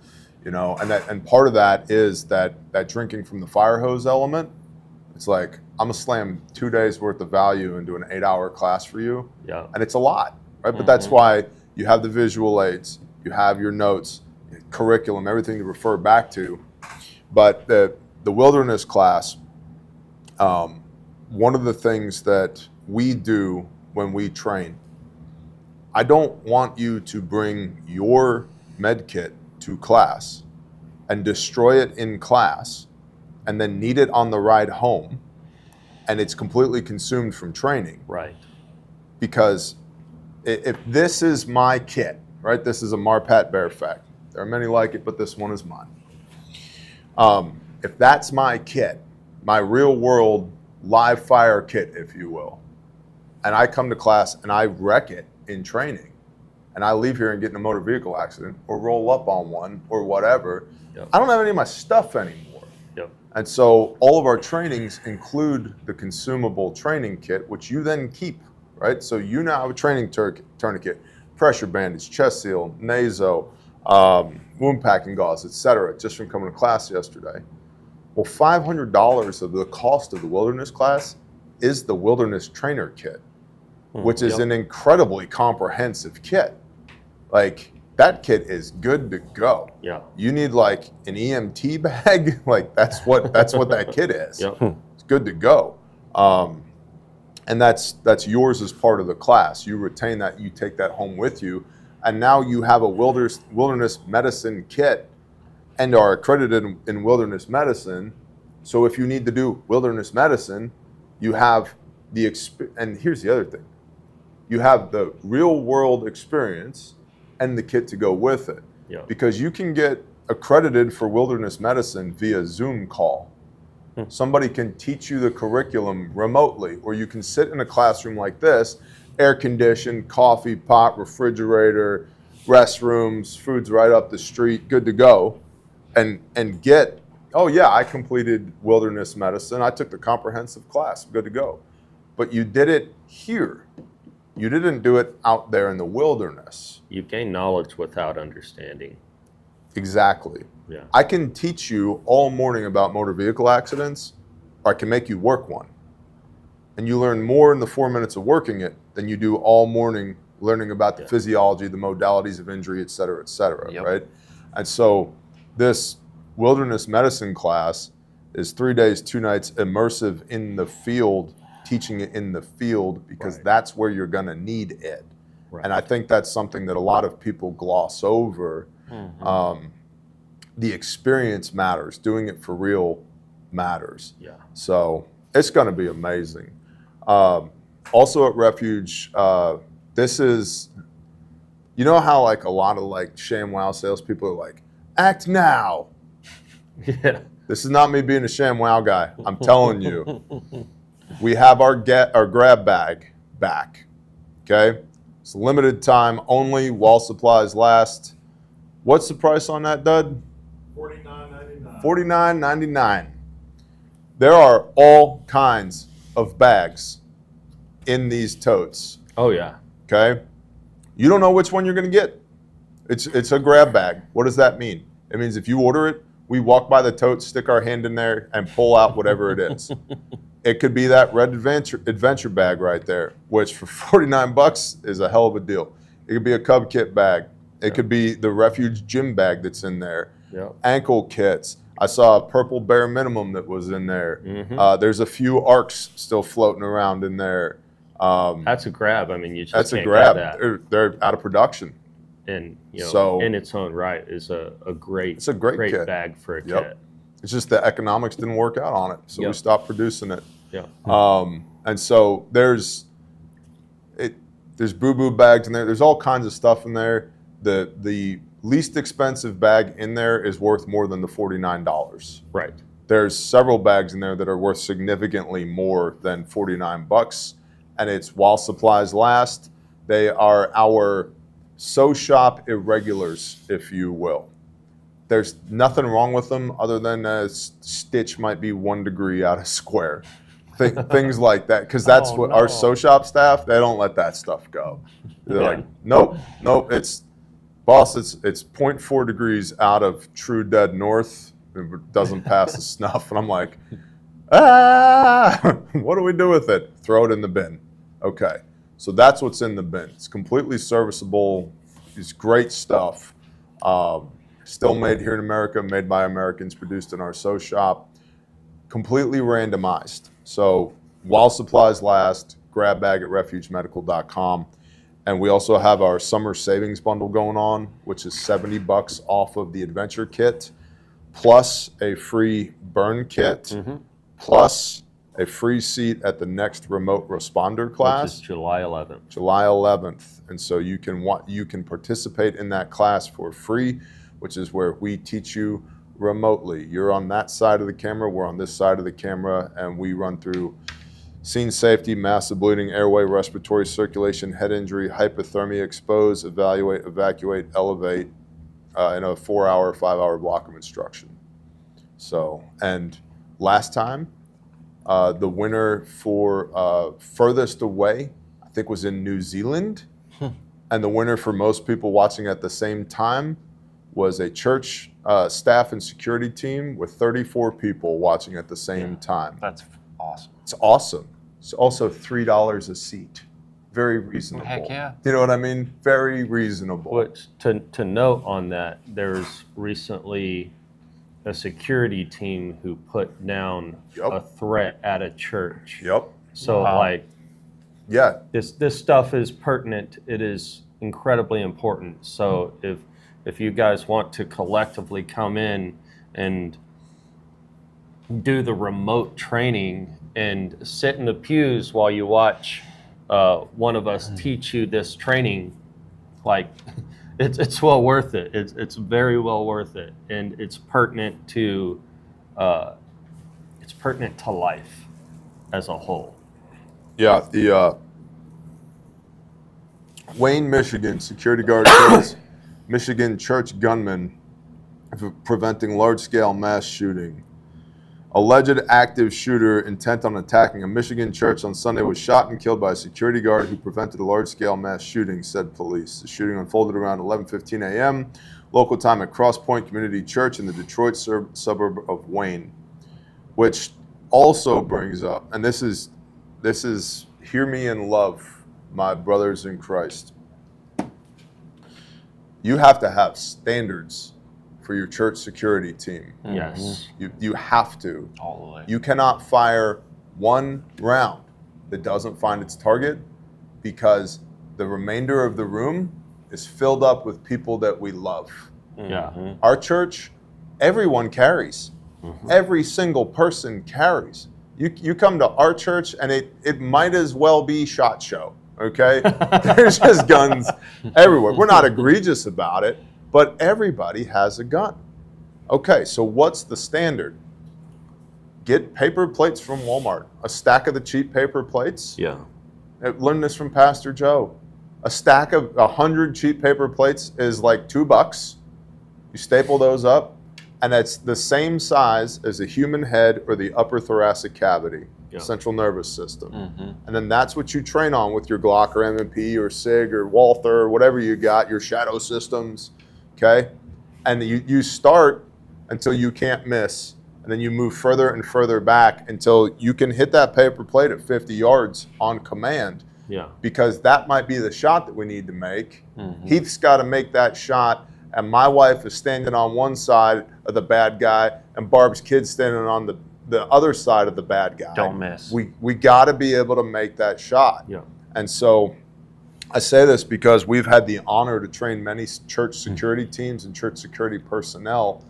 and part of that is that drinking from the fire hose element. It's like, I'm gonna slam 2 days worth of value into an 8-hour class for you. Yeah. And it's a lot, right? But that's why you have the visual aids, you have your notes, curriculum, everything to refer back to. But the wilderness class, one of the things that we do when we train, I don't want you to bring your med kit to class and destroy it in class and then need it on the ride home and it's completely consumed from training. Right. Because if this is my kit, right, this is a Marpat Bear Fact. There are many like it, but this one is mine. If that's my kit, my real world live fire kit, if you will, and I come to class and I wreck it in training, and I leave here and get in a motor vehicle accident or roll up on one or whatever, I don't have any of my stuff anymore. Yep. And so all of our trainings include the consumable training kit, which you then keep, right? So you now have a training tourniquet, pressure bandage, chest seal, naso, wound packing gauze, etc., just from coming to class yesterday. Well, $500 of the cost of the wilderness class is the wilderness trainer kit, which is an incredibly comprehensive kit. Like, that kit is good to go. Yeah. You need like an EMT bag, like that's what that kit is. Yep. It's good to go. And that's yours as part of the class. You retain that, you take that home with you, and now you have a wilderness medicine kit and are accredited in wilderness medicine. So if you need to do wilderness medicine, you have and here's the other thing. You have the real world experience and the kit to go with it. Yeah. Because you can get accredited for wilderness medicine via Zoom call. Somebody can teach you the curriculum remotely, or you can sit in a classroom like this, air conditioned, coffee pot, refrigerator, restrooms, food's right up the street, good to go, and get, oh yeah, I completed wilderness medicine, I took the comprehensive class, good to go. But you did it here. You didn't do it out there in the wilderness. You gain knowledge without understanding. Exactly. Yeah. I can teach you all morning about motor vehicle accidents, or I can make you work one. And you learn more in the 4 minutes of working it than you do all morning learning about the physiology, the modalities of injury, et cetera, right? And so this wilderness medicine class is 3 days, 2 nights immersive in the field, teaching it in the field, because that's where you're going to need it. Right. And I think that's something that a lot of people gloss over. The experience matters. Doing it for real matters. Yeah. So it's going to be amazing. Also at Refuge, this is, you know how like a lot of like ShamWow salespeople are like, act now. Yeah. This is not me being a ShamWow guy. I'm telling you, we have our grab bag back. Okay, it's limited time only while supplies last. What's the price on that, Dud? $49.99. $49.99. There are all kinds of bags in these totes. Oh yeah. Okay, you don't know which one you're going to get. It's a grab bag. What does that mean? It means if you order it, we walk by the tote, stick our hand in there, and pull out whatever it is. It could be that red adventure bag right there, which for $49 is a hell of a deal. It could be a Cub Kit bag. It could be the Refuge gym bag that's in there. Yep. Ankle kits. I saw a purple bare minimum that was in there. There's a few arcs still floating around in there. That's a grab. I mean, you just That's a can't grab. get that. They're out of production. And So- in its own right is a great It's a great kit. bag for a Yep. kit. It's just the economics didn't work out on it, so we Yep. stopped producing it. Yeah. And so there's boo-boo bags in there. There's all kinds of stuff in there. The least expensive bag in there is worth more than the $49. Right. There's several bags in there that are worth significantly more than $49, and it's while supplies last. They are our sew shop irregulars, if you will. There's nothing wrong with them other than a stitch might be 1 degree out of square. Things like that, because that's Oh, what no. our sew shop staff, they don't let that stuff go. They're Yeah. like, nope, it's 0.4 degrees out of true dead north. It doesn't pass the snuff. And I'm like, what do we do with it? Throw it in the bin. Okay. So that's what's in the bin. It's completely serviceable. It's great stuff. Still made here in America, made by Americans, produced in our sew shop. Completely randomized. So while supplies last, grab bag at refugemedical.com. And we also have our summer savings bundle going on, which is $70 off of the adventure kit, plus a free burn kit, plus a free seat at the next remote responder class. Which is July 11th. July 11th. And so you can participate in that class for free, which is where we teach you remotely. You're on that side of the camera, we're on this side of the camera, and we run through scene safety, massive bleeding, airway, respiratory, circulation, head injury, hypothermia, expose, evaluate, evacuate, elevate in a 4-hour, 5-hour block of instruction. So, and last time, the winner for furthest away, I think, was in New Zealand. And the winner for most people watching at the same time was a church staff and security team with 34 people watching at the same time. That's awesome. It's awesome. It's also $3 a seat. Very reasonable. Heck yeah. You know what I mean? Very reasonable. Which, to note on that, there's recently a security team who put down a threat at a church. Yep. So Wow. like, Yeah. this stuff is pertinent. It is incredibly important. So if you guys want to collectively come in and do the remote training and sit in the pews while you watch one of us teach you this training, like it's well worth it. It's very well worth it, and it's pertinent to life as a whole. Yeah. The Wayne, Michigan, security guard kills Michigan church gunman for preventing large-scale mass shooting. Alleged active shooter intent on attacking a Michigan church on Sunday was shot and killed by a security guard who prevented a large-scale mass shooting, said police. The shooting unfolded around 11:15 a.m. local time at Cross Point Community Church in the Detroit suburb of Wayne, which also brings up, and this is hear me in love, my brothers in Christ. You have to have standards for your church security team. Yes. You have to. All the way. You cannot fire one round that doesn't find its target, because the remainder of the room is filled up with people that we love. Yeah. Our church, everyone carries. Every single person carries. You come to our church and it might as well be SHOT Show. Okay? There's just guns everywhere. We're not egregious about it, but everybody has a gun. Okay, so what's the standard? Get paper plates from Walmart. A stack of the cheap paper plates. Yeah. I learned this from Pastor Joe. A stack of 100 cheap paper plates is like $2. You staple those up, and it's the same size as a human head or the upper thoracic cavity, central nervous system. And then that's what you train on with your Glock or M&P or SIG or Walther or whatever you got, your shadow systems, okay? And you start until you can't miss, and then you move further and further back until you can hit that paper plate at 50 yards on command. Yeah. Because that might be the shot that we need to make. Heath's got to make that shot, and my wife is standing on one side of the bad guy, and Barb's kid's standing on the other side of the bad guy. Don't miss. We got to be able to make that shot. Yeah. And so I say this because we've had the honor to train many church security teams and church security personnel,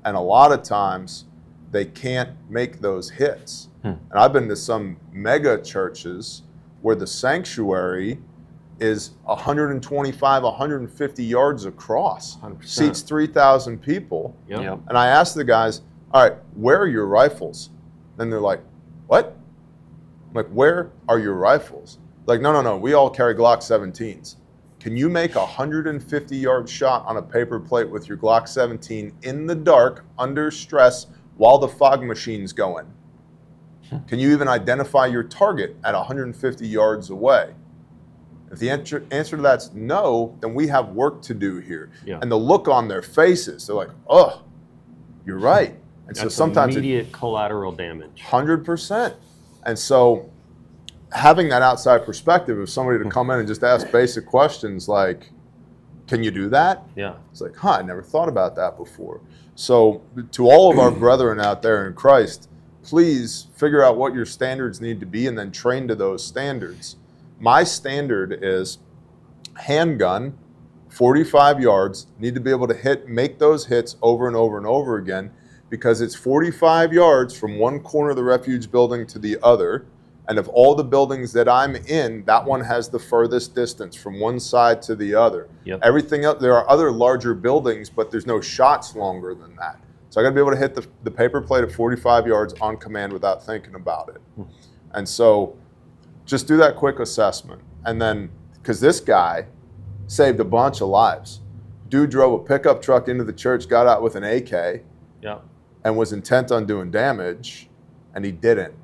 and a lot of times they can't make those hits. And I've been to some mega churches where the sanctuary is 125, 150 yards across, 100%. seats 3,000 people. Yep. And I asked the guys, all right, where are your rifles? And they're like, what? I'm like, where are your rifles? Like, no, we all carry Glock 17s. Can you make a 150-yard shot on a paper plate with your Glock 17 in the dark, under stress, while the fog machine's going? Can you even identify your target at 150 yards away? If the answer to that's no, then we have work to do here. Yeah. And the look on their faces, they're like, oh, you're right. And so That's sometimes immediate collateral damage. 100%. And so having that outside perspective of somebody to come in and just ask basic questions like, can you do that? Yeah. It's like, I never thought about that before. So to all of our brethren out there in Christ, please figure out what your standards need to be and then train to those standards. My standard is handgun, 45 yards, need to be able to make those hits over and over and over again, because it's 45 yards from one corner of the refuge building to the other. And of all the buildings that I'm in, that one has the furthest distance from one side to the other. Yep. Everything else, there are other larger buildings, but there's no shots longer than that. So I got to be able to hit the paper plate at 45 yards on command without thinking about it. And so just do that quick assessment. And then, because this guy saved a bunch of lives. Dude drove a pickup truck into the church, got out with an AK, and was intent on doing damage, and he didn't.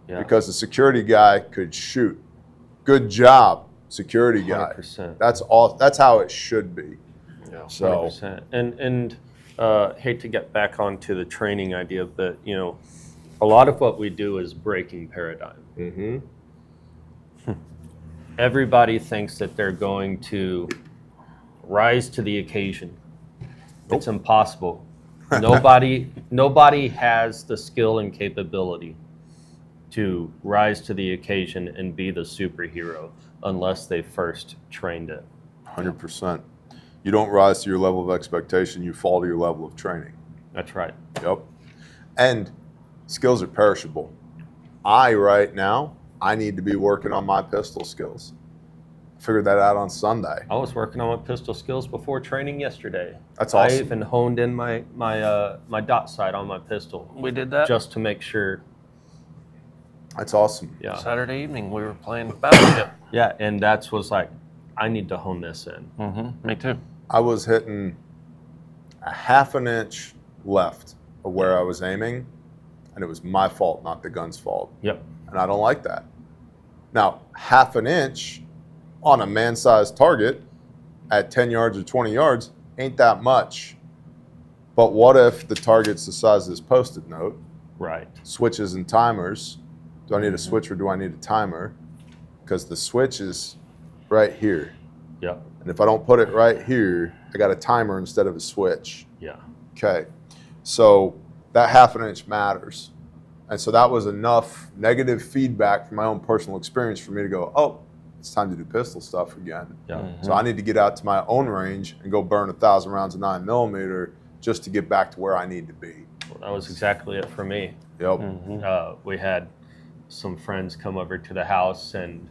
Yeah. Because the security guy could shoot. Good job, security guy. 100%. That's all. That's how it should be. Yeah, So 100%. And hate to get back onto the training idea, but a lot of what we do is breaking paradigm. Everybody thinks that they're going to rise to the occasion. It's impossible. Nobody has the skill and capability to rise to the occasion and be the superhero unless they first trained it. 100%. You don't rise to your level of expectation, you fall to your level of training. That's right. Yep. And skills are perishable. Right now, I need to be working on my pistol skills. Figured that out on Sunday. I was working on my pistol skills before training yesterday. That's awesome. I even honed in my dot sight on my pistol. We did that just to make sure. That's awesome. Yeah. Saturday evening. We were playing Battleship. Yeah, and that's was like, I need to hone this in. Me too. I was hitting a half an inch left of where I was aiming, and it was my fault, not the gun's fault. Yep. And I don't like that. Now, half an inch on a man-sized target at 10 yards or 20 yards ain't that much. But what if the target's the size of this Post-it note? Right. Switches and timers. Do I need a switch or do I need a timer? Because the switch is right here. Yep. And if I don't put it right here, I got a timer instead of a switch. Yeah. Okay. So that half an inch matters. And so that was enough negative feedback from my own personal experience for me to go, oh, it's time to do pistol stuff again. Yeah. So I need to get out to my own range and go burn 1,000 rounds of 9mm just to get back to where I need to be. Well, that was exactly it for me. Yep. We had some friends come over to the house, and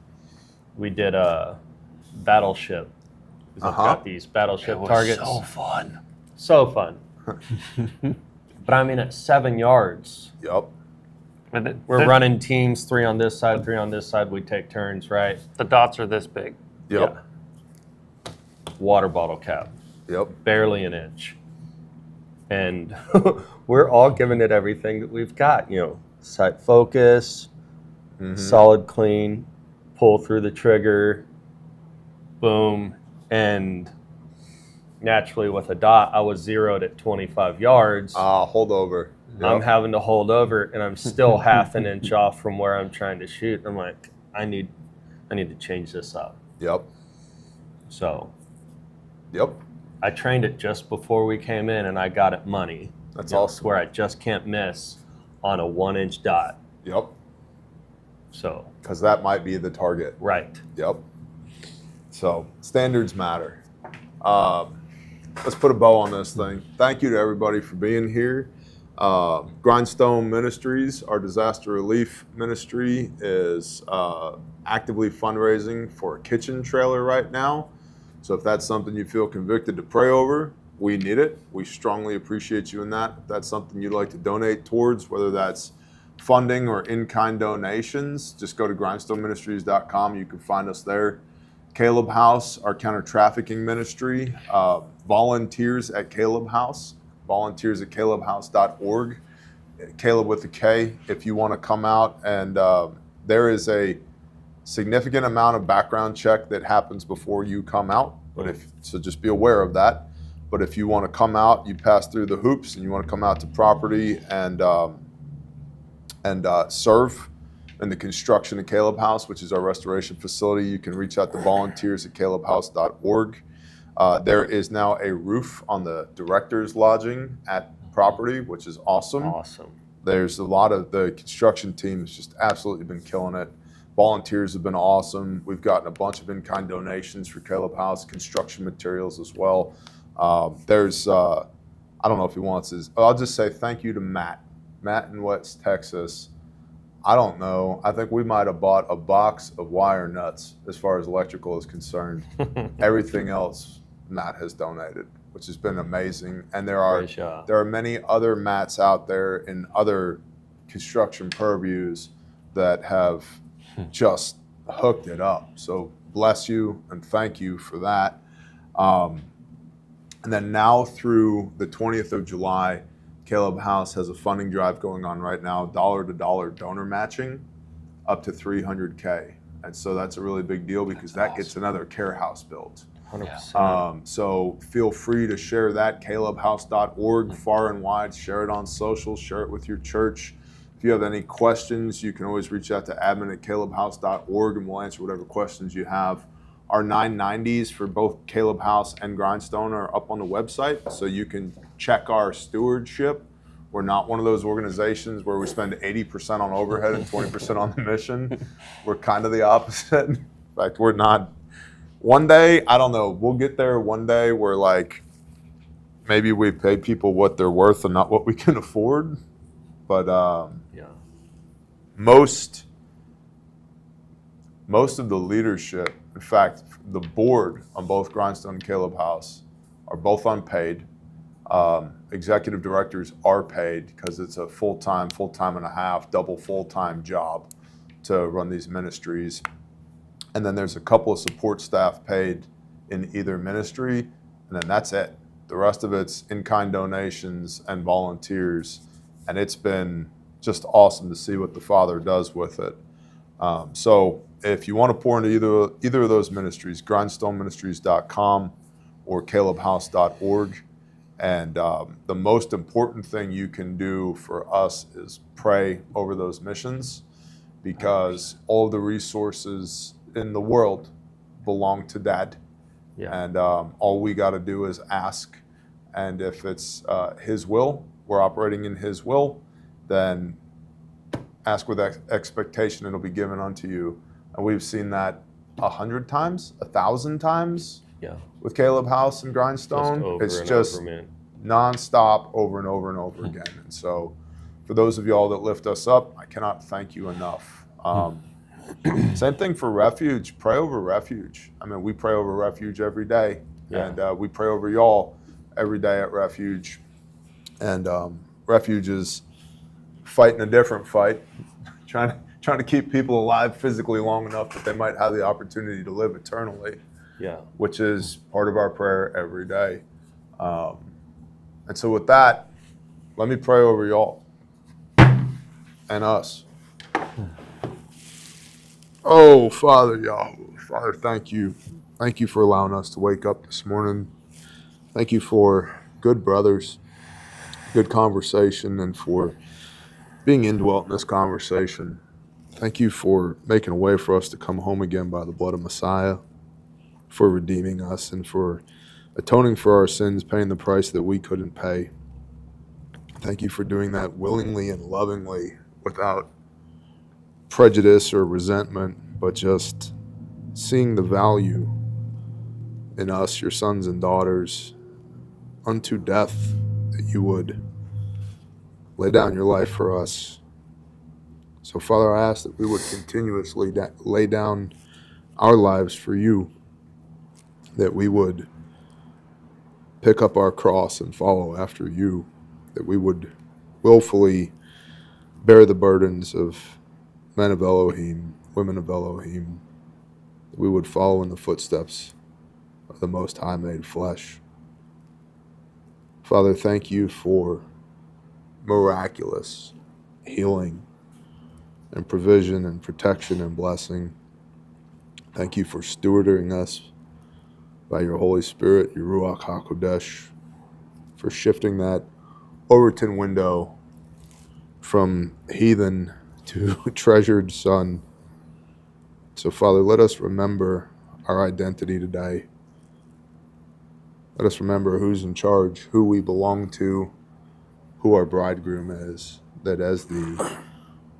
we did a battleship. We've got these battleship targets. So fun. So fun. But I mean, at 7 yards, Yep. we're running teams, 3 on this side, 3 on this side. We take turns, right? The dots are this big. Yep. Yeah. Water bottle cap, Yep. barely an inch. And we're all giving it everything that we've got, you know, sight focus, solid clean, pull through the trigger, boom. And naturally with a dot, I was zeroed at 25 yards. Hold over. Yep. I'm having to hold over, and I'm still half an inch off from where I'm trying to shoot. I'm like, I need to change this up. Yep. So Yep. I trained it just before we came in, and I got it money. That's You know, awesome. where I just can't miss on a 1-inch dot. Yep. So Because that might be the target. right. Yep. So standards matter. Let's put a bow on this thing. Thank you to everybody for being here. Grindstone Ministries, our disaster relief ministry, is actively fundraising for a kitchen trailer right now. So if that's something you feel convicted to pray over, we need it. We strongly appreciate you in that. If that's something you'd like to donate towards, whether that's funding or in-kind donations, just go to grindstoneministries.com. You can find us there. Caleb House, our counter-trafficking ministry, volunteers at Caleb House, volunteers at calebhouse.org, Caleb with a K, if you want to come out. And there is a significant amount of background check that happens before you come out. So just be aware of that. But if you want to come out, you pass through the hoops and you want to come out to property and serve in the construction of Caleb House, which is our restoration facility, you can reach out to volunteers at calebhouse.org. There is now a roof on the director's lodging at property, which is awesome. Awesome. There's a lot of the construction team has just absolutely been killing it. Volunteers have been awesome. We've gotten a bunch of in-kind donations for Caleb House, construction materials as well. There's, I don't know if he wants his, I'll just say thank you to Matt in West Texas. I don't know. I think we might have bought a box of wire nuts as far as electrical is concerned. Everything else Matt has donated, which has been amazing. And there are many other Matts out there in other construction purviews that have just hooked it up. So bless you and thank you for that. And then now through the 20th of July, Caleb House has a funding drive going on right now, dollar-to-dollar donor matching up to $300K. And so that's a really big deal because that gets another care house built. 100%. So feel free to share that, calebhouse.org, far and wide. Share it on social, share it with your church. If you have any questions, you can always reach out to admin@calebhouse.org and we'll answer whatever questions you have. Our 990s for both Caleb House and Grindstone are up on the website, so you can check our stewardship. We're not one of those organizations where we spend 80% on overhead and 20% on the mission. We're kind of the opposite. In fact, we're not. One day, I don't know, we'll get there one day where like maybe we pay people what they're worth and not what we can afford. But most of the leadership, in fact, the board on both Grindstone and Caleb House are both unpaid. Executive directors are paid because it's a full-time and a half, double full-time job to run these ministries. And then there's a couple of support staff paid in either ministry, and then that's it. The rest of it's in-kind donations and volunteers, and it's been just awesome to see what the Father does with it. So if you want to pour into either of those ministries, grindstoneministries.com or calebhouse.org. And the most important thing you can do for us is pray over those missions, because all of the resources in the world belong to Dad. Yeah. And all we got to do is ask. And if it's His will, we're operating in His will, then ask with expectation, it'll be given unto you. And we've seen that 100 times, 1,000 times with Caleb House and Grindstone. It's just nonstop over and over and over again. And so for those of y'all that lift us up, I cannot thank you enough. Same thing for refuge. Pray over refuge. I mean, we pray over refuge every day. Yeah. And we pray over y'all every day at refuge. And refuge is fighting a different fight, trying to keep people alive physically long enough that they might have the opportunity to live eternally. Yeah. Which is part of our prayer every day. And so with that, let me pray over y'all and us. Oh, Father Yahweh, Father, thank you. Thank you for allowing us to wake up this morning. Thank you for good brothers, good conversation, and for being indwelt in this conversation. Thank you for making a way for us to come home again by the blood of Messiah, for redeeming us, and for atoning for our sins, paying the price that we couldn't pay. Thank you for doing that willingly and lovingly, without prejudice or resentment, but just seeing the value in us, your sons and daughters, unto death, that you would lay down your life for us. So, Father, I ask that we would continuously lay down our lives for you, that we would pick up our cross and follow after you, that we would willfully bear the burdens of men of Elohim, women of Elohim, that we would follow in the footsteps of the Most High made flesh. Father, thank you for miraculous healing and provision and protection and blessing. Thank you for stewarding us by your Holy Spirit, your Ruach HaKodesh, for shifting that Overton window from heathen to treasured son. So, Father, let us remember our identity today. Let us remember who's in charge, who we belong to, who our bridegroom is, that as the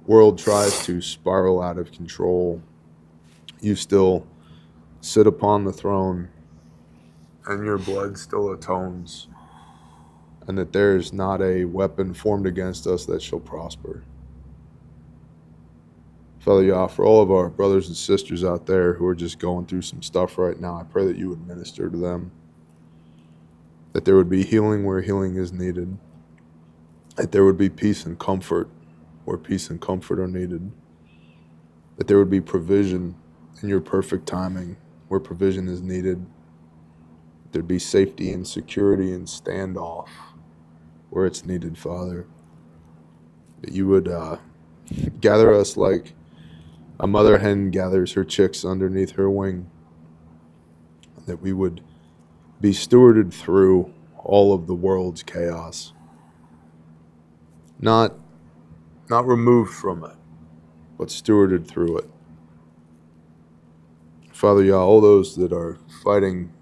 world tries to spiral out of control, you still sit upon the throne, and your blood still atones, and that there is not a weapon formed against us that shall prosper. Father Yah, for all of our brothers and sisters out there who are just going through some stuff right now, I pray that you would minister to them, that there would be healing where healing is needed, that there would be peace and comfort where peace and comfort are needed, that there would be provision in your perfect timing where provision is needed, that there'd be safety and security and standoff where it's needed, Father, that you would gather us like a mother hen gathers her chicks underneath her wing, that we would be stewarded through all of the world's chaos, not removed from it, but stewarded through it. Father Yah, all those that are fighting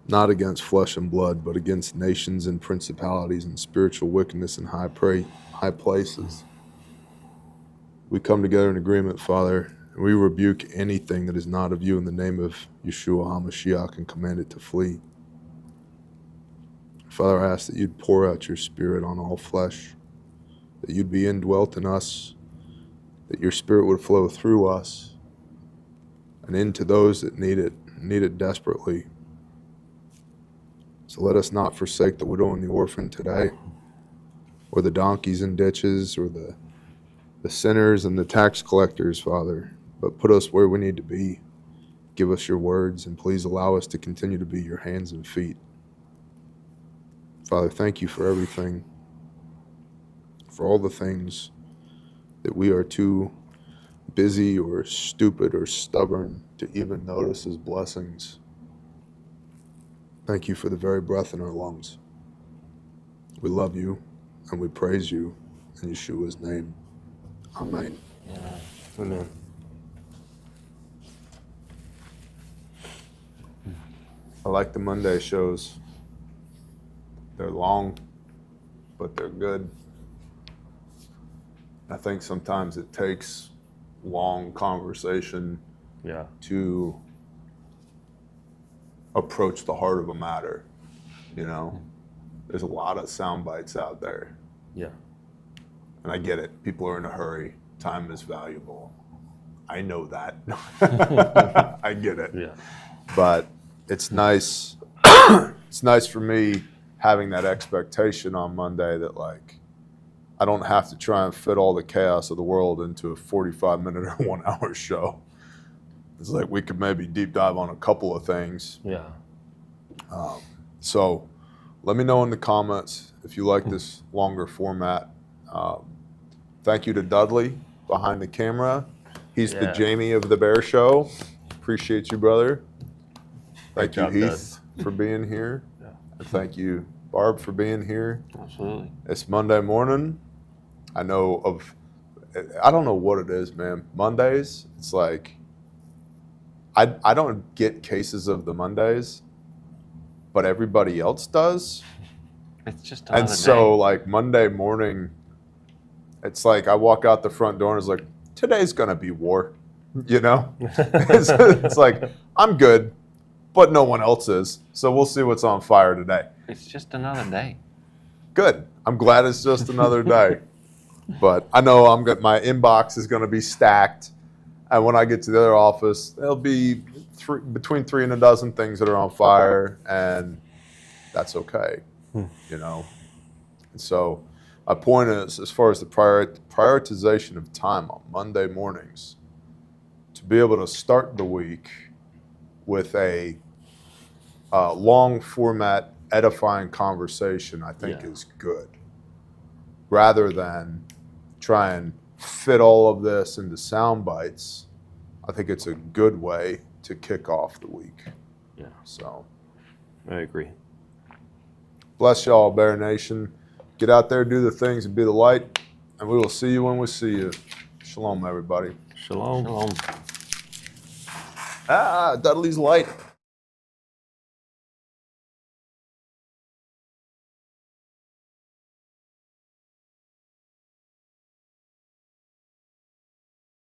not against flesh and blood, but against nations and principalities and spiritual wickedness in high places, we come together in agreement, Father, and we rebuke anything that is not of you in the name of Yeshua HaMashiach and command it to flee. Father, I ask that you'd pour out your Spirit on all flesh, that you'd be indwelt in us, that your Spirit would flow through us and into those that need it desperately. So let us not forsake the widow and the orphan today, or the donkeys and ditches, or the sinners and the tax collectors, Father, but put us where we need to be. Give us your words, and please allow us to continue to be your hands and feet. Father, thank you for everything, for all the things that we are too busy or stupid or stubborn to even notice as blessings. Thank you for the very breath in our lungs. We love you and we praise you in Yeshua's name. Amen. Yeah. Amen. I like the Monday shows. They're long, but they're good. I think sometimes it takes long conversation to approach the heart of a matter. You know, there's a lot of sound bites out there. Yeah. And I get it. People are in a hurry. Time is valuable. I know that. I get it. Yeah. But it's nice. It's nice for me having that expectation on Monday that, like, I don't have to try and fit all the chaos of the world into a 45-minute or 1 hour show. It's like we could maybe deep dive on a couple of things. Yeah. So let me know in the comments if you like this longer format. Thank you to Dudley behind the camera. He's the Jamie of the Bear Show. Appreciate you, brother. Thank you, Heath, for being here. Yeah. And thank you, Barb, for being here. Absolutely. It's Monday morning. I don't know what it is, man. Mondays, it's like, I don't get cases of the Mondays, but everybody else does. It's just another And day. so, like, Monday morning, it's like I walk out the front door and it's like, today's going to be war, you know? It's like, I'm good, but no one else is. So we'll see what's on fire today. It's just another day. Good. I'm glad it's just another day. But I know my inbox is going to be stacked. And when I get to the other office, there'll be between 3 and a dozen things that are on fire. And that's okay, you know? And so my point is, as far as the prioritization of time on Monday mornings, to be able to start the week with a long format, edifying conversation, I think is good. Rather than try and fit all of this into sound bites, I think it's a good way to kick off the week. Yeah. So, I agree. bless y'all, Bear Nation. Get out there, do the things, and be the light. And we will see you when we see you. Shalom, everybody. Shalom. Shalom. Dudley's light.